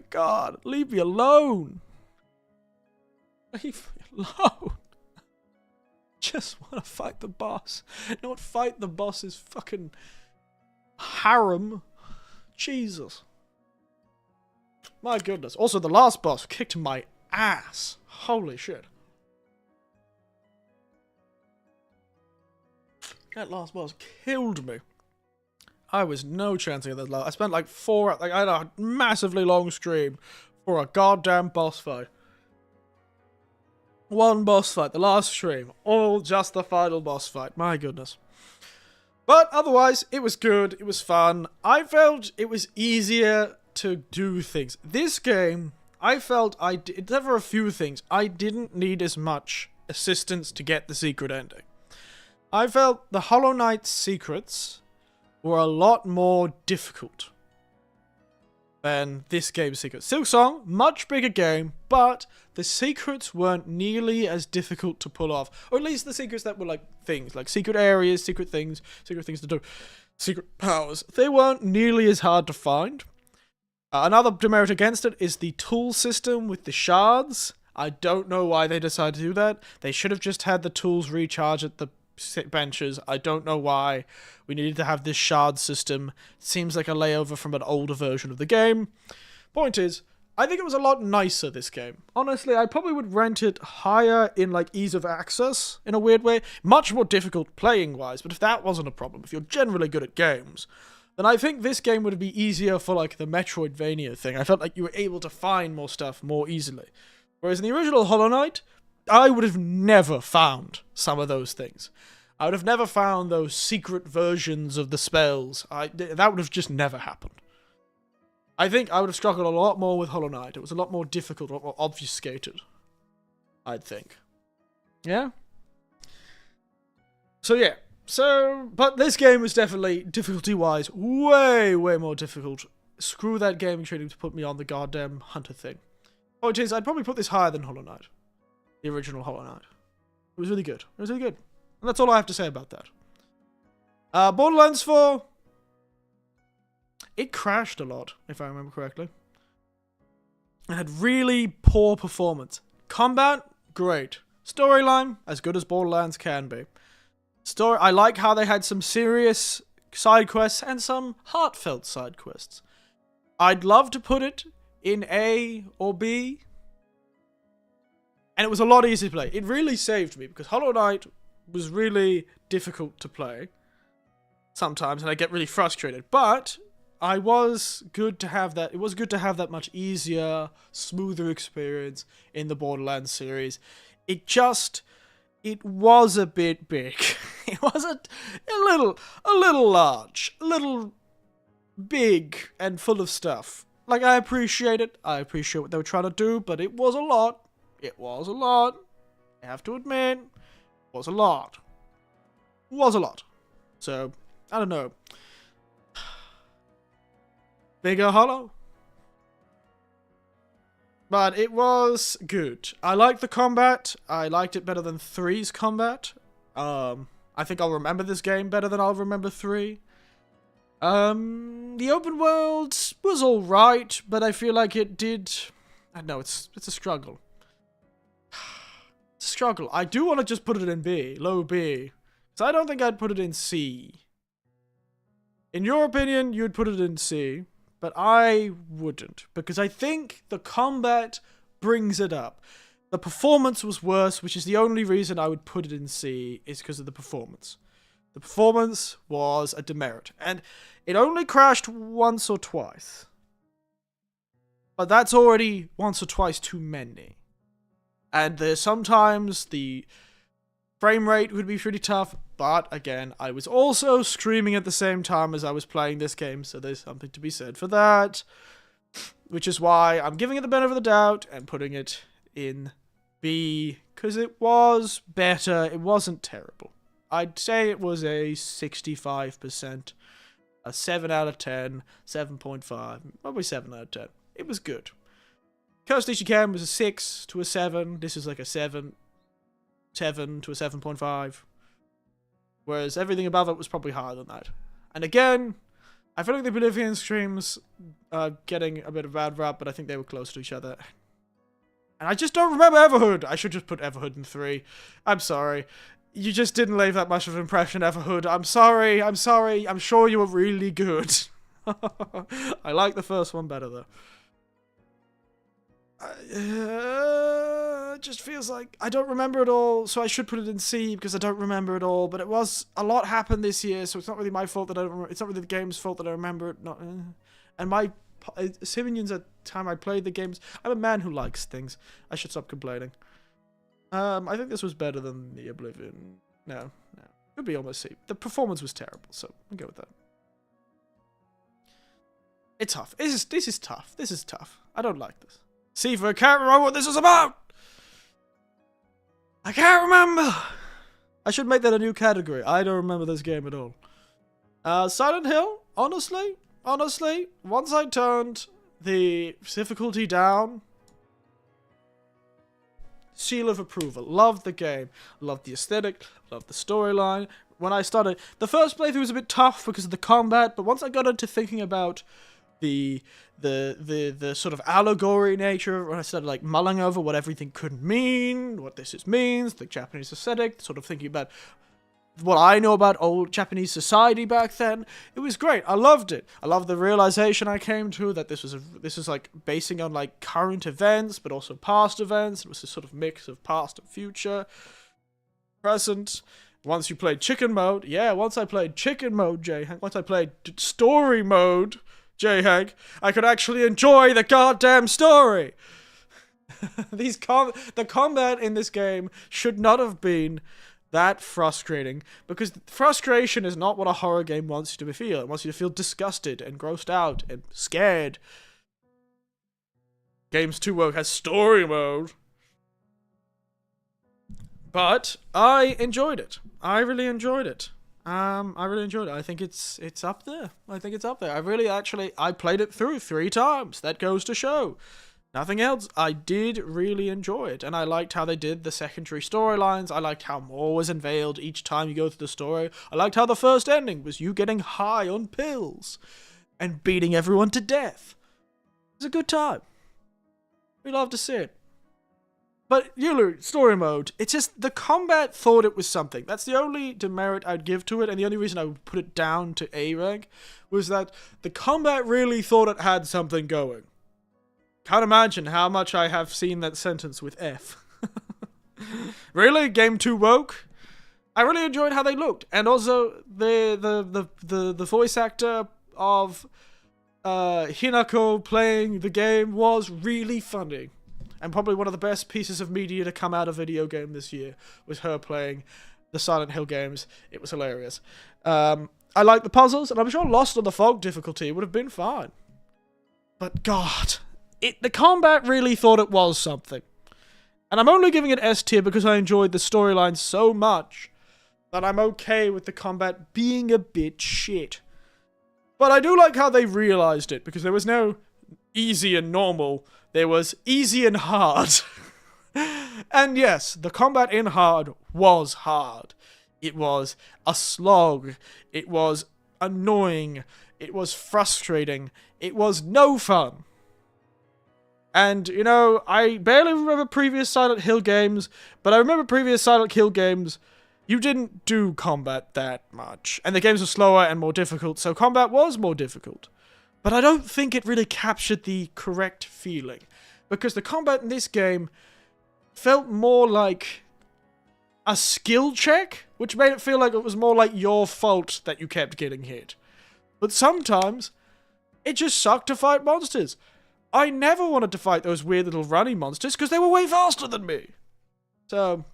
God, leave me alone. Leave me alone. Just want to fight the boss. Not fight the boss's fucking harem. Jesus. My goodness. Also, the last boss kicked my ass. Holy shit. That last boss killed me. I was no chancing at that last. I spent like I had a massively long stream for a goddamn boss fight. One boss fight, the last stream. All just the final boss fight. My goodness. But otherwise, it was good. It was fun. I felt it was easier to do things. This game, I felt there were a few things. I didn't need as much assistance to get the secret ending. I felt the Hollow Knight secrets were a lot more difficult than this game's secrets. Silksong, much bigger game, but the secrets weren't nearly as difficult to pull off. Or at least the secrets that were like things, like secret areas, secret things to do, secret powers. They weren't nearly as hard to find. Another demerit against it is the tool system with the shards. I don't know why they decided to do that. They should have just had the tools recharge at the benches. I don't know why we needed to have this shard system. Seems like a layover from an older version of the game. Point is, I think it was a lot nicer, this game. Honestly, I probably would rent it higher in, like, ease of access, in a weird way. Much more difficult playing-wise, but if that wasn't a problem, if you're generally good at games, then I think this game would be easier for, like, the Metroidvania thing. I felt like you were able to find more stuff more easily. Whereas in the original Hollow Knight, I would have never found some of those things. I would have never found those secret versions of the spells. That would have just never happened. I think I would have struggled a lot more with Hollow Knight. It was a lot more difficult, a lot more obfuscated. I'd think. Yeah? So yeah. But this game was definitely, difficulty-wise, way, way more difficult. Screw that gaming training to put me on the goddamn hunter thing. Point is, I'd probably put this higher than Hollow Knight. The original Hollow Knight. It was really good. It was really good. And that's all I have to say about that. Borderlands 4... It crashed a lot, if I remember correctly. It had really poor performance. Combat, great. Storyline, as good as Borderlands can be. I like how they had some serious side quests and some heartfelt side quests. I'd love to put it in A or B. And it was a lot easier to play. It really saved me, because Hollow Knight was really difficult to play sometimes, and I get really frustrated. But I was good to have that. It was good to have that much easier, smoother experience in the Borderlands series. It was a bit big. It was a little large, a little big and full of stuff. Like, I appreciate it. I appreciate what they were trying to do, but it was a lot. It was a lot. I have to admit, it was a lot. It was a lot. So, I don't know. Bigger Hollow. But it was good. I liked the combat. I liked it better than 3's combat. I think I'll remember this game better than I'll remember 3. The open world was alright, but I feel like it did... I don't know, it's a struggle. It's a struggle. I do want to just put it in B, low B. So I don't think I'd put it in C. In your opinion, you'd put it in C. But I wouldn't, because I think the combat brings it up. The performance was worse, which is the only reason I would put it in C, is because of the performance. The performance was a demerit, and it only crashed once or twice. But that's already once or twice too many. And there's sometimes the frame rate would be pretty tough, but again, I was also screaming at the same time as I was playing this game, so there's something to be said for that. Which is why I'm giving it the benefit of the doubt and putting it in B, because it was better. It wasn't terrible. I'd say it was a 65%, a 7 out of 10, 7.5, probably 7 out of 10. It was good. Coast Ishikawa was a 6 to a 7. This is like a 7 to a 7.5. Whereas everything above it was probably higher than that. And again, I feel like the Bolivian streams are getting a bit of a bad rap, but I think they were close to each other. And I just don't remember Everhood. I should just put Everhood in 3. I'm sorry. You just didn't leave that much of an impression, Everhood. I'm sorry. I'm sorry. I'm sure you were really good. I like the first one better, though. It just feels like I don't remember it all, so I should put it in C because I don't remember it all. But it was a lot happened this year, so it's not really my fault that I don't remember. It's not really the game's fault that I remember it. Not, and my opinions at the time I played the games. I'm a man who likes things. I should stop complaining. I think this was better than the Oblivion. No, it would be almost C. The performance was terrible, so I'll go with that. It's tough. This is tough. This is tough. I don't like this. See, I can't remember what this is about. I can't remember. I should make that a new category. I don't remember this game at all. Silent Hill, honestly, once I turned the difficulty down, seal of approval. Loved the game. Loved the aesthetic. Loved the storyline. When I started, the first playthrough was a bit tough because of the combat, but once I got into thinking about the sort of allegory nature, when I started like mulling over what everything could mean, what this means, the Japanese aesthetic, sort of thinking about what I know about old Japanese society back then. It was great. I loved it. I loved the realization I came to that this was like basing on like current events, but also past events. It was this sort of mix of past and future, present. Once you played chicken mode, once I played chicken mode, J-Hank, once I played story mode, J-Hank, I could actually enjoy the goddamn story. The combat in this game should not have been that frustrating, because frustration is not what a horror game wants you to feel. It wants you to feel disgusted and grossed out and scared. Games 2 Woke has story mode. But I enjoyed it. I really enjoyed it. I think it's up there. I think it's up there. I played it through 3 times. That goes to show. Nothing else. I did really enjoy it, and I liked how they did the secondary storylines. I liked how more was unveiled each time you go through the story. I liked how the first ending was you getting high on pills and beating everyone to death. It was a good time. We love to see it. But, Yulu, story mode, it's just, the combat thought it was something. That's the only demerit I'd give to it, and the only reason I would put it down to A rank was that the combat really thought it had something going. Can't imagine how much I have seen that sentence with F. Really? Game 2 Woke? I really enjoyed how they looked. And also, the voice actor of Hinako playing the game was really funny. And probably one of the best pieces of media to come out of video game this year was her playing the Silent Hill games. It was hilarious. I like the puzzles, and I'm sure Lost on the Fog difficulty would have been fine. But God, the combat really thought it was something. And I'm only giving it S tier because I enjoyed the storyline so much that I'm okay with the combat being a bit shit. But I do like how they realized it, because there was no easy and normal. There was easy and hard. And yes, the combat in hard was hard. It was a slog. It was annoying. It was frustrating. It was no fun. And, you know, I barely remember previous Silent Hill games, but I remember previous Silent Hill games, you didn't do combat that much. And the games were slower and more difficult, so combat was more difficult. But I don't think it really captured the correct feeling, because the combat in this game felt more like a skill check, which made it feel like it was more like your fault that you kept getting hit. But sometimes, it just sucked to fight monsters. I never wanted to fight those weird little running monsters because they were way faster than me. So,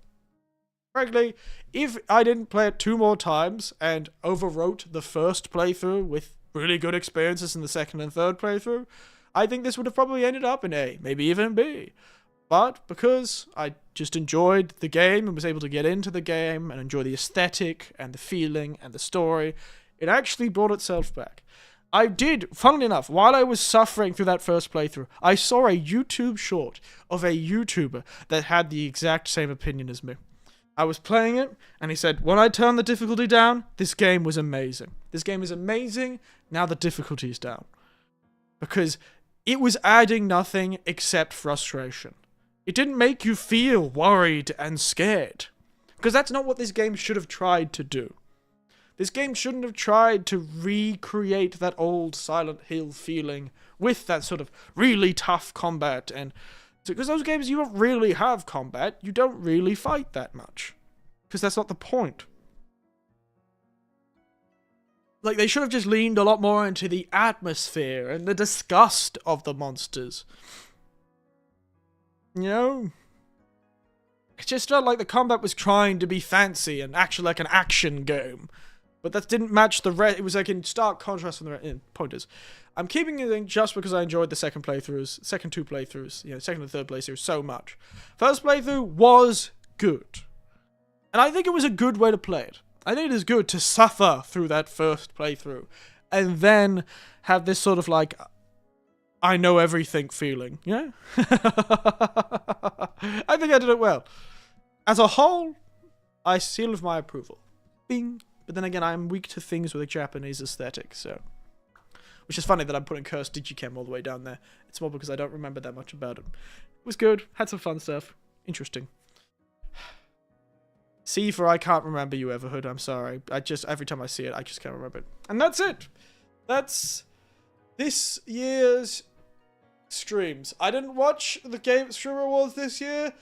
frankly, if I didn't play it 2 more times and overwrote the first playthrough with really good experiences in the second and third playthrough, I think this would have probably ended up in A, maybe even B. But because I just enjoyed the game and was able to get into the game and enjoy the aesthetic and the feeling and the story, it actually brought itself back. I did, funnily enough, while I was suffering through that first playthrough, I saw a YouTube short of a YouTuber that had the exact same opinion as me. I was playing it, and he said, when I turned the difficulty down, this game was amazing. This game is amazing, now the difficulty is down. Because it was adding nothing except frustration. It didn't make you feel worried and scared. Because that's not what this game should have tried to do. This game shouldn't have tried to recreate that old Silent Hill feeling with that sort of really tough combat. And because those games, you don't really have combat. You don't really fight that much. Because that's not the point. Like, they should have just leaned a lot more into the atmosphere and the disgust of the monsters. You know? It just felt like the combat was trying to be fancy and actually like an action game. But that didn't match the rest. It was like in stark contrast from the rest. Point is, I'm keeping it in just because I enjoyed the second 2 playthroughs, second and third playthroughs so much. First playthrough was good. And I think it was a good way to play it. I think it is good to suffer through that first playthrough. And then have this sort of like, I know everything feeling. Yeah? I think I did it well. As a whole, I seal of my approval. Bing. But then again, I'm weak to things with a Japanese aesthetic, so... Which is funny that I'm putting Cursed Digichem all the way down there. It's more because I don't remember that much about it. It was good, had some fun stuff. Interesting. C for I can't remember you, Everhood. I'm sorry. Every time I see it, I just can't remember it. And that's it. That's this year's streams. I didn't watch the Game Stream Awards this year,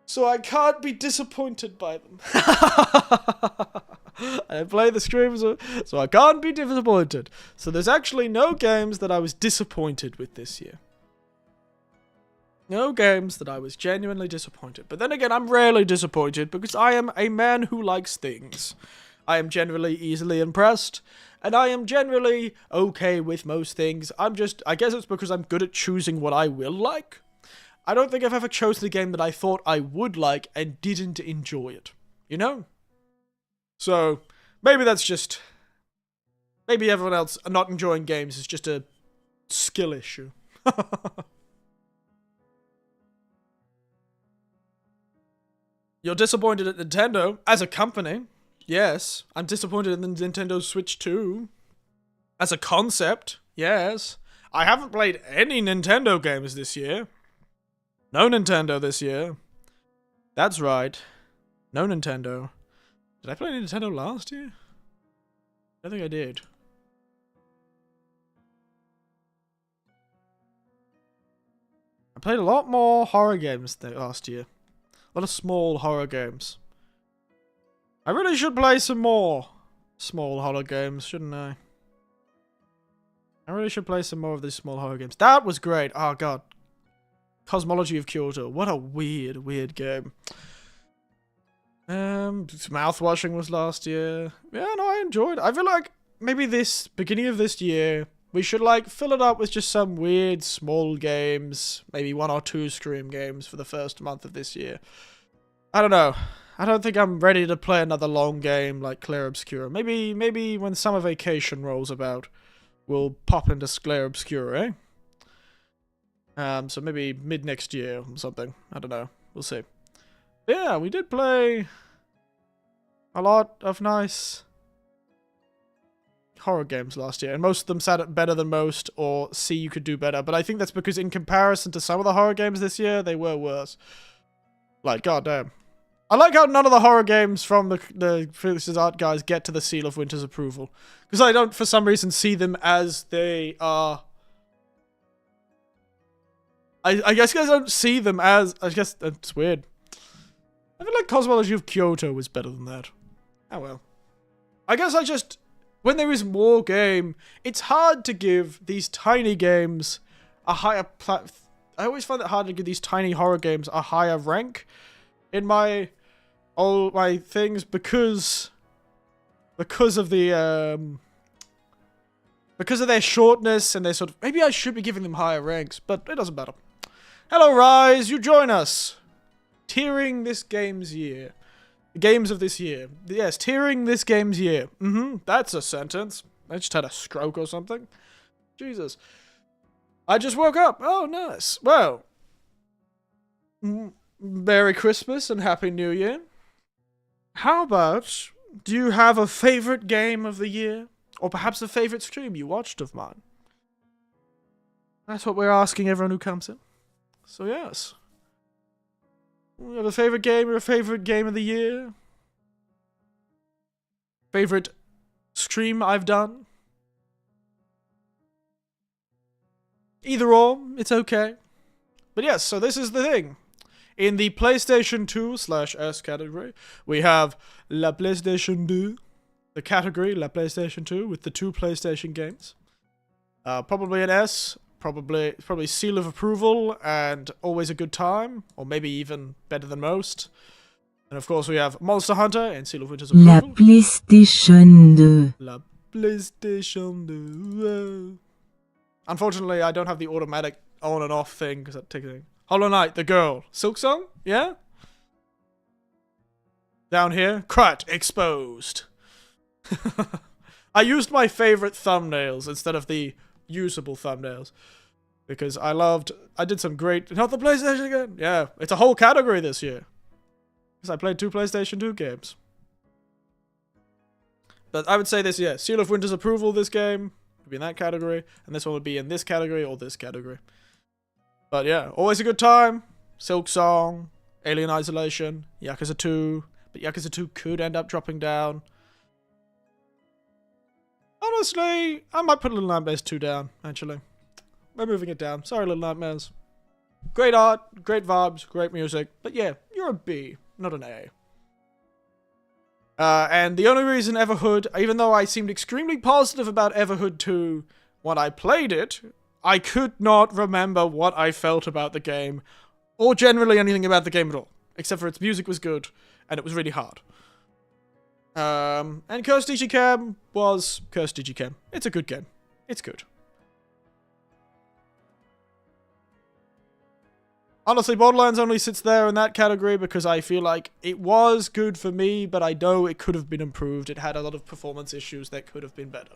so I can't be disappointed by them. I play the streams, so I can't be disappointed. So there's actually no games that I was disappointed with this year. No games that I was genuinely disappointed. But then again, I'm rarely disappointed because I am a man who likes things. I am generally easily impressed, and I am generally okay with most things. I guess it's because I'm good at choosing what I will like. I don't think I've ever chosen a game that I thought I would like and didn't enjoy it. You know? So, maybe that's just... Maybe everyone else not enjoying games is just a skill issue. You're disappointed at Nintendo as a company. Yes, I'm disappointed in the Nintendo Switch 2. As a concept, yes. I haven't played any Nintendo games this year. No Nintendo this year. That's right. No Nintendo. Did I play Nintendo last year? I don't think I did. I played a lot more horror games last year. A lot of small horror games. I really should play some more small horror games, shouldn't I? I really should play some more of these small horror games. That was great. Oh, God. Cosmology of Kyoto. What a weird, weird game. Mouthwashing was last year. Yeah, no, I enjoyed it. I feel like maybe beginning of this year, we should, like, fill it up with just some weird small games. Maybe 1 or 2 stream games for the first month of this year. I don't know. I don't think I'm ready to play another long game like Clair Obscura. Maybe when summer vacation rolls about, we'll pop into Clair Obscura, eh? So maybe mid next year or something. I don't know. We'll see. But yeah, we did play a lot of nice horror games last year, and most of them sat at better than most, or C, you could do better. But I think that's because in comparison to some of the horror games this year, they were worse. Like, goddamn. I like how none of the horror games from the Felix's Art guys get to the Seal of Winter's approval. Because I don't, for some reason, see them as they are... I guess I don't see them as... I guess that's weird. I feel like Cosmology of Kyoto was better than that. Oh well. I guess I just... When there is more game, it's hard to give these tiny games a higher... I always find it hard to give these tiny horror games a higher rank in my... all my things because of the because of their shortness and their sort of, maybe I should be giving them higher ranks, but it doesn't matter. Hello Rise, you join us. Tiering this game's year. The games of this year. Yes, tiering this game's year. That's a sentence. I just had a stroke or something. Jesus. I just woke up. Oh, nice. Well, Merry Christmas and Happy New Year. How about, do you have a favorite game of the year? Or perhaps a favorite stream you watched of mine? That's what we're asking everyone who comes in. So yes. You have a favorite game or a favorite game of the year? Favorite stream I've done? Either or, it's okay. But yes, so this is the thing. In the PlayStation 2/S category, we have La PlayStation 2, the category La PlayStation 2 with the 2 PlayStation games. Probably an S, probably seal of approval and always a good time, or maybe even better than most. And of course we have Monster Hunter and Seal of Winter's approval. La PlayStation 2. La PlayStation 2. Unfortunately, I don't have the automatic on and off thing because that takes a... Hollow Knight, the girl. Silksong? Yeah? Down here, Crut exposed. I used my favorite thumbnails instead of the usable thumbnails. Because I did some great... Not the PlayStation again? Yeah, it's a whole category this year. Because I played 2 PlayStation 2 games. But I would say this, yeah, Seal of Winter's approval this game would be in that category. And this one would be in this category or this category. But yeah, always a good time. Silksong, Alien Isolation, Yakuza 2, but Yakuza 2 could end up dropping down. Honestly, I might put Little Nightmares 2 down, actually. We're moving it down. Sorry, Little Nightmares. Great art, great vibes, great music, but yeah, you're a B, not an A. And the only reason Everhood, even though I seemed extremely positive about Everhood 2 when I played it, I could not remember what I felt about the game, or generally anything about the game at all, except for its music was good, and it was really hard. And Cursed Digicam was Cursed Digicam. It's a good game. It's good. Honestly, Borderlands only sits there in that category because I feel like it was good for me, but I know it could have been improved. It had a lot of performance issues that could have been better.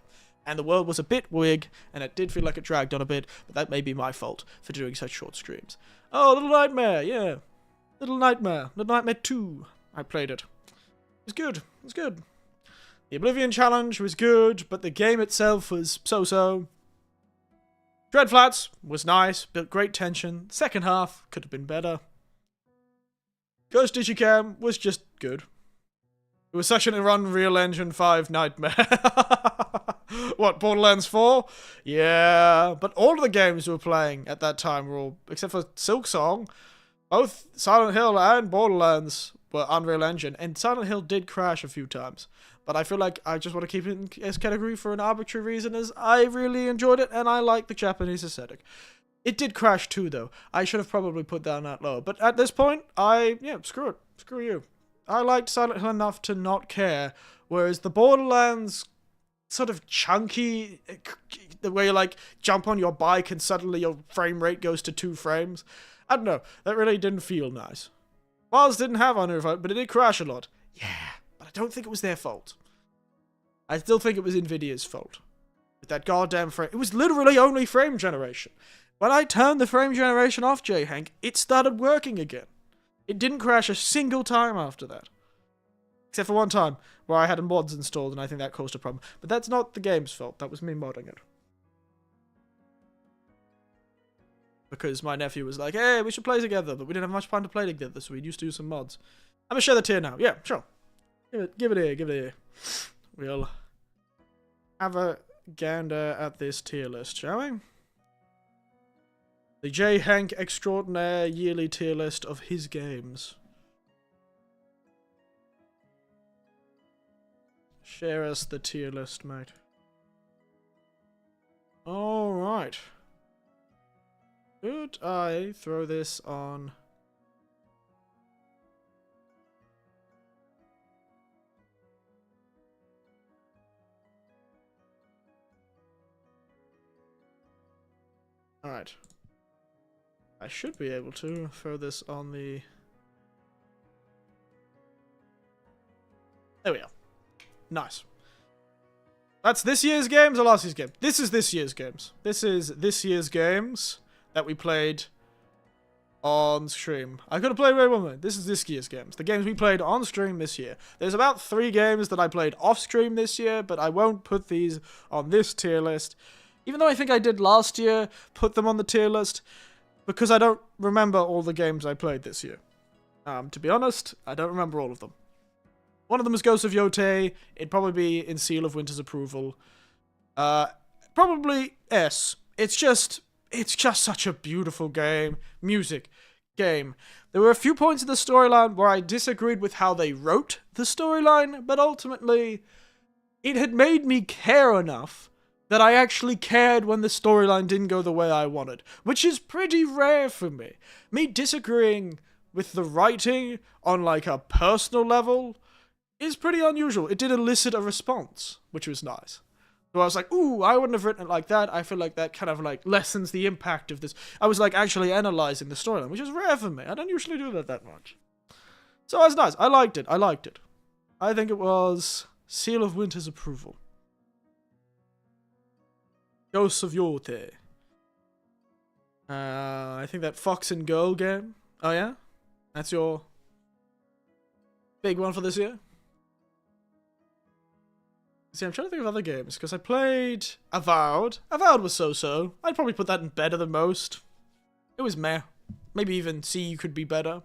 And the world was a bit wig, and it did feel like it dragged on a bit, but that may be my fault for doing such short streams. Oh, Little Nightmare, yeah. Little Nightmare 2. I played it. It was good. It was good. The Oblivion Challenge was good, but the game itself was so-so. Dreadflats was nice, built great tension. Second half could have been better. Ghost Digicam was just good. It was such an Unreal Engine 5 nightmare. What, Borderlands 4? Yeah, but all of the games we were playing at that time were all, except for Silksong, both Silent Hill and Borderlands were Unreal Engine, and Silent Hill did crash a few times. But I feel like I just want to keep it in this category for an arbitrary reason, as I really enjoyed it, and I like the Japanese aesthetic. It did crash too, though. I should have probably put that that low. But at this point, screw it. Screw you. I liked Silent Hill enough to not care, whereas the Borderlands sort of chunky, the way you, like, jump on your bike and suddenly your frame rate goes to 2 frames. I don't know. That really didn't feel nice. Mars didn't have Unreal, but it did crash a lot. Yeah. I don't think it was their fault. I still think it was Nvidia's fault. With that goddamn frame. It was literally only frame generation. When I turned the frame generation off, J-Hank, it started working again. It didn't crash a single time after that. Except for one time, where I had mods installed and I think that caused a problem. But that's not the game's fault. That was me modding it. Because my nephew was like, hey, we should play together, but we didn't have much time to play together, so we used to do some mods. I'm gonna share the tier now. Yeah, sure. Give it here. We'll have a gander at this tier list, shall we? The J. Hank Extraordinaire yearly tier list of his games. Share us the tier list, mate. Alright. Could I throw this on... Alright. I should be able to throw this on the... There we are. Nice. That's this year's games or last year's game? This is this year's games. This is this year's games that we played on stream. I could have played way more. This is this year's games. The games we played on stream this year. There's about 3 games that I played off stream this year, but I won't put these on this tier list. Even though I think I did last year put them on the tier list, because I don't remember all the games I played this year. To be honest, I don't remember all of them. One of them is Ghost of Yotei. It'd probably be in Seal of Winter's approval. Probably S. It's just such a beautiful game. Music. Game. There were a few points in the storyline where I disagreed with how they wrote the storyline, but ultimately, it had made me care enough that I actually cared when the storyline didn't go the way I wanted, which is pretty rare for me. Me disagreeing with the writing on, like, a personal level is pretty unusual. It did elicit a response, which was nice. So I was like, ooh, I wouldn't have written it like that. I feel like that kind of, like, lessens the impact of this. I was, like, actually analyzing the storyline, which is rare for me. I don't usually do that much. So it was nice. I liked it. I think it was Seal of Winter's approval. Ghosts of Yotei. I think that Fox and Girl game. Oh yeah? That's your big one for this year? See, I'm trying to think of other games, because I played Avowed. Avowed was so-so. I'd probably put that in better than most. It was meh. Maybe even C could be better.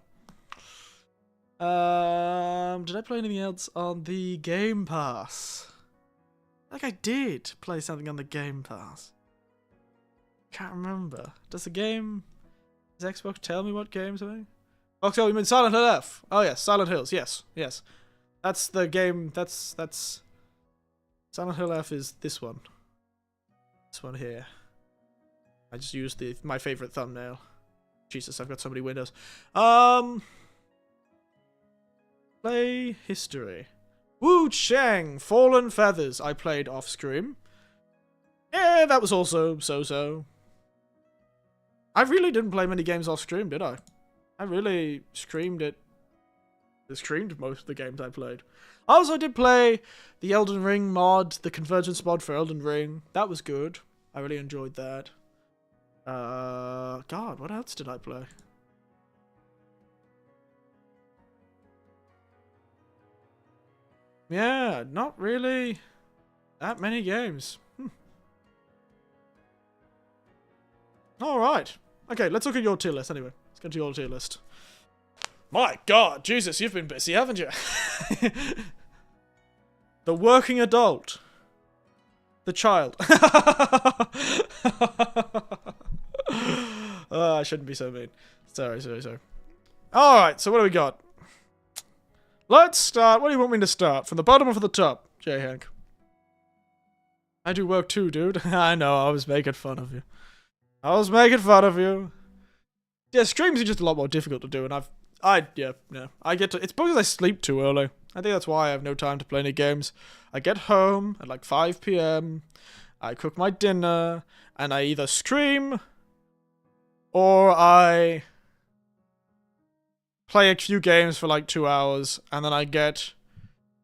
Did I play anything else on the Game Pass? Like I did play something on the Game Pass. Can't remember. Does Xbox tell me what games are? Oh, so you mean Silent Hill F? Oh yes, Silent Hills. Yes, yes. That's the game. That's Silent Hill F is this one. This one here. I just used my favorite thumbnail. Jesus, I've got so many windows. Play history. Wu Chang, Fallen Feathers. I played off stream. Yeah, that was also so-so. I really didn't play many games off stream, did I? I really streamed it. I streamed most of the games I played. I also did play the Elden Ring mod, the Convergence mod for Elden Ring. That was good. I really enjoyed that. God, what else did I play? Yeah, not really that many games. Alright. Okay, let's look at your tier list anyway. Let's get to your tier list. My God, Jesus, you've been busy, haven't you? The working adult. The child. I shouldn't be so mean. Sorry. Alright, so what do we got? Let's start. What do you want me to start? From the bottom or from the top, J. Hank? I do work too, dude. I know, I was making fun of you. Yeah, streams are just a lot more difficult to do, and I get to, it's because I sleep too early. I think that's why I have no time to play any games. I get home at like 5 PM, I cook my dinner, and I either stream, or I play a few games for like 2 hours, and then I go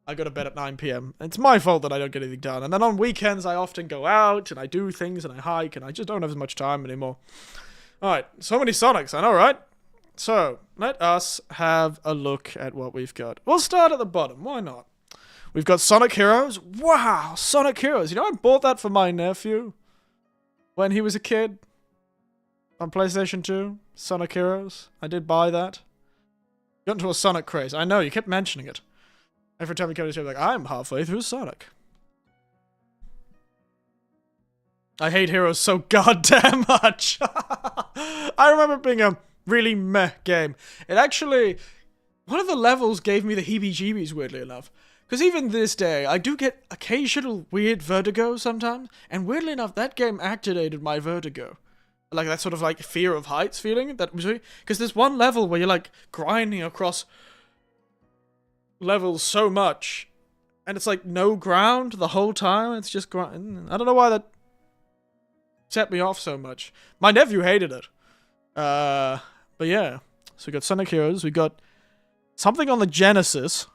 to bed at 9 PM. It's my fault that I don't get anything done. And then on weekends, I often go out, and I do things, and I hike, and I just don't have as much time anymore. Alright, so many Sonics, I know, right? So, let us have a look at what we've got. We'll start at the bottom, why not? We've got Sonic Heroes. Wow, Sonic Heroes. You know, I bought that for my nephew when he was a kid. On PlayStation 2, Sonic Heroes. I did buy that. Got into a Sonic craze. I know, you kept mentioning it. Every time we come to the show, like, I'm halfway through Sonic. I hate Heroes so goddamn much. I remember it being a really meh game. It actually, one of the levels gave me the heebie-jeebies, weirdly enough. Because even this day, I do get occasional weird vertigo sometimes. And weirdly enough, that game activated my vertigo. Like that sort of like fear of heights feeling. Because there's one level where you're like grinding across levels so much. And it's like no ground the whole time. It's just grind. I don't know why that set me off so much. My nephew hated it. But yeah. So we got Sonic Heroes. We got something on the Genesis.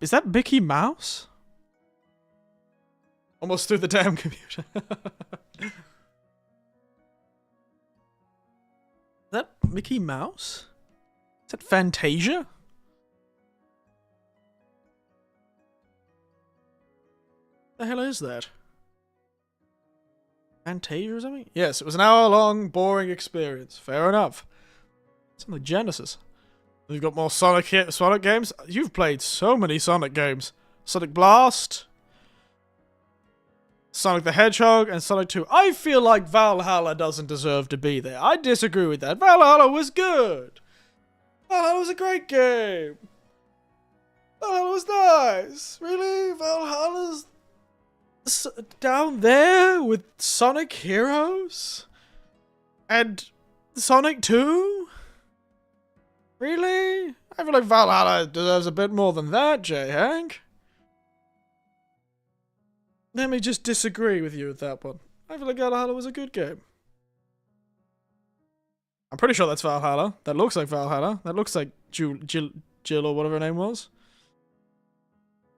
Is that Mickey Mouse? Almost through the damn computer. Is that Mickey Mouse? Is that Fantasia? The hell is that? Fantasia or something? Yes, it was an hour-long, boring experience. Fair enough. It's on the Genesis. We've got more Sonic games. You've played so many Sonic games. Sonic Blast, Sonic the Hedgehog, and Sonic 2. I feel like Valhalla doesn't deserve to be there. I disagree with that. Valhalla was good. Valhalla was a great game. Valhalla was nice. Really? Valhalla's down there with Sonic Heroes? And Sonic 2? Really? I feel like Valhalla deserves a bit more than that, J. Hank. Let me just disagree with you with that one. I feel like Valhalla was a good game. I'm pretty sure that's Valhalla. That looks like Valhalla. That looks like Jill or whatever her name was.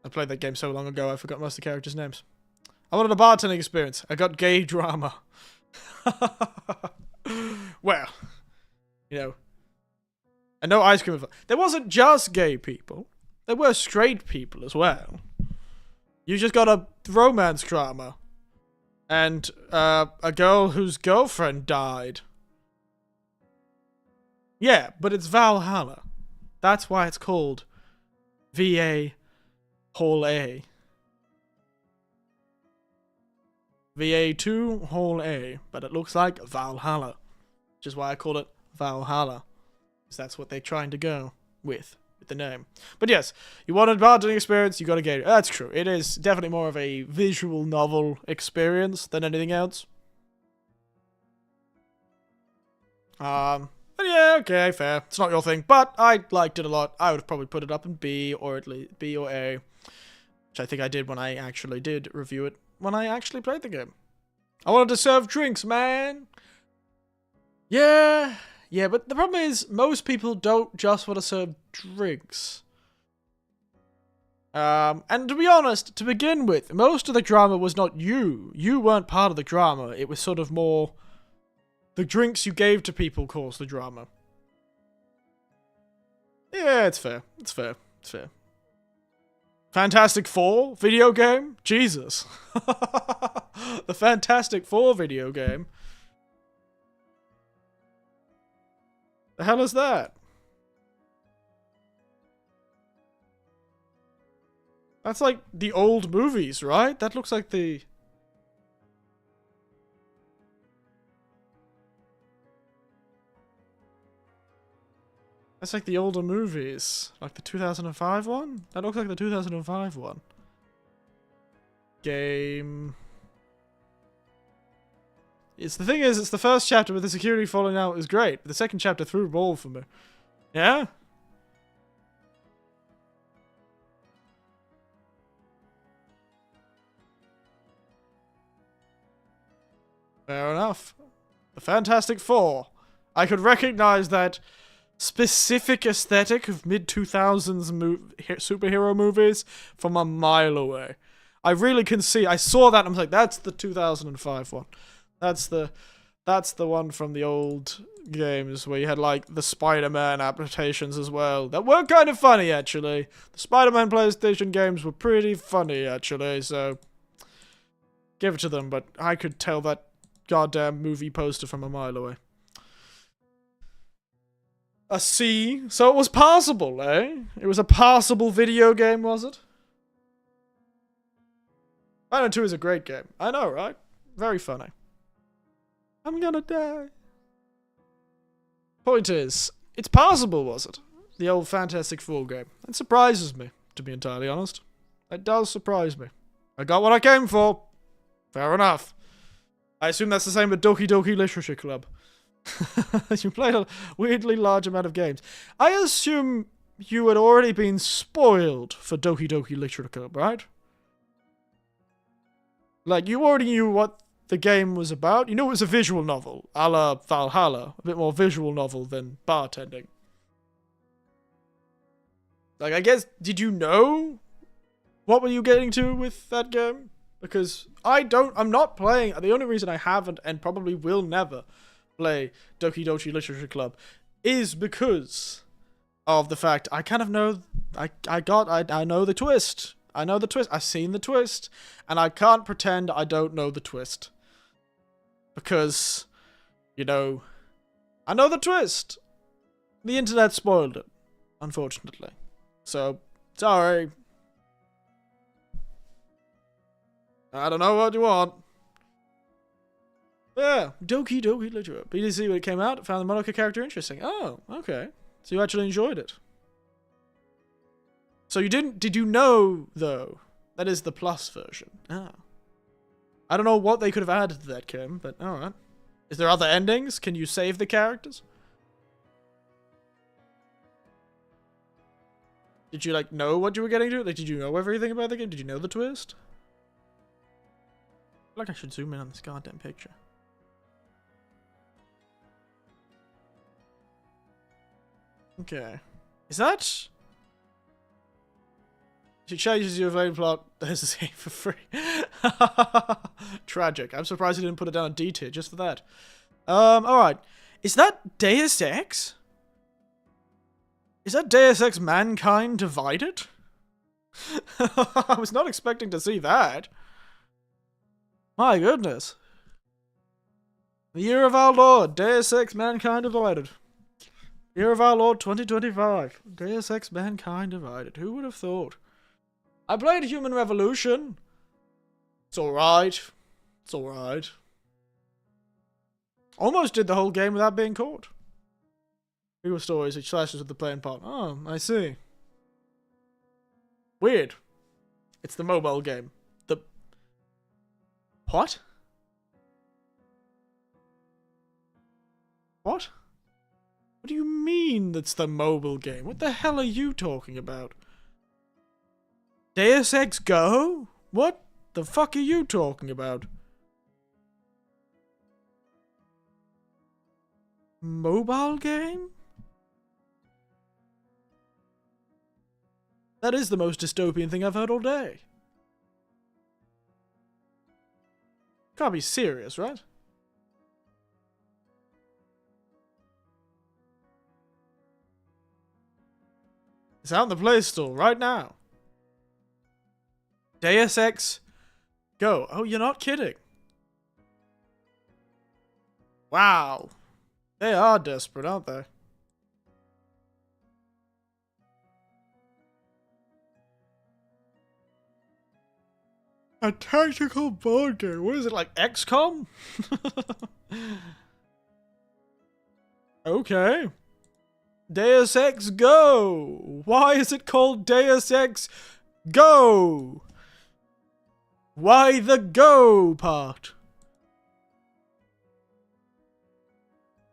I played that game so long ago, I forgot most of the characters' names. I wanted a bartending experience. I got gay drama. Well, you know. And no ice cream. There wasn't just gay people. There were straight people as well. You just got a romance drama. And a girl whose girlfriend died. Yeah, but it's Valhalla. That's why it's called VA Hall A. VA2 Hall A, but it looks like Valhalla, which is why I call it Valhalla, because that's what they're trying to go with the name. But yes, you want a bartending experience, you got to get it. That's true. It is definitely more of a visual novel experience than anything else. But yeah, okay, fair. It's not your thing, but I liked it a lot. I would have probably put it up in B, or at least B or A, which I think I did when I actually did review it, when I actually played the game. I wanted to serve drinks, man! Yeah, but the problem is, most people don't just want to serve drinks. And to be honest, to begin with, most of the drama was not you. You weren't part of the drama. It was sort of more the drinks you gave to people caused the drama. Yeah, it's fair. It's fair. It's fair. Fantastic Four video game? Jesus. The Fantastic Four video game? The hell is that? That's like the old movies, right? That looks like the... That's like the older movies. Like the 2005 one? That looks like the 2005 one. Game... The thing is, it's the first chapter with the security falling out is great. The second chapter threw a ball for me. Yeah? Fair enough. The Fantastic Four. I could recognize that specific aesthetic of mid-2000s superhero movies from a mile away. I really can see. I saw that and I was like, that's the 2005 one. That's the one from the old games where you had like the Spider-Man adaptations as well. That were kind of funny actually. The Spider-Man PlayStation games were pretty funny actually, so give it to them, but I could tell that goddamn movie poster from a mile away. A C? So it was passable, eh? It was a passable video game, was it? Final 2 is a great game. I know, right? Very funny. I'm gonna die. Point is, it's passable, was it? The old Fantastic Four game. It surprises me, to be entirely honest. It does surprise me. I got what I came for. Fair enough. I assume that's the same with Doki Doki Literature Club. You played a weirdly large amount of games. I assume you had already been spoiled for Doki Doki Literature Club, right? Like, you already knew what the game was about. You knew it was a visual novel, a la Valhalla. A bit more visual novel than bartending. Like, I guess, did you know what were you getting to with that game? Because I'm not playing, the only reason I haven't and probably will never play Doki Doki Literature Club is because of the fact I kind of know, I know the twist. I know the twist. I've seen the twist. And I can't pretend I don't know the twist. Because, you know, I know the twist. The internet spoiled it, unfortunately. So, sorry. I don't know what you want. Yeah, Doki Doki Literature. BDC when it came out, found the Monica character interesting. Oh, okay. So you actually enjoyed it. So you did you know, though, that is the plus version? Ah. I don't know what they could have added to that, Kim, but alright. Is there other endings? Can you save the characters? Did you, like, know what you were getting to? Like, did you know everything about the game? Did you know the twist? I feel like I should zoom in on this goddamn picture. Okay. Is that... She changes your main plot. There's a save for free. Tragic. I'm surprised he didn't put it down on D tier just for that. Alright. Is that Deus Ex? Is that Deus Ex Mankind Divided? I was not expecting to see that. My goodness. The year of our Lord, Deus Ex Mankind Divided. Year of our Lord 2025. Deus Ex Mankind Divided. Who would have thought? I played Human Revolution. It's alright. It's alright. Almost did the whole game without being caught. Real stories which slashes with the playing part. Oh, I see. Weird. It's the mobile game. The... What? What? What do you mean that's the mobile game? What the hell are you talking about? Deus Ex Go? What the fuck are you talking about? Mobile game? That is the most dystopian thing I've heard all day. Can't be serious, right? It's out in the Play Store right now. Deus Ex Go. Oh, you're not kidding. Wow. They are desperate, aren't they? A tactical board game. What is it, like XCOM? Okay. Deus Ex Go. Why is it called Deus Ex Go? Why the Go part?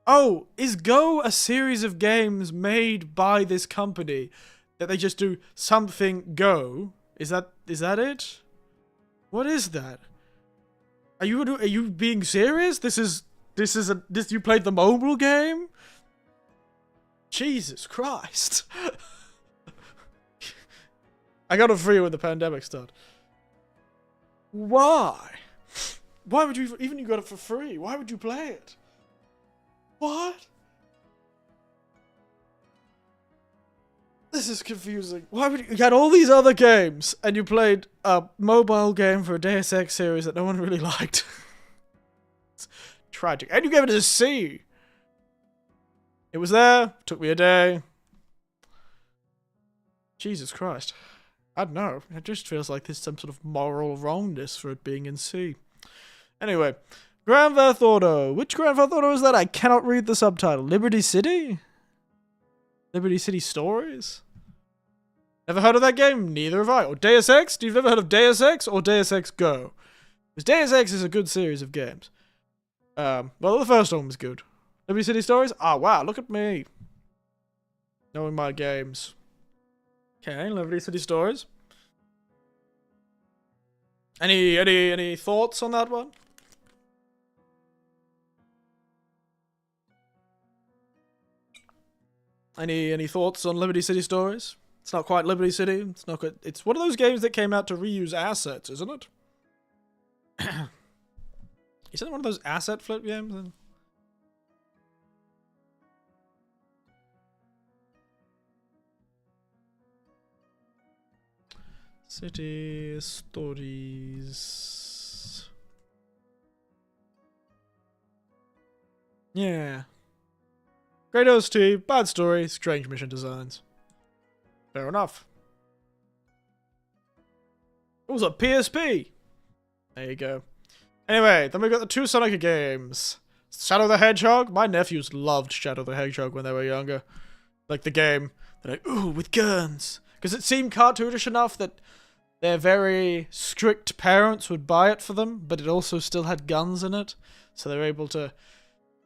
Oh, is Go a series of games made by this company that they just do something Go? Is that it? What is that? Are you being serious? This you played the mobile game? Jesus Christ. I got it free when the pandemic started. Why? Why would you even you got it for free? Why would you play it? What? This is confusing. Why would you had all these other games and you played a mobile game for a Deus Ex series that no one really liked? It's tragic. And you gave it a C. It was there. Took me a day. Jesus Christ. I don't know. It just feels like there's some sort of moral wrongness for it being in C. Anyway. Grand Theft Auto. Which Grand Theft Auto is that? I cannot read the subtitle. Liberty City? Liberty City Stories? Never heard of that game? Neither have I. Or Deus Ex? You've never heard of Deus Ex or Deus Ex Go? Because Deus Ex is a good series of games. Well, the first one was good. Liberty City Stories? Oh, wow, look at me. Knowing my games. Okay, Liberty City Stories. Any thoughts on that one? Any thoughts on Liberty City Stories? It's not quite Liberty City. It's not quite, it's one of those games that came out to reuse assets, isn't it? Isn't it one of those asset flip games? City Stories. Yeah. Great OST, bad story, strange mission designs. Fair enough. It was a PSP. There you go. Anyway, then we got the two Sonic games. Shadow the Hedgehog. My nephews loved Shadow the Hedgehog when they were younger. Like the game. They're like, ooh, with guns. Because it seemed cartoonish enough that their very strict parents would buy it for them, but it also still had guns in it. So they were able to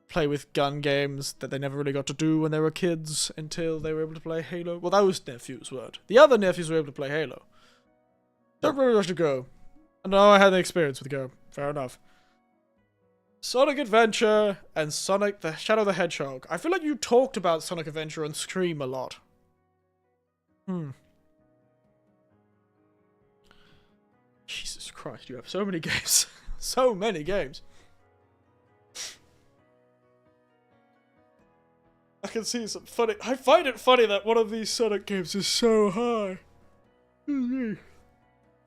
play with gun games that they never really got to do when they were kids until they were able to play Halo. Well, those nephews weren't. The other nephews were able to play Halo. Don't really rush to Go. No, I had an experience with Go. Fair enough. Sonic Adventure and Sonic the Shadow the Hedgehog. I feel like you talked about Sonic Adventure on stream a lot. Jesus Christ, you have so many games. So many games. I can see some funny... I find it funny that one of these Sonic games is so high. One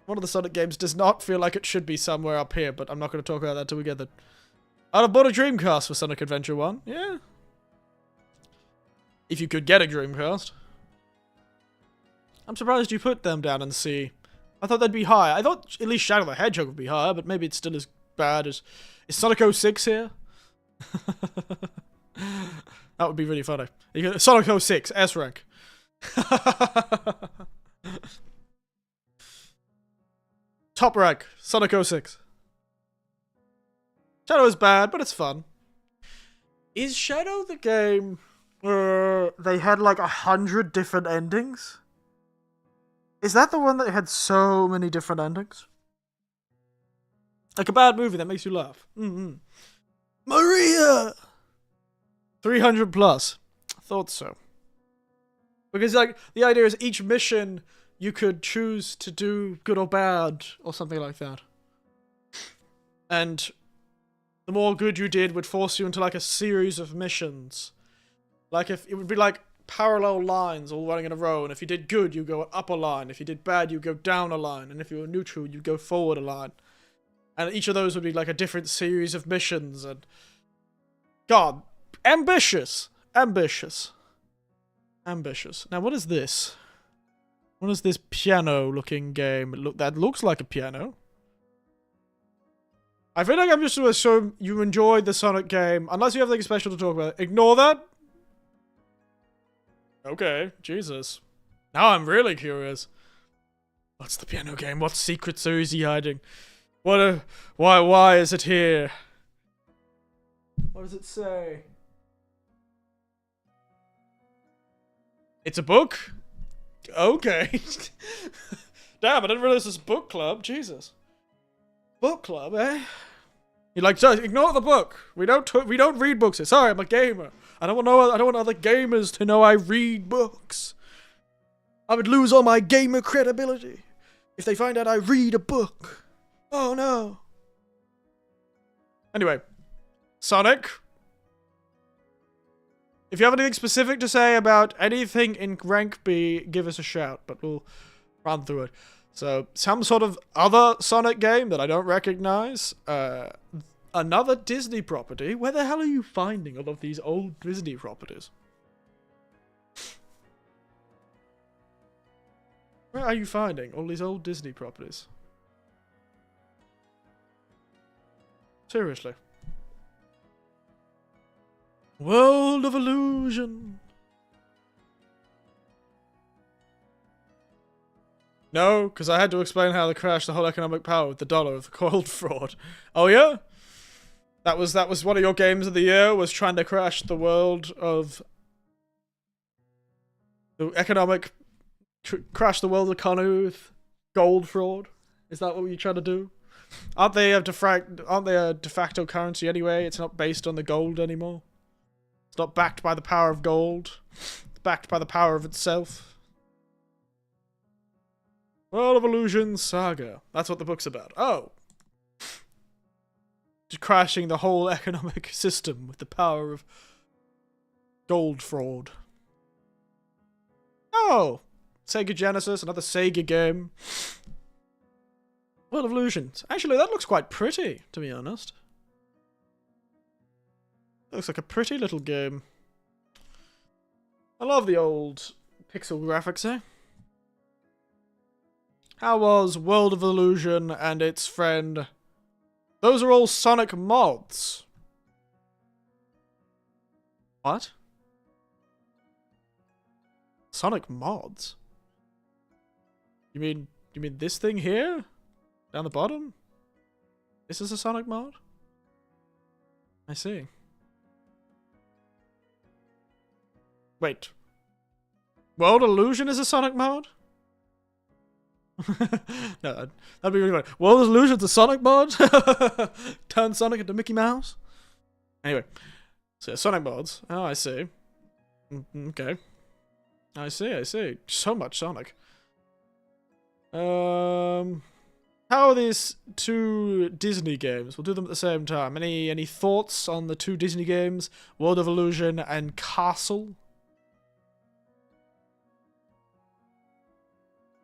of the Sonic games does not feel like it should be somewhere up here, but I'm not going to talk about that till we get the... I'd have bought a Dreamcast for Sonic Adventure 1. Yeah. If you could get a Dreamcast. I'm surprised you put them down in C. I thought they'd be higher. I thought at least Shadow the Hedgehog would be higher, but maybe it's still as bad as... Is Sonic 06 here? That would be really funny. Sonic 06, S rank. Top rank, Sonic 06. Shadow is bad, but it's fun. Is Shadow the game where they had like 100 different endings? Is that the one that had so many different endings? Like a bad movie that makes you laugh. Maria! 300 plus. Thought so. Because like, the idea is each mission you could choose to do good or bad, or something like that. And the more good you did would force you into like a series of missions. Like if it would be like parallel lines all running in a row, and if you did good, you go up a line. If you did bad, you go down a line, and if you were neutral, you go forward a line. And each of those would be like a different series of missions, and God, ambitious, ambitious, ambitious. Now, what is this? What is this piano-looking game? That looks like a piano. I feel like I'm just going to assume you enjoyed the Sonic game, unless you have anything special to talk about. Ignore that. Okay, Jesus. Now I'm really curious. What's the piano game? What secrets is he hiding? Why is it here? What does it say? It's a book? Okay. Damn, I didn't realize this was book club. Jesus. Book club, eh? You're like, ignore the book. We don't read books here. Sorry, I'm a gamer. I don't want other gamers to know I read books. I would lose all my gamer credibility if they find out I read a book. Oh no. Anyway, Sonic. If you have anything specific to say about anything in rank B, give us a shout, but we'll run through it. So, some sort of other Sonic game that I don't recognize. Another Disney property. Where the hell are you finding all of these old Disney properties? Where are you finding all these old Disney properties? Seriously. World of Illusion. No, because I had to explain how they crashed the whole economic power with the dollar of the gold fraud. Oh yeah? That was one of your games of the year, was trying to crash the world of the economic crash the world economy with gold fraud. Is that what you're trying to do? Aren't they a de facto currency anyway? It's not based on the gold anymore. It's not backed by the power of gold. It's backed by the power of itself. World of Illusion Saga. That's what the book's about. Oh. Just crashing the whole economic system with the power of gold fraud. Oh. Sega Genesis, another Sega game. World of Illusions. Actually, that looks quite pretty, to be honest. Looks like a pretty little game. I love the old pixel graphics, eh? How was World of Illusion and its friend? Those are all Sonic mods. What? Sonic mods? You mean this thing here? Down the bottom? This is a Sonic mod? I see. Wait. World Illusion is a Sonic mod? No, that'd be really funny. World Illusion's a Sonic mod? Turn Sonic into Mickey Mouse? Anyway. So, Sonic mods. Oh, I see. Okay. I see. So much Sonic. How are these two Disney games? We'll do them at the same time. Any thoughts on the two Disney games? World of Illusion and Castle?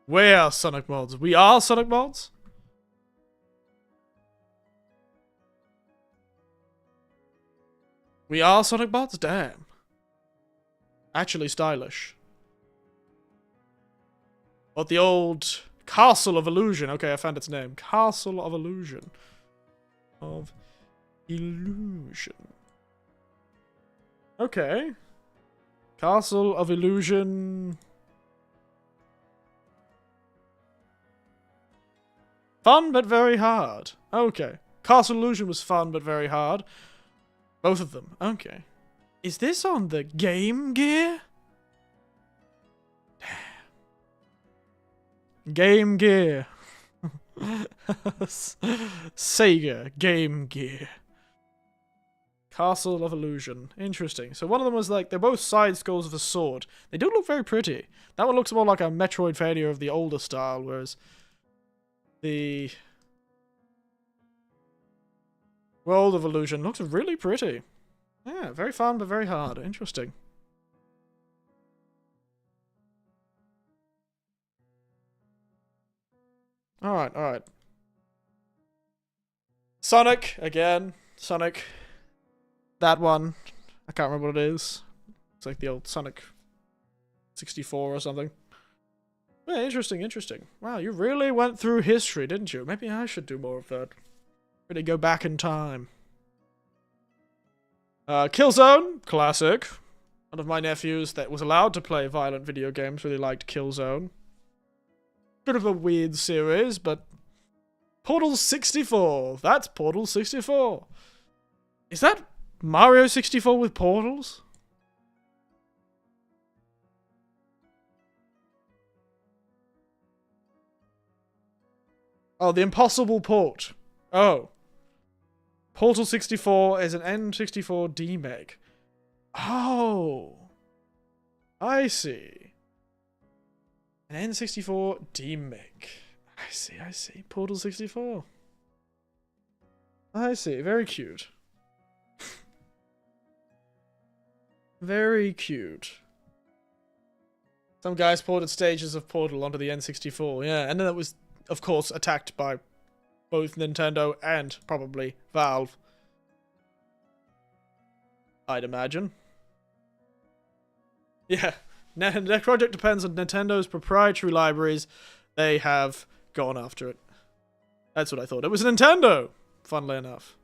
We are Sonic mods. We are Sonic mods? We are Sonic mods? Damn. Actually stylish. But the old Castle of Illusion. Okay, I found its name. Castle of Illusion. Okay. Castle of Illusion. Fun, but very hard. Okay. Castle Illusion was fun, but very hard. Both of them. Okay. Is this on the Game Gear? Damn. Game Gear. Sega Game Gear. Castle of Illusion. Interesting. So one of them was like, they're both side scrolls of a sword. They do look very pretty. That one looks more like a Metroidvania of the older style, whereas the World of Illusion looks really pretty. Yeah, very fun, but very hard. Interesting. Alright, alright. Sonic, again. Sonic. That one. I can't remember what it is. It's like the old Sonic 64 or something. Yeah, interesting, interesting. Wow, you really went through history, didn't you? Maybe I should do more of that. Really go back in time. Killzone, classic. One of my nephews that was allowed to play violent video games really liked Killzone. Bit of a weird series, but Portal 64. That's Portal 64. Is that Mario 64 with portals? Oh, the impossible port. Oh. Portal 64 is an N64 DMEG. Oh. I see. An N64 DMEG. I see, I see. Portal 64. I see. Very cute. Very cute. Some guys ported stages of Portal onto the N64, yeah, and then it was, of course, attacked by both Nintendo and probably Valve. I'd imagine. Yeah, the project depends on Nintendo's proprietary libraries. They have gone after it. That's what I thought. It was Nintendo, funnily enough.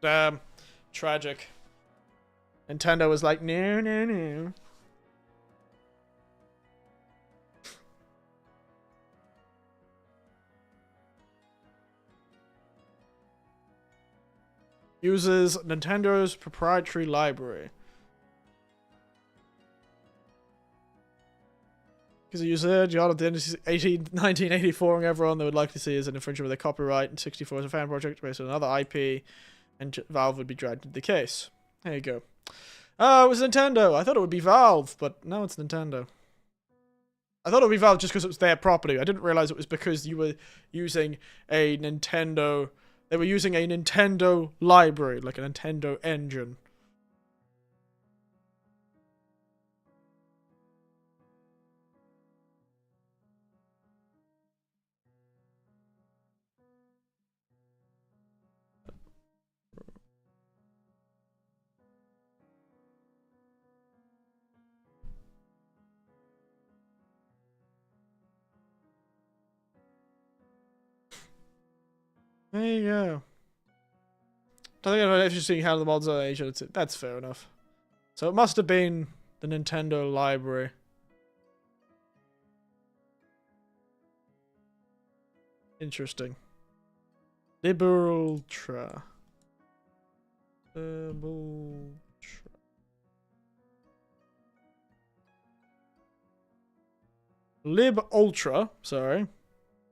Damn. Tragic. Nintendo was like, no, no, no. Uses Nintendo's proprietary library. Because a user, John at the end of 1984, and everyone they would like to see is an infringement of their copyright, and 64 is a fan project based on another IP, and Valve would be dragged into the case. There you go. Oh, it was Nintendo. I thought it would be Valve, but no, it's Nintendo. I thought it would be Valve just because it was their property. I didn't realize it was because you were using a Nintendo... They were using a Nintendo library, like a Nintendo engine. There you go. I think I'm interested in how the mods are Asian. That's fair enough. So it must have been the Nintendo library. Interesting. Liberultra. Lib Ultra, sorry,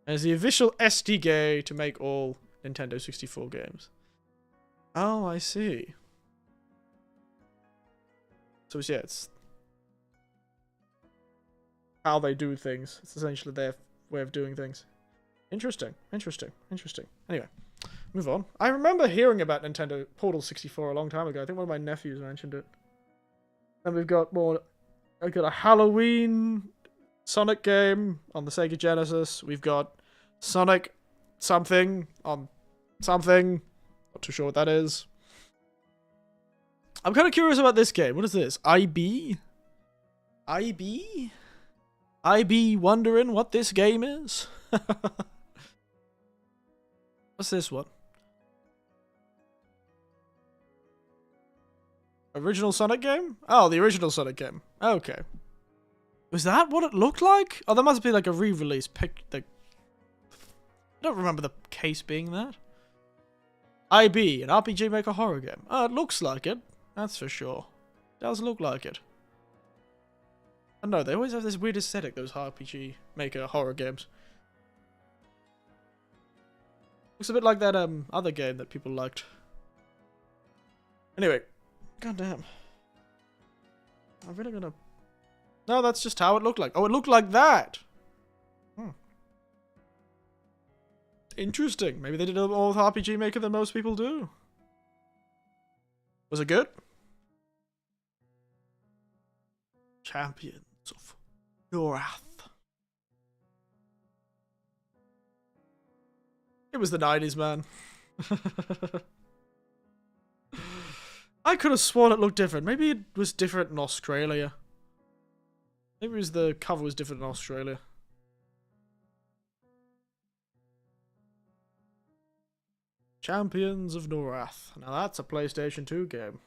as the official SDK to make all Nintendo 64 games. Oh, I see. So yeah, it's how they do things. It's essentially their way of doing things. Interesting, interesting, interesting. Anyway, move on. I remember hearing about Nintendo Portal 64 a long time ago. I think one of my nephews mentioned it. And we've got more. I've got a Halloween Sonic game on the Sega Genesis. We've got Sonic something on something. Not too sure what that is. I'm kind of curious about this game. What is this? IB? IB? IB wondering what this game is? What's this one? Original Sonic game? Oh, the original Sonic game. Okay. Was that what it looked like? Oh, that must be like a re-release pic. I don't remember the case being that. IB, an RPG Maker horror game. Oh, it looks like it. That's for sure. Does look like it. I know, they always have this weird aesthetic, those RPG Maker horror games. Looks a bit like that other game that people liked. Anyway. Goddamn. I'm really gonna... No, that's just how it looked like. Oh, it looked like that! Interesting. Maybe they did more with RPG Maker than most people do. Was it good? Champions of Norath. It was the 90s, man. I could have sworn it looked different. Maybe it was different in Australia. Maybe it was the cover was different in Australia. Champions of Norath. Now that's a PlayStation 2 game.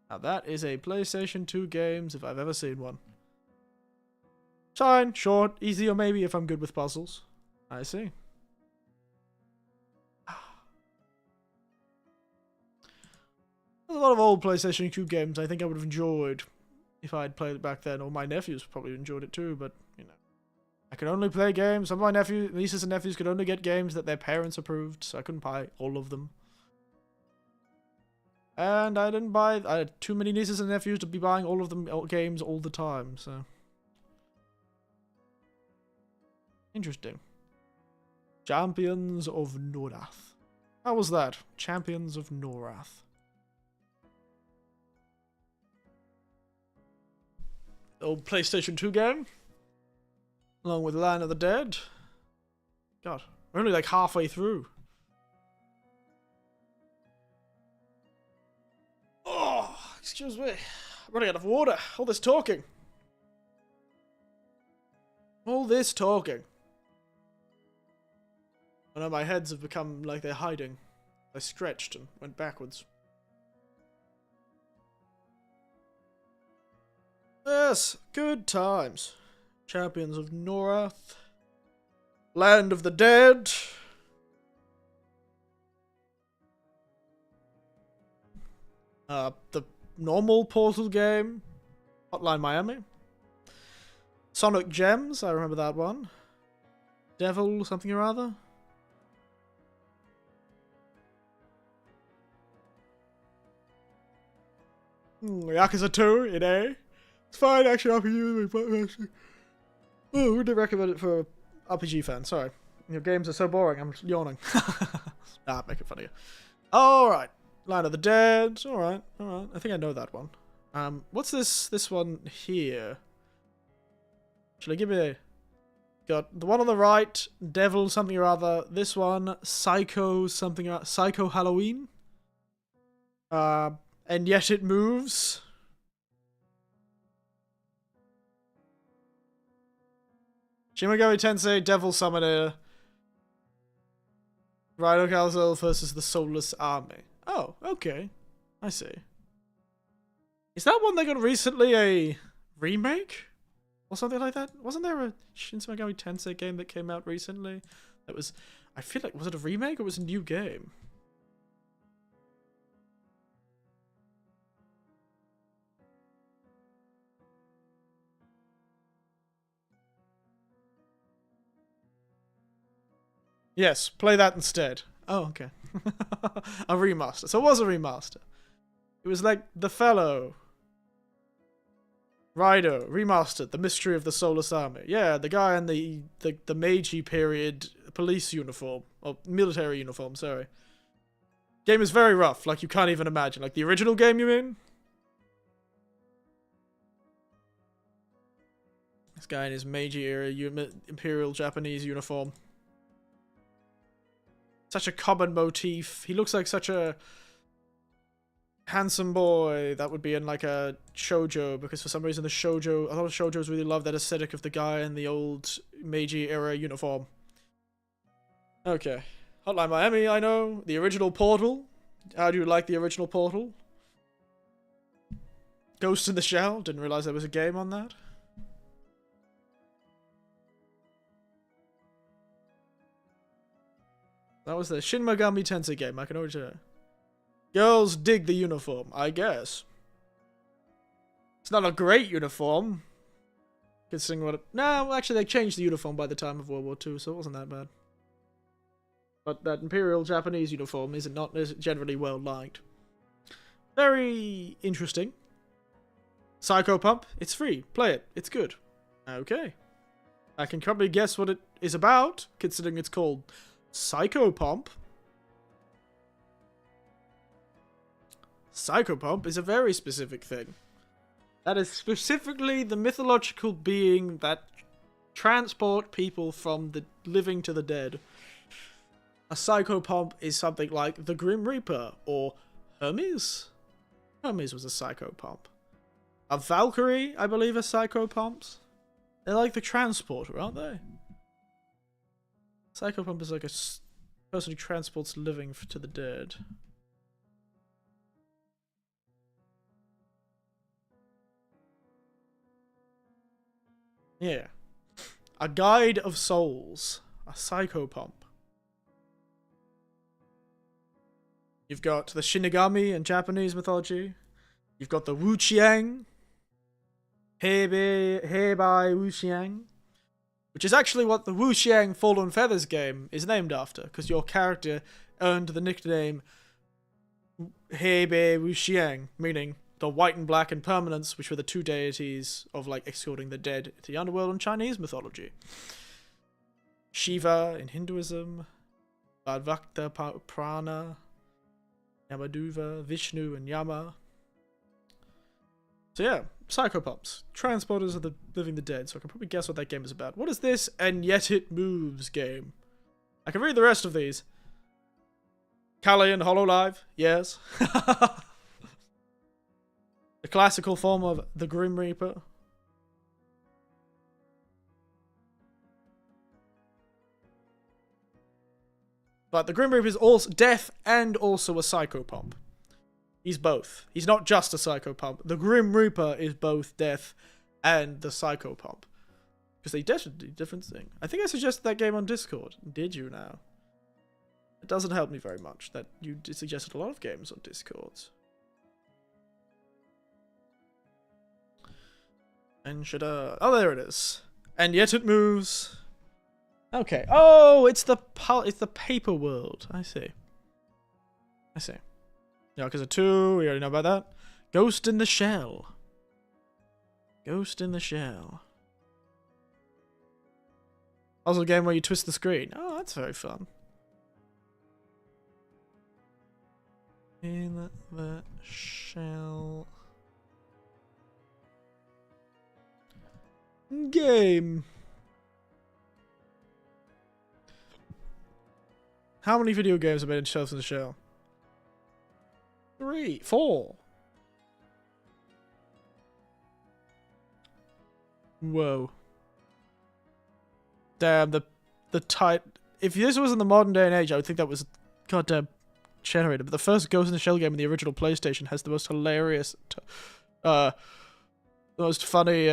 Now that is a PlayStation 2 game if I've ever seen one. Fine, short, easy, or maybe if I'm good with puzzles. I see. There's a lot of old PlayStation 2 games I think I would have enjoyed if I'd played it back then, or my nephews probably enjoyed it too, but, you know. I could only play games. Some of my nieces and nephews could only get games that their parents approved, so I couldn't buy all of them. And I had too many nieces and nephews to be buying all of them games all the time, so. Interesting. Champions of Norath. How was that? Champions of Norath. Old PlayStation 2 game. Along with Land of the Dead. God, we're only like halfway through. Oh, excuse me. I'm running out of water. All this talking. All this talking. I know my heads have become like they're hiding. I stretched and went backwards. Yes, good times. Champions of Norath. Land of the Dead. The normal Portal game. Hotline Miami. Sonic Gems, I remember that one. Devil something or other. Yakuza 2 in A. It's fine, actually, RPG, but actually. Oh, who would recommend it for RPG fans? Sorry. Your games are so boring, I'm yawning. Ah, making fun of you. Alright. Line of the Dead. Alright, alright. I think I know that one. What's this one here? Actually, give me a... Got the one on the right, Devil something or other. This one, Psycho something or other. Psycho Halloween. And Yet It Moves. Shin Megami Tensei, Devil Summoner, Rhino Calzone versus the Soulless Army. Oh, okay. I see. Is that one they got recently a remake? Or something like that? Wasn't there a Shin Megami Tensei game that came out recently? That was... I feel like... Was it a remake or was it a new game? Yes, play that instead. Oh, okay. A remaster. So it was a remaster. It was like The Fellow. Raido, remastered, The Mystery of the Soulless Army. Yeah, the guy in the Meiji period police uniform. Or military uniform, sorry. Game is very rough, like you can't even imagine. Like the original game, you mean? This guy in his Meiji era Imperial Japanese uniform. Such a common motif. He looks like such a handsome boy that would be in like a shoujo, because for some reason a lot of shoujos really love that aesthetic of the guy in the old Meiji era uniform. Okay. Hotline Miami, I know. The original Portal. How do you like the original Portal? Ghost in the Shell. Didn't realize there was a game on that. That was the Shin Megami Tensei game. I can already tell. Girls dig the uniform, I guess. It's not a great uniform. Considering what no, actually they changed the uniform by the time of World War II, so it wasn't that bad. But that Imperial Japanese uniform is generally well liked. Very interesting. Psycho Pump, it's free. Play it. It's good. Okay. I can probably guess what it is about, considering it's called Psycho Pump. Psycho Pump is a very specific thing. That is specifically the mythological being that transport people from the living to the dead. A psychopomp is something like the Grim Reaper or Hermes. Hermes was a psychopomp. A Valkyrie, I believe, are psychopomps. They're like the transporter, aren't they? Psychopomp is like a person who transports living to the dead. Yeah. A guide of souls. A psychopomp. You've got the Shinigami in Japanese mythology. You've got the Wuqiang. Heibai Wuqiang. Which is actually what the Wuqiang Fallen Feathers game is named after, because your character earned the nickname Heibai Wuqiang, meaning the white and black impermanence, which were the two deities of like escorting the dead to the underworld in Chinese mythology. Shiva in Hinduism. Bhadvakta Prana. Yamaduva, Vishnu, and Yama. So yeah, psychopomps. Transporters of the living the dead, so I can probably guess what that game is about. What is this And Yet It Moves game? I can read the rest of these. Kali and Hololive, yes. The classical form of the Grim Reaper. But the Grim Reaper is also death and also a psychopomp. He's both. He's not just a psychopomp. The Grim Reaper is both death and the psychopomp. Because they definitely do different things. I think I suggested that game on Discord. Did you now? It doesn't help me very much that you suggested a lot of games on Discords. And should oh, there it is. And Yet It Moves. Okay. Oh, it's the paper world. I see. Yakuza 2, we already know about that. Ghost in the Shell. Ghost in the Shell. Also a game where you twist the screen. Oh, that's very fun. In the Shell. Game. How many video games have been in Ghost in the Shell? 3, 4. Whoa. Damn, the tight. If this was in the modern day and age, I would think that was goddamn generated. But the first Ghost in the Shell game in the original PlayStation has the most hilarious, the most funny,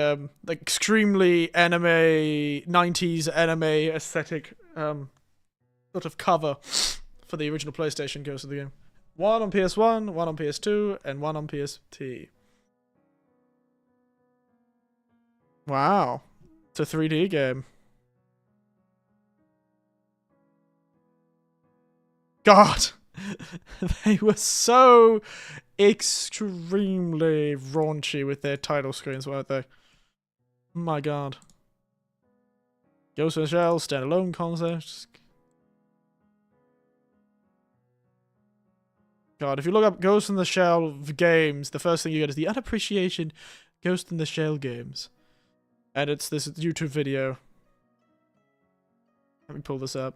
like extremely anime, 90s anime aesthetic, sort of cover for the original PlayStation Ghost of the game. One on PS1, one on PS2, and one on PSP. Wow. It's a 3D game. God! They were so extremely raunchy with their title screens, weren't they? My god. Ghost in the Shell, standalone concept. God, if you look up Ghost in the Shell games, the first thing you get is the unappreciation Ghost in the Shell games. And it's this YouTube video. Let me pull this up.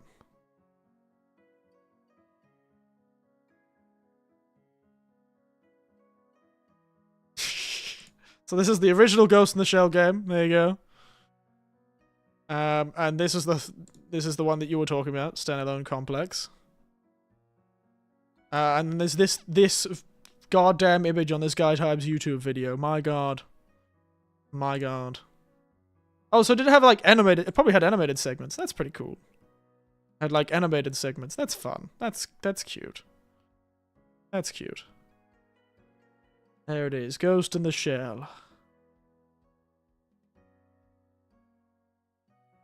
So this is the original Ghost in the Shell game. There you go. And this is the one that you were talking about, Standalone Complex. And then there's this goddamn image on this guy type's YouTube video. My god. My god. Oh, so did it have like animated? It probably had animated segments. That's pretty cool. Had like animated segments. That's fun. That's cute. That's cute. There it is. Ghost in the Shell.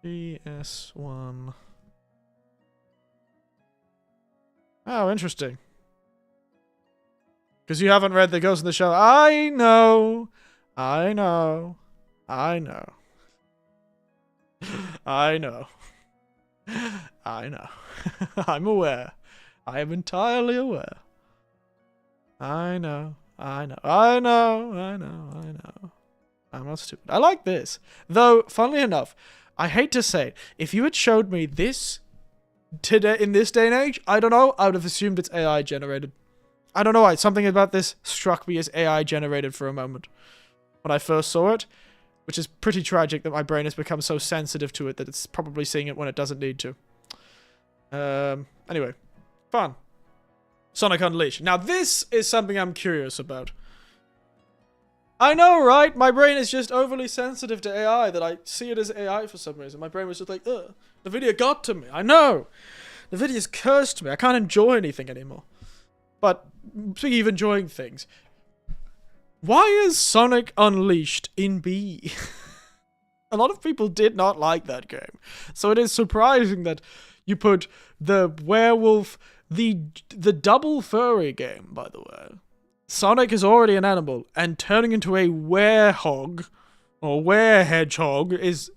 PS1. Oh, interesting. Because you haven't read the Ghost in the Shell. I know. I know. I know. I know. I know. I'm aware. I am entirely aware. I know. I know. I know. I know. I know. I'm not stupid. I like this. Though, funnily enough, I hate to say it, if you had showed me this today in this day and age, I don't know, I would have assumed it's AI generated. I don't know why. Something about this struck me as AI generated for a moment when I first saw it, which is pretty tragic that my brain has become so sensitive to it that it's probably seeing it when it doesn't need to. Anyway, fun. Sonic Unleashed. Now this is something I'm curious about. I know, right? My brain is just overly sensitive to AI that I see it as AI for some reason. My brain was just like, ugh, the video got to me. I know. The video's cursed me. I can't enjoy anything anymore. But speaking of enjoying things, why is Sonic Unleashed in B? A lot of people did not like that game. So it is surprising that you put the werewolf, the double furry game, by the way. Sonic is already an animal, and turning into a werehog, or werehedgehog, is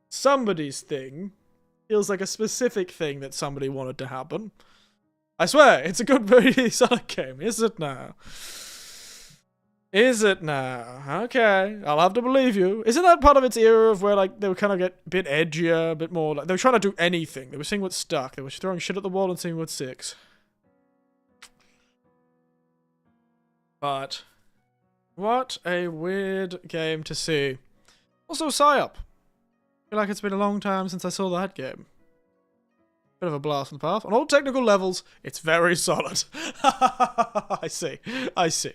somebody's thing. Feels like a specific thing that somebody wanted to happen. I swear, it's a good very Sonic game, is it now? Is it now? Okay, I'll have to believe you. Isn't that part of its era of where, like, they would kind of get a bit edgier, a bit more, like, they were trying to do anything. They were seeing what stuck. They were throwing shit at the wall and seeing what sticks. But what a weird game to see. Also, Psyop. I feel like it's been a long time since I saw that game. Bit of a blast from the past. On all technical levels, it's very solid. I see. I see.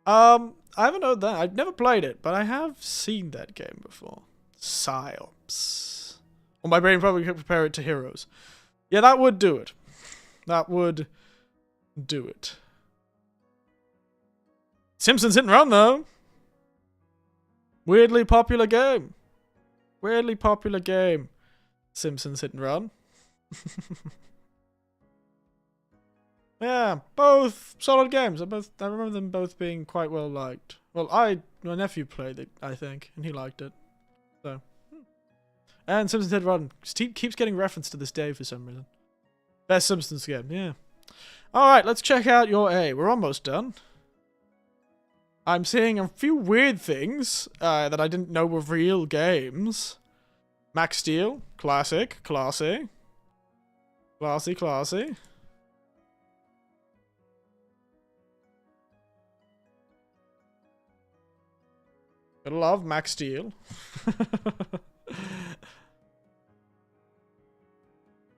I haven't heard that. I've never played it, but I have seen that game before. Psyops. Well, my brain probably could compare it to Heroes. Yeah, that would do it. That would do it. Simpsons Hit and Run, though. Weirdly popular game. Weirdly popular game. Simpsons Hit and Run. Yeah, both solid games. I remember them both being quite well liked. Well, my nephew played it, I think, and he liked it. So, and Simpsons Hit and Run keeps getting referenced to this day for some reason. Best Simpsons game, yeah. All right, let's check out your A. We're almost done. I'm seeing a few weird things that I didn't know were real games. Max Steel, classic, classy. Classy, classy. Gotta love Max Steel.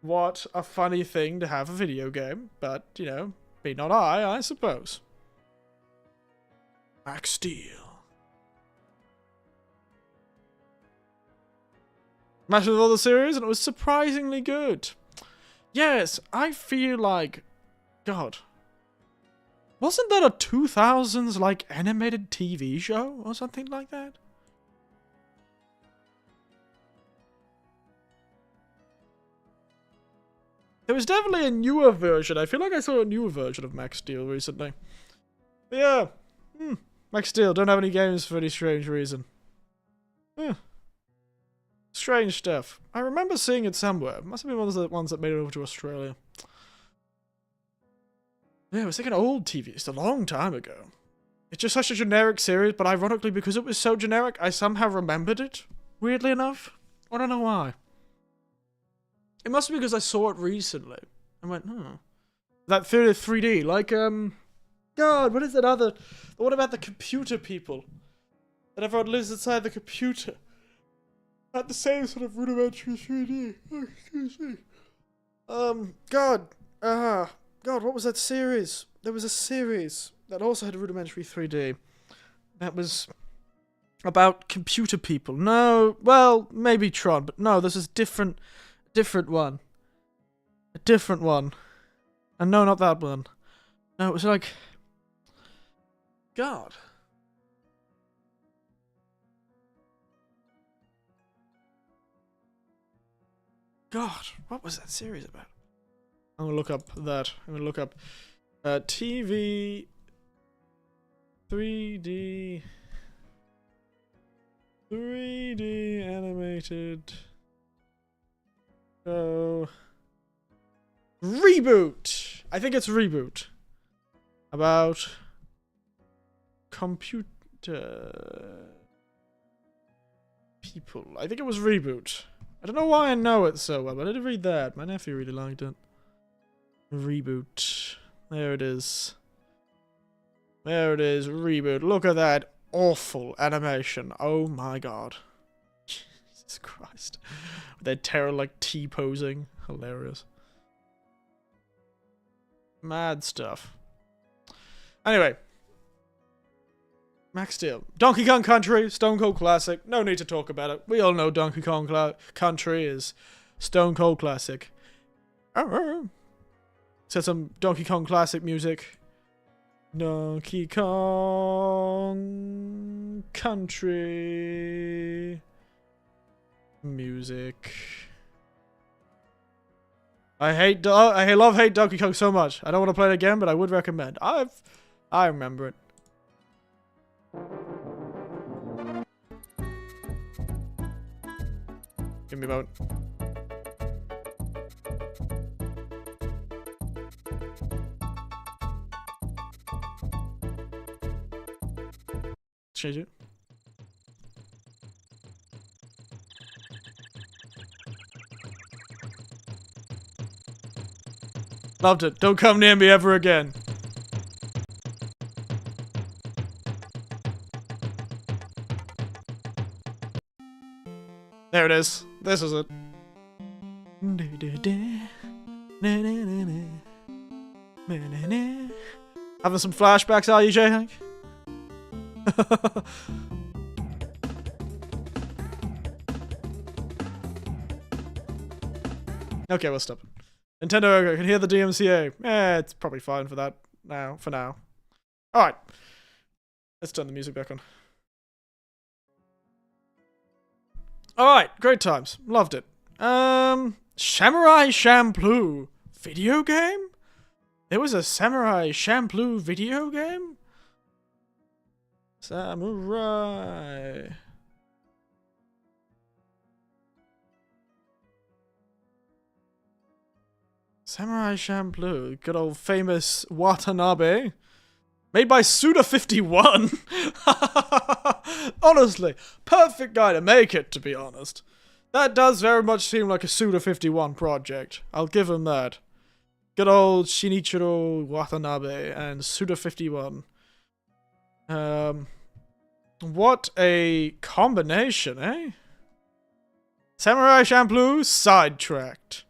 What a funny thing to have a video game, but, you know, be not I suppose. Max Steel. Matched with all the series, and it was surprisingly good. Yes, I feel like... God. Wasn't that a 2000s, like, animated TV show or something like that? There was definitely a newer version. I feel like I saw a newer version of Max Steel recently. But yeah. Max Steel, don't have any games for any strange reason. Strange stuff. I remember seeing it somewhere. It must have been one of the ones that made it over to Australia. Yeah, it was like an old TV. It's a long time ago. It's just such a generic series, but ironically, because it was so generic, I somehow remembered it. Weirdly enough. I don't know why. It must be because I saw it recently. I went, that 3D, like, God, what is that other... What about the computer people? That everyone lives inside the computer. At the same sort of rudimentary 3D. Oh, excuse me. God, what was that series? There was a series that also had rudimentary 3D. That was about computer people. No, well, maybe Tron, but no, this is different one. A different one. And no, not that one. No, it was like... God. God, what was that series about? I'm gonna look up that. I'm gonna look up TV 3D animated show Reboot. I think it's Reboot. About computer people. I think it was Reboot. I don't know why I know it so well, but I did read that. My nephew really liked it. Reboot. There it is. There it is. Reboot. Look at that awful animation. Oh my god. Jesus Christ. Their terror like T-posing. Hilarious. Mad stuff. Anyway. Max Steel. Donkey Kong Country, Stone Cold Classic. No need to talk about it. We all know Donkey Kong Country is Stone Cold Classic. Set some Donkey Kong Classic music. Donkey Kong Country music. I love Donkey Kong so much. I don't want to play it again, but I would recommend. I remember it. Give me a moment. Change it. Loved it. Don't come near me ever again. There it is. This is it. Having some flashbacks, are you, J-Hank? Okay, we'll stop it. Nintendo can hear the DMCA. It's probably fine for that for now. Alright. Let's turn the music back on. Alright, great times. Loved it. Samurai Champloo video game? There was a Samurai Champloo video game? Samurai Champloo. Good old famous Watanabe. Made by Suda51. Honestly, perfect guy to make it, to be honest. That does very much seem like a Suda51 project. I'll give him that. Good old Shinichiro Watanabe and Suda51. What a combination, eh? Samurai Champloo sidetracked.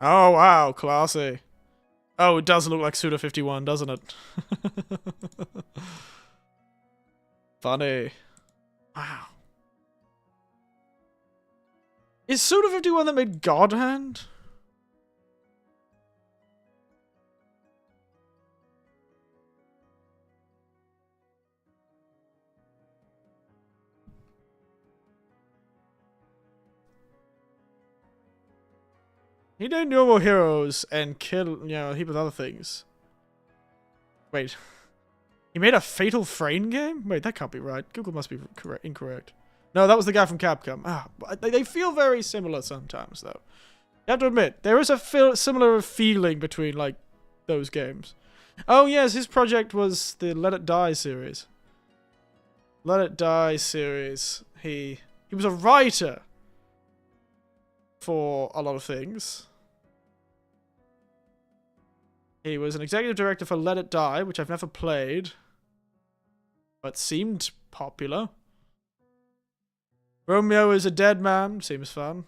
Oh wow, classy. Oh, it does look like Suda51, doesn't it? Funny. Wow. Is Suda51 that made God Hand? He did normal heroes and kill, a heap of other things. Wait. He made a Fatal Frame game? Wait, that can't be right. Google must be incorrect. No, that was the guy from Capcom. Ah, they feel very similar sometimes, though. You have to admit, there is a similar feeling between, like, those games. Oh yes, his project was the Let It Die series. Let It Die series. He was a writer for a lot of things. He was an executive director for Let It Die, which I've never played, but seemed popular. Romeo is a Dead Man, seems fun.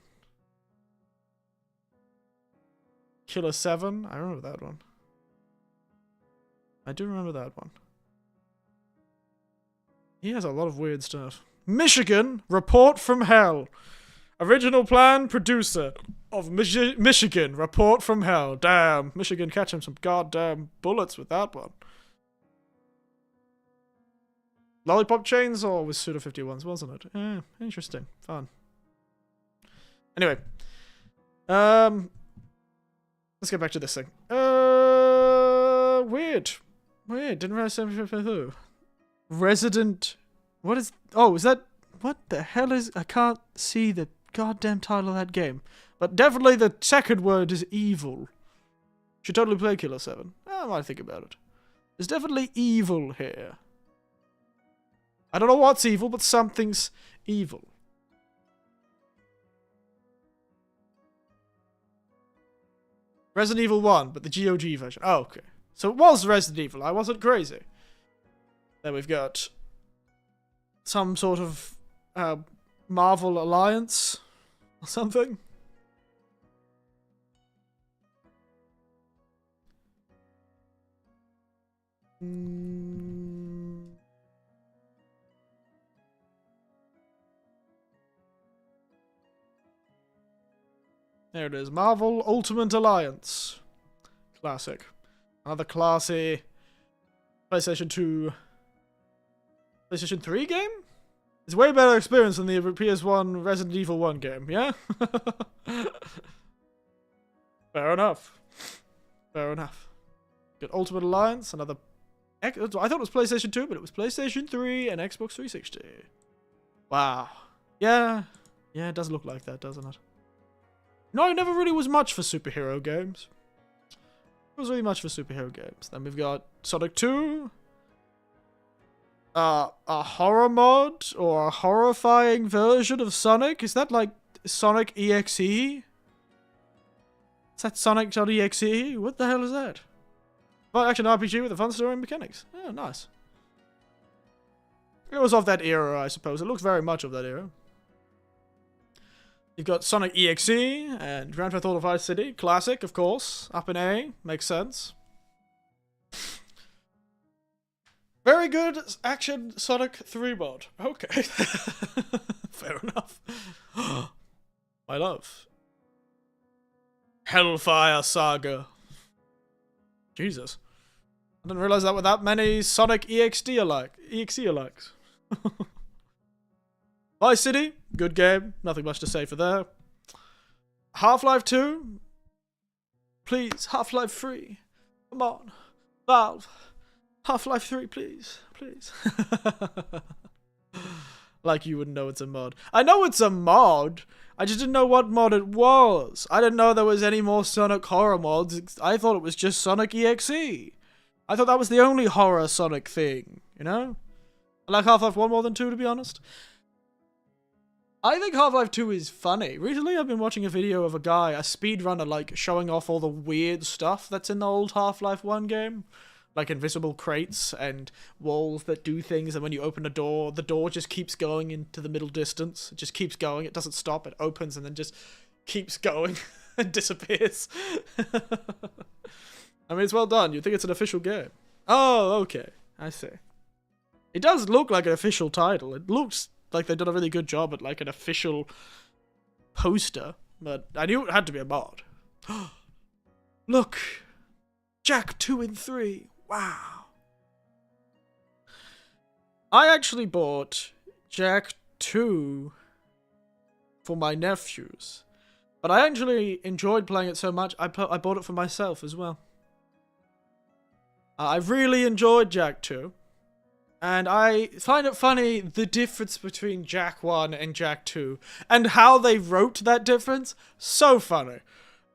Killer 7, I remember that one. I do remember that one. He has a lot of weird stuff. Michigan, Report from Hell. Original plan, producer of Michigan, Report from Hell. Damn, Michigan catching some goddamn bullets with that one. Lollipop Chainsaw was Suda51's, wasn't it? Yeah, interesting. Fun. Anyway. Let's get back to this thing. Weird. Weird. Didn't realize who. Resident... What is... Oh, is that... What the hell is... I can't see the goddamn title of that game. But definitely the second word is evil. Should totally play Killer 7. I might think about it. There's definitely evil here. I don't know what's evil, but something's evil. Resident Evil 1, but the GOG version. Oh, okay. So it was Resident Evil. I wasn't crazy. Then we've got some sort of Marvel Alliance or something. There it is. Marvel Ultimate Alliance. Classic. Another classy PlayStation 2... PlayStation 3 game? It's way better experience than the PS1 Resident Evil 1 game, yeah? Fair enough. Fair enough. Got Ultimate Alliance, another... I thought it was PlayStation 2, but it was PlayStation 3 and Xbox 360. Wow. Yeah. Yeah, it does look like that, doesn't it? No, it never really was much for superhero games. It was really much for superhero games. Then we've got Sonic 2. A horror mod or a horrifying version of Sonic? Is that like Sonic EXE? Is that Sonic.exe? What the hell is that? Well, action RPG with a fun story and mechanics. Oh, nice. It was of that era, I suppose. It looks very much of that era. You've got Sonic EXE and Grand Theft Auto Vice City. Classic, of course. Up in A. Makes sense. Very good action Sonic 3 mod. Okay. Fair enough. My love. Hellfire Saga. Jesus. I didn't realize that with that many Sonic EXE alikes. Vice City, good game. Nothing much to say for there. Half-Life 2. Please, Half-Life 3. Come on. Valve. Half-Life 3, please. Please. Like you wouldn't know it's a mod. I know it's a mod. I just didn't know what mod it was. I didn't know there was any more Sonic horror mods. I thought it was just Sonic EXE. I thought that was the only horror Sonic thing, you know? I like Half-Life 1 more than 2, to be honest. I think Half-Life 2 is funny. Recently, I've been watching a video of a guy, a speedrunner, like, showing off all the weird stuff that's in the old Half-Life 1 game. Like invisible crates and walls that do things, and when you open a door, the door just keeps going into the middle distance. It just keeps going. It doesn't stop. It opens and then just keeps going and disappears. I mean, it's well done. You'd think it's an official game. Oh, okay. I see. It does look like an official title. It looks like they've done a really good job at like an official poster, but I knew it had to be a mod. Look! Jak 2 and 3. Wow. I actually bought Jak 2 for my nephews, but I actually enjoyed playing it so much, I bought it for myself as well. I really enjoyed Jak 2, and I find it funny the difference between Jak 1 and Jak 2, and how they wrote that difference. So funny.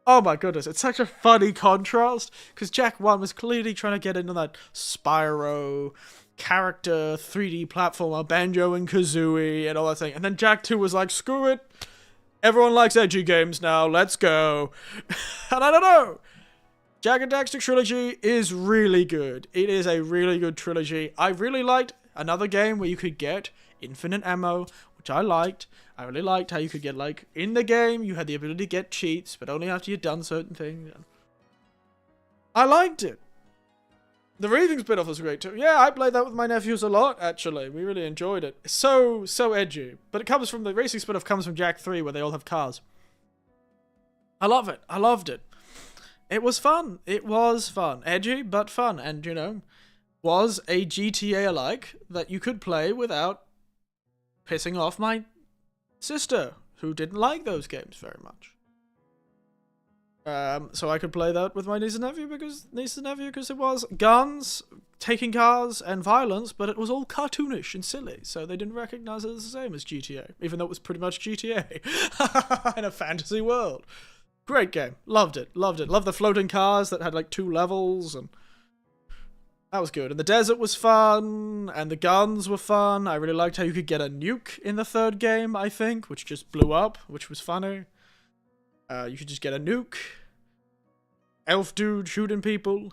Oh my goodness, it's such a funny contrast, because Jak 1 was clearly trying to get into that Spyro character 3D platformer, Banjo and Kazooie and all that thing, and then Jak 2 was like, screw it, everyone likes edgy games now, let's go. And I don't know, Jak and Daxter Trilogy is really good. It is a really good trilogy. I really liked another game where you could get infinite ammo, which I liked. I really liked how you could get, like, in the game, you had the ability to get cheats, but only after you'd done certain things. I liked it. The Reading spin-off was great too. Yeah, I played that with my nephews a lot, actually. We really enjoyed it. It's so edgy. But it comes from, the racing spin-off comes from Jak 3, where they all have cars. I love it. I loved it. It was fun. It was fun. Edgy, but fun. And, you know, was a GTA-alike that you could play without pissing off my sister, who didn't like those games very much. So I could play that with my niece and nephew because it was guns, taking cars, and violence, but it was all cartoonish and silly, so they didn't recognize it as the same as GTA, even though it was pretty much GTA in a fantasy world. Great game. Loved it. Loved it. Loved the floating cars that had like 2 levels, and that was good. And the desert was fun, and the guns were fun. I really liked how you could get a nuke in the 3rd game, I think, which just blew up, which was funny. You could just get a nuke. Elf dude shooting people.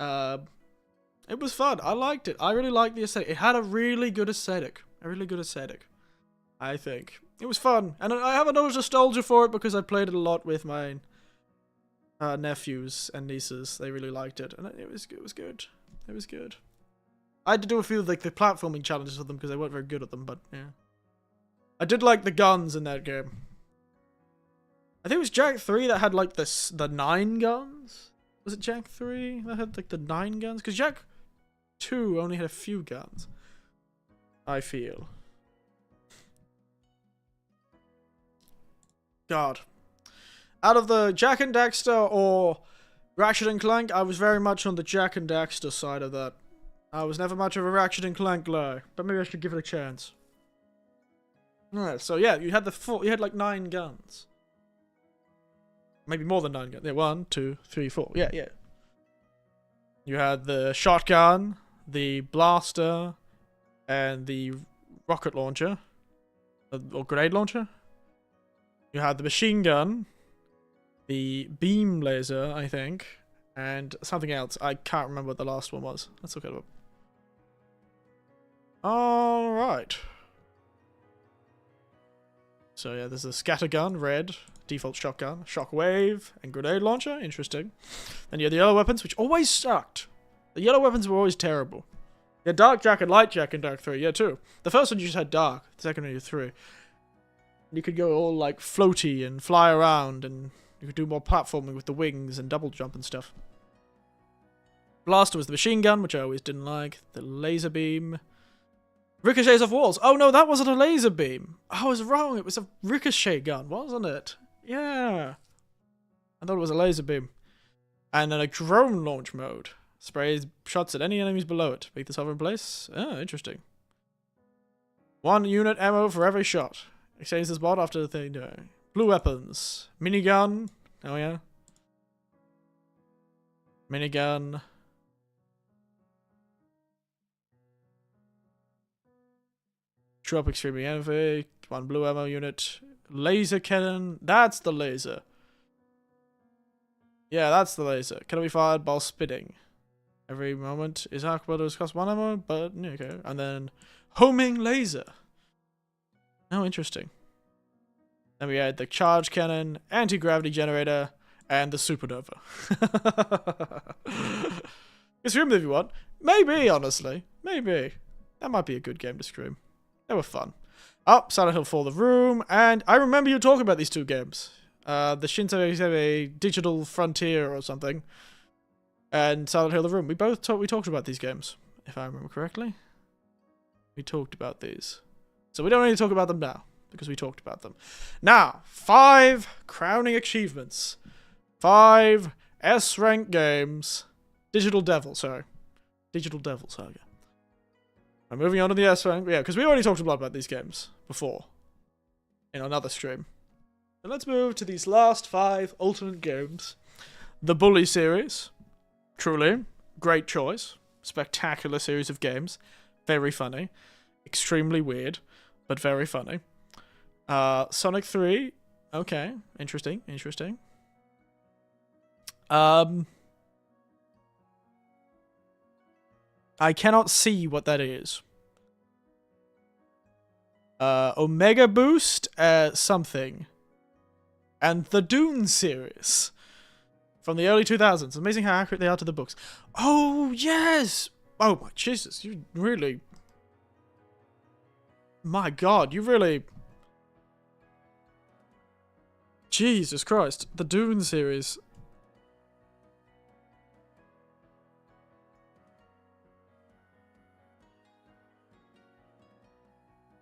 It was fun. I liked it. I really liked the aesthetic. It had a really good aesthetic. I think. It was fun. And I have a lot of nostalgia for it because I played it a lot with my nephews and nieces. They really liked it. And it was good. It was good. I had to do a few of like the platforming challenges with them because I weren't very good at them, but yeah. I did like the guns in that game. I think it was Jak 3 that had like the 9 guns. Was it Jak 3 that had like the 9 guns? Because Jak 2 only had a few guns, I feel. God. Out of the Jak and Daxter or Ratchet and Clank, I was very much on the Jak and Daxter side of that. I was never much of a Ratchet and Clank guy, but maybe I should give it a chance. Alright, so yeah, you had like 9 guns. Maybe more than 9 guns. Yeah, 1, 2, 3, 4. Yeah. You had the shotgun, the blaster, and the rocket launcher. Or grenade launcher. You had the machine gun, the beam laser, I think, and something else. I can't remember what the last one was. Let's look it up. Alright. So yeah, there's a scatter gun, red. Default shotgun, shockwave, and grenade launcher. Interesting. Then you had the yellow weapons, which always sucked. The yellow weapons were always terrible. You had Dark Jak and Light Jak in Dark 3, yeah, too. The first one you just had Dark, the second one you had 3. You could go all, like, floaty and fly around, and you could do more platforming with the wings and double jump and stuff. Blaster was the machine gun, which I always didn't like. The laser beam. Ricochets off walls. Oh, no, that wasn't a laser beam. I was wrong. It was a ricochet gun, wasn't it? Yeah. I thought it was a laser beam. And then a drone launch mode. Sprays shots at any enemies below it. Make this hover in place. Oh, interesting. 1 unit ammo for every shot. Exchange this bot after the thing. Blue weapons. Minigun. Oh, yeah. Minigun. True up extremely envy. 1 blue ammo unit. Laser cannon. That's the laser. Yeah, that's the laser. Can be fired while spinning. Every moment is arc builders cost 1 ammo, but okay. And then homing laser. Oh, interesting. Then we had the charge cannon, anti-gravity generator, and the supernova. Stream if you want. Maybe, honestly. Maybe. That might be a good game to stream. They were fun. Oh, Silent Hill 4 The Room, and I remember you talking about these 2 games. The Shinto a Digital Frontier or something, and Silent Hill The Room. We talked about these games, if I remember correctly. We talked about these. So we don't need to talk about them now, because we talked about them. Now, 5 crowning achievements. 5 S-rank games. Digital Devil Saga. I'm moving on to the S rank. Yeah, because we already talked a lot about these games before in another stream. So let's move to these last 5 alternate games. The Bully series. Truly. Great choice. Spectacular series of games. Very funny. Extremely weird, but very funny. Sonic 3. Okay. Interesting. Interesting. I cannot see what that is. Omega Boost, something. And the Dune series. From the early 2000s. Amazing how accurate they are to the books. Oh, yes! Oh, my Jesus. You really... My God, you really... Jesus Christ. The Dune series.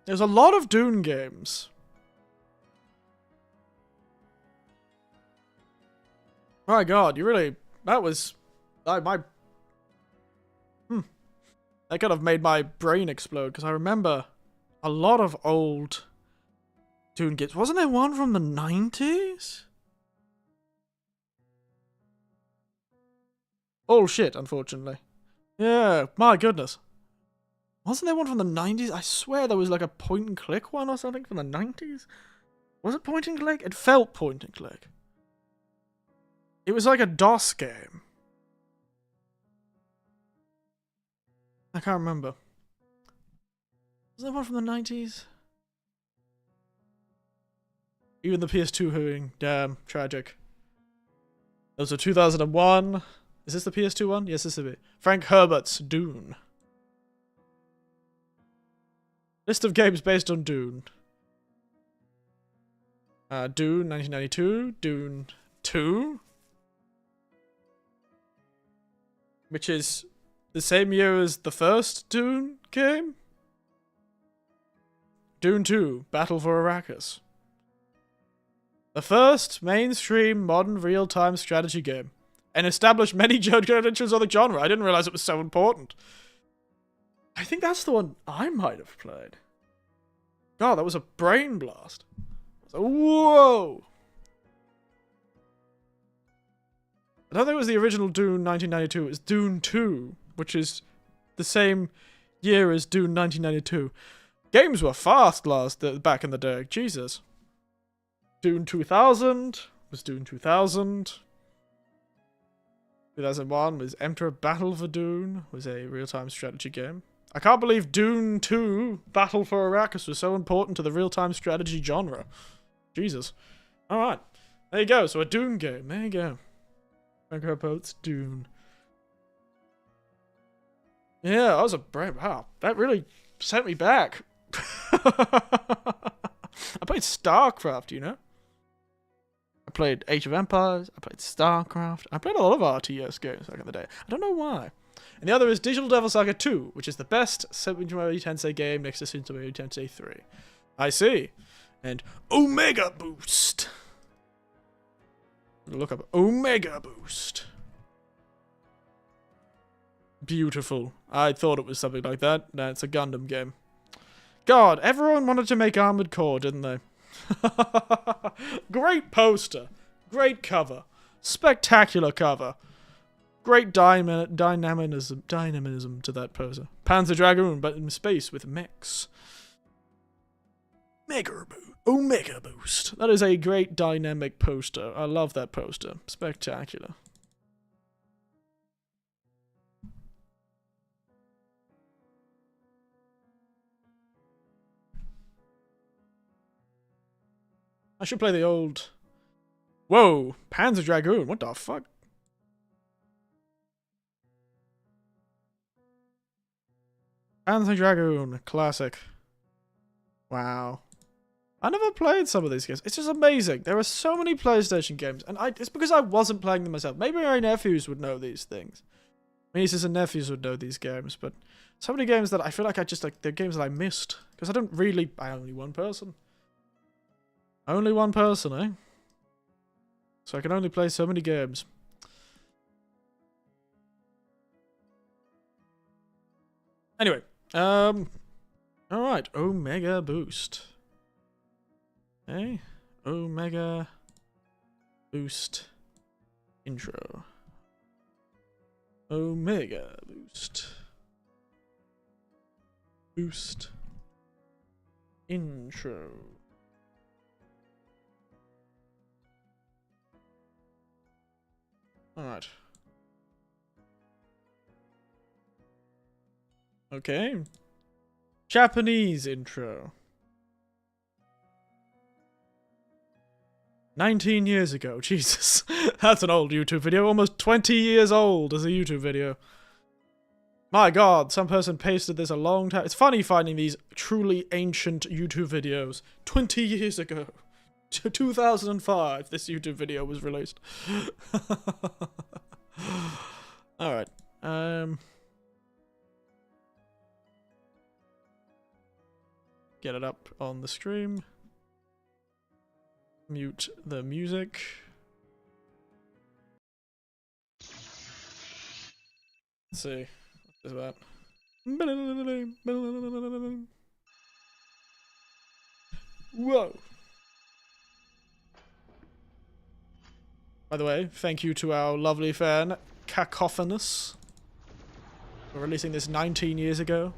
There's a lot of Dune games. My God, you really... That was... That kind of made my brain explode, because I remember a lot of old Dune games. Wasn't there one from the 90s? All shit, unfortunately. Yeah, my goodness. Wasn't there one from the 90s? I swear there was like a point-and-click one or something from the 90s. Was it point-and-click? It felt point-and-click. It was like a DOS game. I can't remember. Was there one from the 90s? Even the PS2 hooing. Damn, tragic. Those are 2001. Is this the PS2 one? Yes, this is it. Frank Herbert's Dune. List of games based on Dune. Dune 1992. Dune 2. Which is the same year as the first Dune game? Dune 2, Battle for Arrakis. The first mainstream modern real-time strategy game. And established many credentials on the genre. I didn't realize it was so important. I think that's the one I might have played. God, that was a brain blast. Whoa! I don't think it was the original Dune 1992. It was Dune 2, which is the same year as Dune 1992. Games were fast back in the day. Jesus. Dune 2000 was Dune 2000. 2001 was Emperor Battle for Dune, was a real-time strategy game. I can't believe Dune 2, Battle for Arrakis, was so important to the real-time strategy genre. Jesus. Alright. There you go. So a Dune game. There you go. Frank Herbert's Dune. Yeah, that was a brave... Wow. That really sent me back. I played StarCraft, you know? I played Age of Empires. I played StarCraft. I played a lot of RTS games back in the day. I don't know why. And the other is Digital Devil Saga 2, which is the best Super Mario Tensei game next to Super Mario Tensei 3. I see. And Omega Boost. Look up Omega Boost. Beautiful. I thought it was something like that. No, it's a Gundam game. God, everyone wanted to make Armored Core, didn't they? Great poster. Great cover. Spectacular cover. Great dynamism to that poster. Panzer Dragoon, but in space with mechs. Omega Boost. That is a great dynamic poster. I love that poster. Spectacular. I should play the old... Whoa! Panzer Dragoon, what the fuck? Panzer Dragoon, classic. Wow. I never played some of these games. It's just amazing. There are so many PlayStation games, and it's because I wasn't playing them myself. Maybe my nephews would know these things. My nieces and nephews would know these games, but so many games that I feel like they're games that I missed. Because I'm only one person. Only one person, eh? So I can only play so many games. Anyway, alright, Omega Boost. Okay. Omega boost intro. Omega boost. Boost intro. Alright. Okay. Japanese intro. 19 years ago. Jesus. That's an old YouTube video. Almost 20 years old as a YouTube video. My god, some person pasted this a long time. It's funny finding these truly ancient YouTube videos. 20 years ago. 2005, this YouTube video was released. Alright. Get it up on the stream. Mute the music. Let's see. What is that? Whoa. By the way, thank you to our lovely fan, Cacophonous, for releasing this 19 years ago.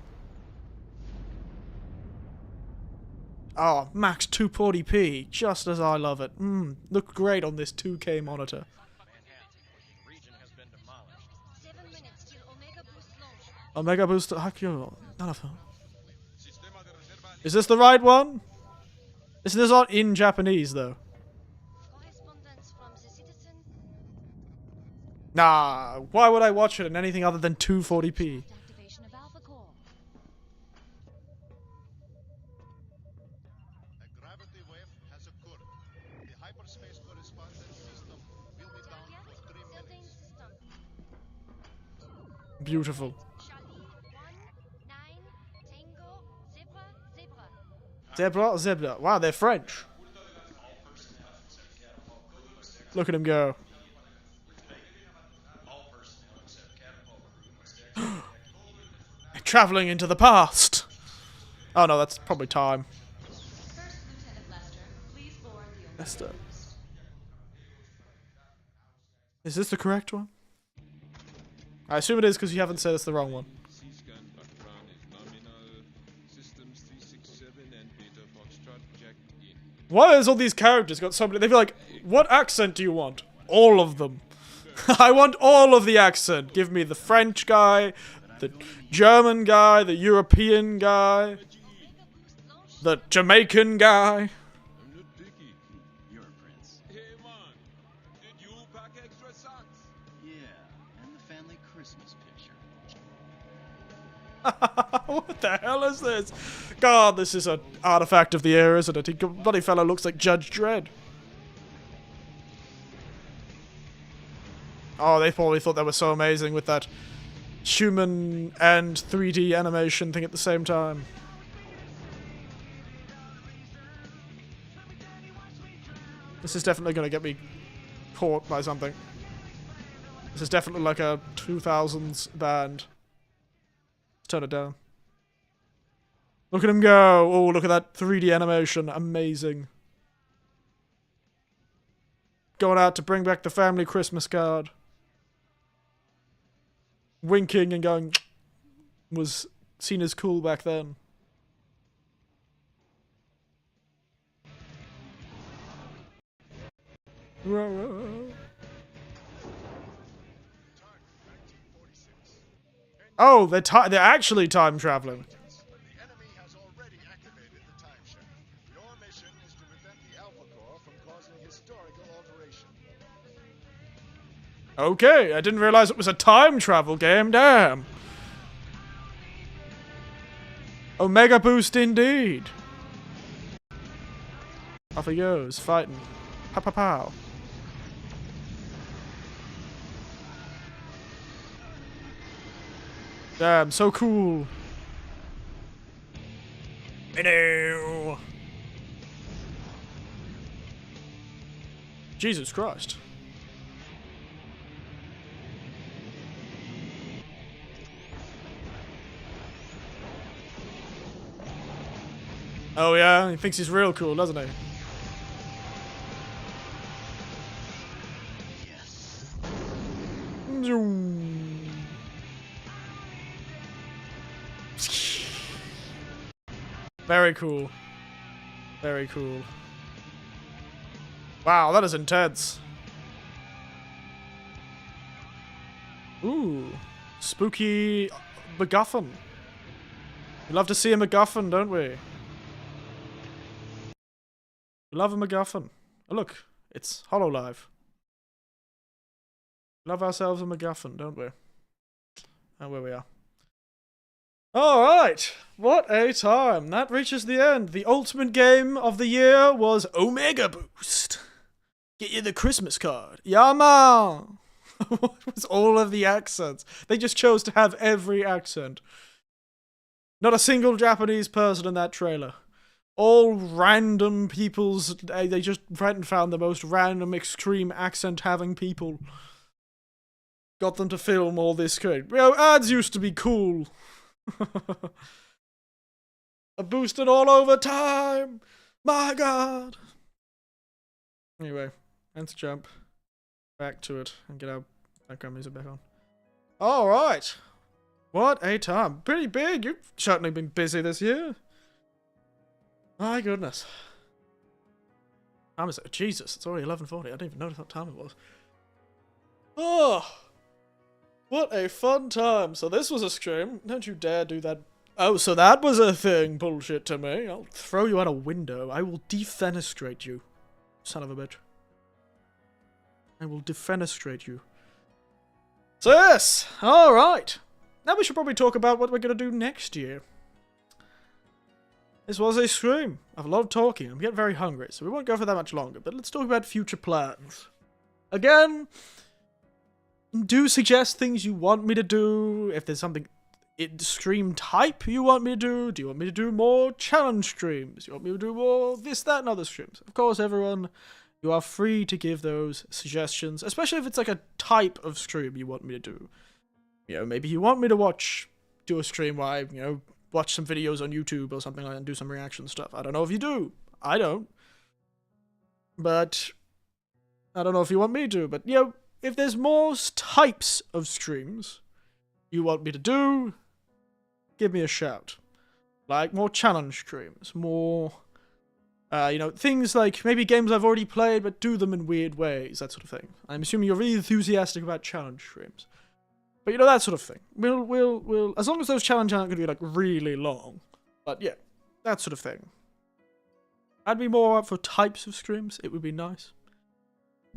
Oh, max 240p, just as I love it. Look great on this 2K monitor. Omega boost. None of them. Is this the right one? This is not in Japanese though. Nah, why would I watch it in anything other than 240p? Beautiful. Zebra, zebra. Wow, they're French. Look at him go. Traveling into the past. Oh no, that's probably time. Lester. Is this the correct one? I assume it is because you haven't said it's the wrong one. Why has all these characters got so many? They'd be like, what accent do you want? All of them. I want all of the accent. Give me the French guy, the German guy, the European guy, the Jamaican guy. What the hell is this? God, this is an artifact of the era, isn't it? He bloody fellow looks like Judge Dredd. Oh, they probably thought they were so amazing with that human and 3D animation thing at the same time. This is definitely going to get me caught by something. This is definitely like a 2000s band. Let's turn it down. Look at him go. Oh, look at that 3D animation. Amazing. Going out to bring back the family Christmas card. Winking and going was seen as cool back then. Oh, they're actually time traveling. The enemy has already activated the time shift. Your mission is to prevent the Alpha Core from causing historical alteration. Okay, I didn't realize it was a time travel game. Damn. Omega boost indeed. Off he goes, fighting. Pow pow pow. Damn, so cool. Hello. Jesus Christ. Oh yeah, he thinks he's real cool, doesn't he? Very cool. Very cool. Wow, that is intense. Ooh. Spooky MacGuffin. We love to see a MacGuffin, don't we? We love a MacGuffin. Oh, look. It's HoloLive. Love ourselves a MacGuffin, don't we? And where we are. Alright, what a time. That reaches the end. The ultimate game of the year was Omega Boost. Get you the Christmas card. Yeah, man. What was all of the accents? They just chose to have every accent. Not a single Japanese person in that trailer. All random people's... They just went and found the most random, extreme accent-having people. Got them to film all this code. You know, ads used to be cool. I boosted all over time. My God. Anyway, let's jump back to it and get our background music back on. All right. What a time. Pretty big. You've certainly been busy this year. My goodness. Time is it? Jesus, it's already 11:40. I didn't even notice what time it was. Oh. What a fun time. So this was a stream. Don't you dare do that. Oh, so that was a thing. Bullshit to me. I'll throw you out a window. I will defenestrate you. Son of a bitch. I will defenestrate you. So yes. Alright. Now we should probably talk about what we're going to do next year. This was a stream. I have a lot of talking. I'm getting very hungry, so we won't go for that much longer. But let's talk about future plans. Again... do suggest things you want me to do. If there's something in stream type you want me to do you want me to do more challenge streams? You want me to do more this, that, and other streams? Of course, everyone, you are free to give those suggestions, especially if it's like a type of stream you want me to do. You know, maybe you want me to do a stream where I, you know, watch some videos on YouTube or something like that and do some reaction stuff. I don't know if you do. I don't. But I don't know if you want me to, but, you know, if there's more types of streams you want me to do, give me a shout. Like, more challenge streams, more, you know, things like maybe games I've already played, but do them in weird ways, that sort of thing. I'm assuming you're really enthusiastic about challenge streams. But, you know, that sort of thing. We'll, as long as those challenges aren't going to be, like, really long. But, yeah, that sort of thing. I'd be more up for types of streams. It would be nice.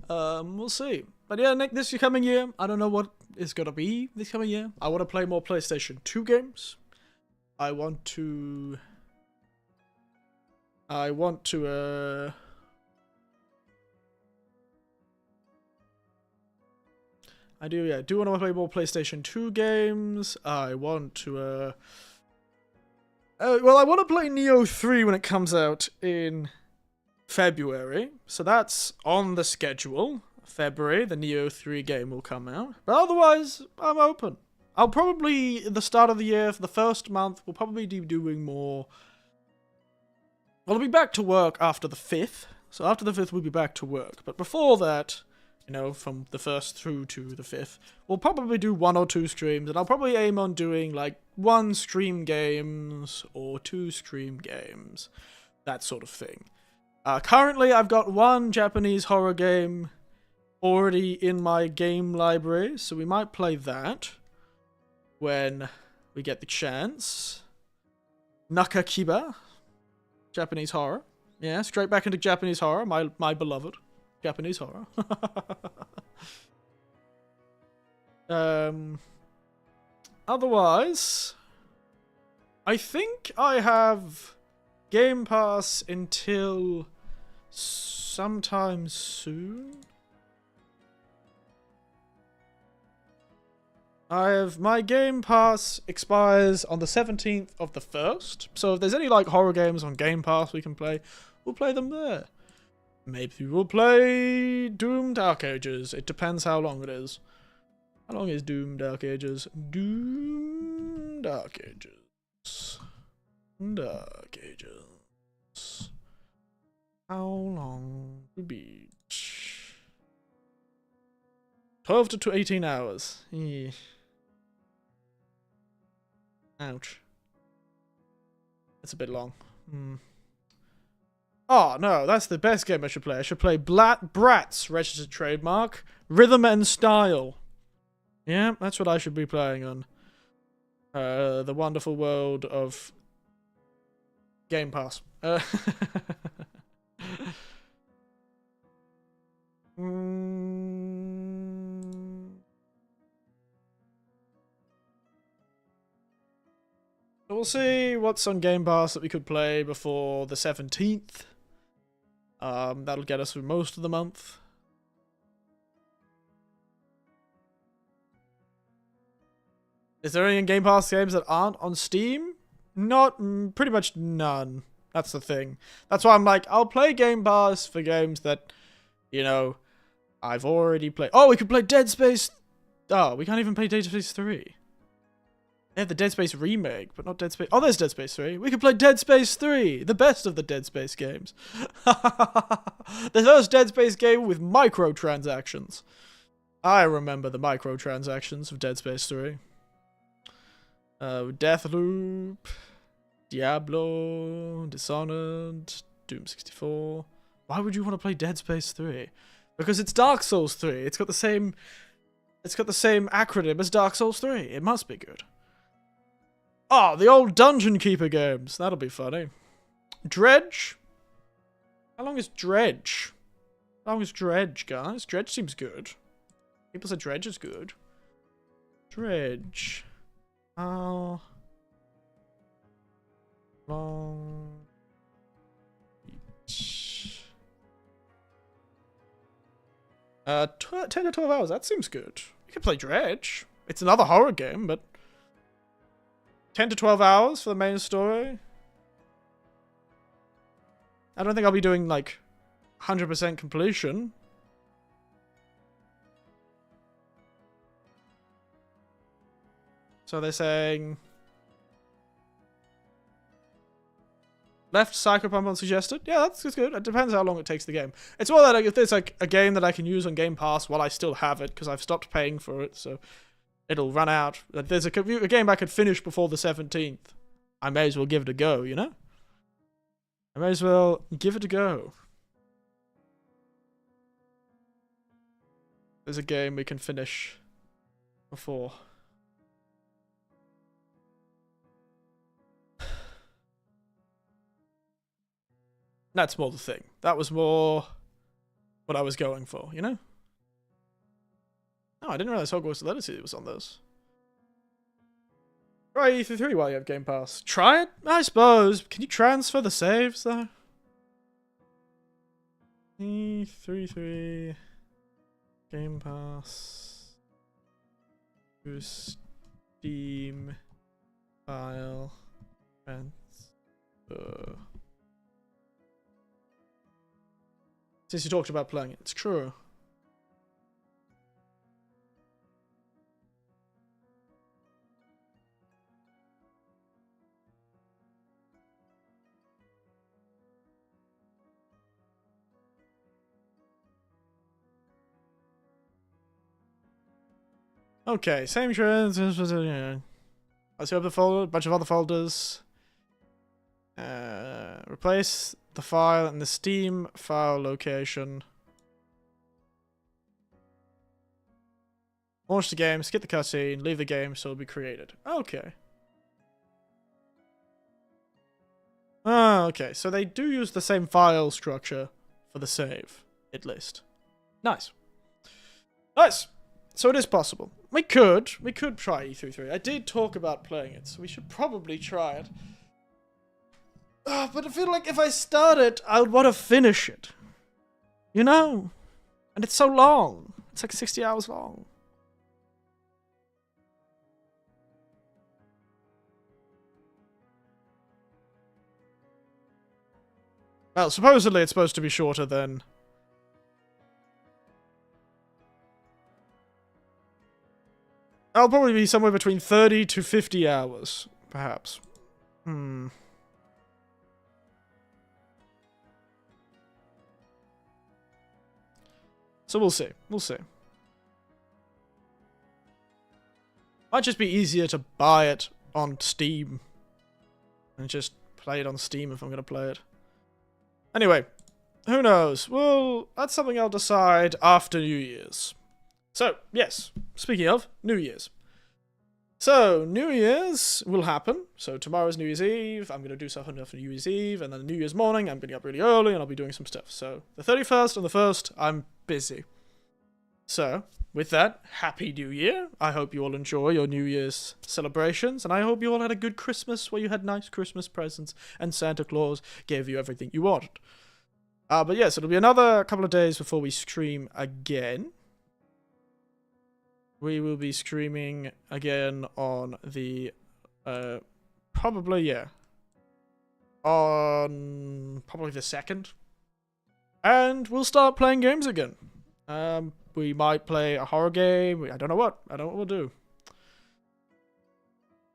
We'll see. But yeah, this coming year, I don't know what it's gonna be this coming year. I want to play more PlayStation 2 games. I do want to play more PlayStation 2 games. I want to, well, I want to play Neo 3 when it comes out in February. So that's on the schedule. February, the Neo 3 game will come out. But otherwise, I'm open. I'll probably, at the start of the year, for the first month, we'll probably be doing more... Well, I'll be back to work after the 5th. So after the 5th, we'll be back to work. But before that, you know, from the 1st through to the 5th, we'll probably do 1 or 2 streams. And I'll probably aim on doing, like, 1 stream games or 2 stream games. That sort of thing. Currently, I've got 1 Japanese horror game already in my game library. So we might play that when we get the chance. Nakakiba. Japanese horror. Yeah, straight back into Japanese horror. My beloved. Japanese horror. Otherwise, I think I have Game Pass until sometime soon. My Game Pass expires on the 17th of the 1st, so if there's any, like, horror games on Game Pass we can play, we'll play them there. Maybe we'll play Doom Dark Ages. It depends how long it is. How long is Doom Dark Ages? Doom Dark Ages. Dark Ages. How long to beat? 12 to 18 hours. Eeh. Ouch. That's a bit long. Oh, no, that's the best game I should play. I should play Bratz, registered trademark, Rhythm and Style. Yeah, that's what I should be playing on. The wonderful world of Game Pass. So we'll see what's on Game Pass that we could play before the 17th. That'll get us through most of the month. Is there any Game Pass games that aren't on Steam? Not, pretty much none. That's the thing. That's why I'm like, I'll play Game Pass for games that, you know, I've already played. Oh, we could play Dead Space. Oh, we can't even play Dead Space 3. They have the Dead Space remake, but not Dead Space. Oh, there's Dead Space 3. We could play Dead Space 3, the best of the Dead Space games. The first Dead Space game with microtransactions. I remember the microtransactions of Dead Space 3. Deathloop, Diablo, Dishonored, Doom 64. Why would you want to play Dead Space 3? Because it's Dark Souls 3. It's got the same acronym as Dark Souls 3. It must be good. Oh, the old Dungeon Keeper games. That'll be funny. Dredge? How long is Dredge? How long is Dredge, guys? Dredge seems good. People say Dredge is good. Dredge. How long? 10 to 12 hours. That seems good. You could play Dredge. It's another horror game, but 10 to 12 hours for the main story. I don't think I'll be doing like 100% completion. So they're saying left Psychopomp unsuggested. Yeah, that's good. It depends how long it takes the game. It's more that like, if there's like a game that I can use on Game Pass while I still have it, because I've stopped paying for it, so it'll run out. If there's a game I could finish before the 17th, I may as well give it a go, you know? I may as well give it a go. There's a game we can finish before. That's more the thing. That was more what I was going for, you know? Oh, I didn't realize Hogwarts Legacy was on this. Try E3 while you have Game Pass. Try it? I suppose. Can you transfer the saves, though? E3 Game Pass to Steam file transfer. Since you talked about playing it, it's true. Okay, same trends. Let's open the folder, bunch of other folders. Replace the file in the Steam file location. Launch the game, skip the cutscene, leave the game so it'll be created. Okay. Okay, so they do use the same file structure for the save, at least. Nice. Nice! So it is possible. We could try E3. I did talk about playing it, so we should probably try it. But I feel like if I start it, I would want to finish it. You know? And it's so long. It's like 60 hours long. Well, supposedly it's supposed to be shorter than... I'll probably be somewhere between 30 to 50 hours, perhaps. So we'll see. We'll see. Might just be easier to buy it on Steam and just play it on Steam if I'm going to play it. Anyway, who knows? Well, that's something I'll decide after New Year's. So, yes, speaking of New Year's. So, New Year's will happen. So, tomorrow's New Year's Eve. I'm going to do stuff enough for New Year's Eve. And then New Year's morning, I'm getting up really early and I'll be doing some stuff. So, the 31st and the 1st, I'm busy. So, with that, Happy New Year. I hope you all enjoy your New Year's celebrations. And I hope you all had a good Christmas where you had nice Christmas presents and Santa Claus gave you everything you wanted. But yes, it'll be another couple of days before we stream again. We will be streaming again on the, probably, yeah, on probably the 2nd. And we'll start playing games again. We might play a horror game. I don't know what. I don't know what we'll do.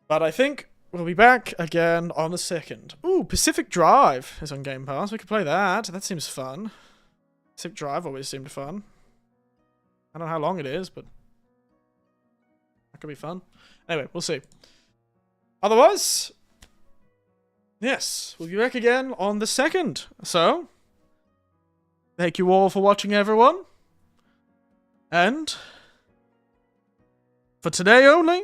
But I think we'll be back again on the 2nd. Ooh, Pacific Drive is on Game Pass. We could play that. That seems fun. Pacific Drive always seemed fun. I don't know how long it is, but that could be fun. Anyway, we'll see. Otherwise, yes, we'll be back again on the 2nd. So, thank you all for watching, everyone. And for today only,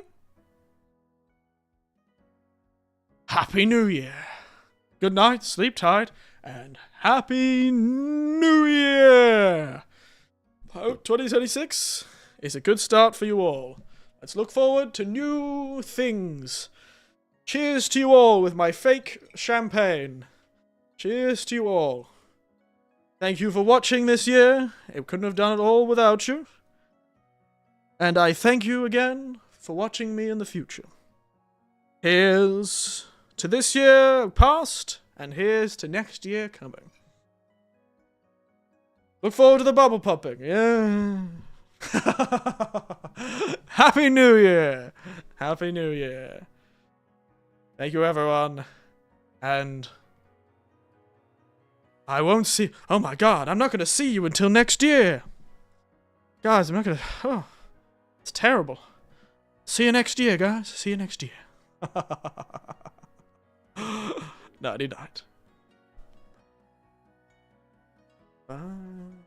Happy New Year. Good night, sleep tight, and Happy New Year. I hope 2026 is a good start for you all. Let's look forward to new things. Cheers to you all with my fake champagne. Cheers to you all. Thank you for watching this year. It couldn't have done it all without you. And I thank you again for watching me in the future. Here's to this year past, and here's to next year coming. Look forward to the bubble popping, yeah. Happy New Year! Happy New Year. Thank you, everyone. And I won't see... Oh my god, I'm not going to see you until next year. Guys, I'm not going to... Oh, it's terrible. See you next year, guys. See you next year. Nighty night. Bye.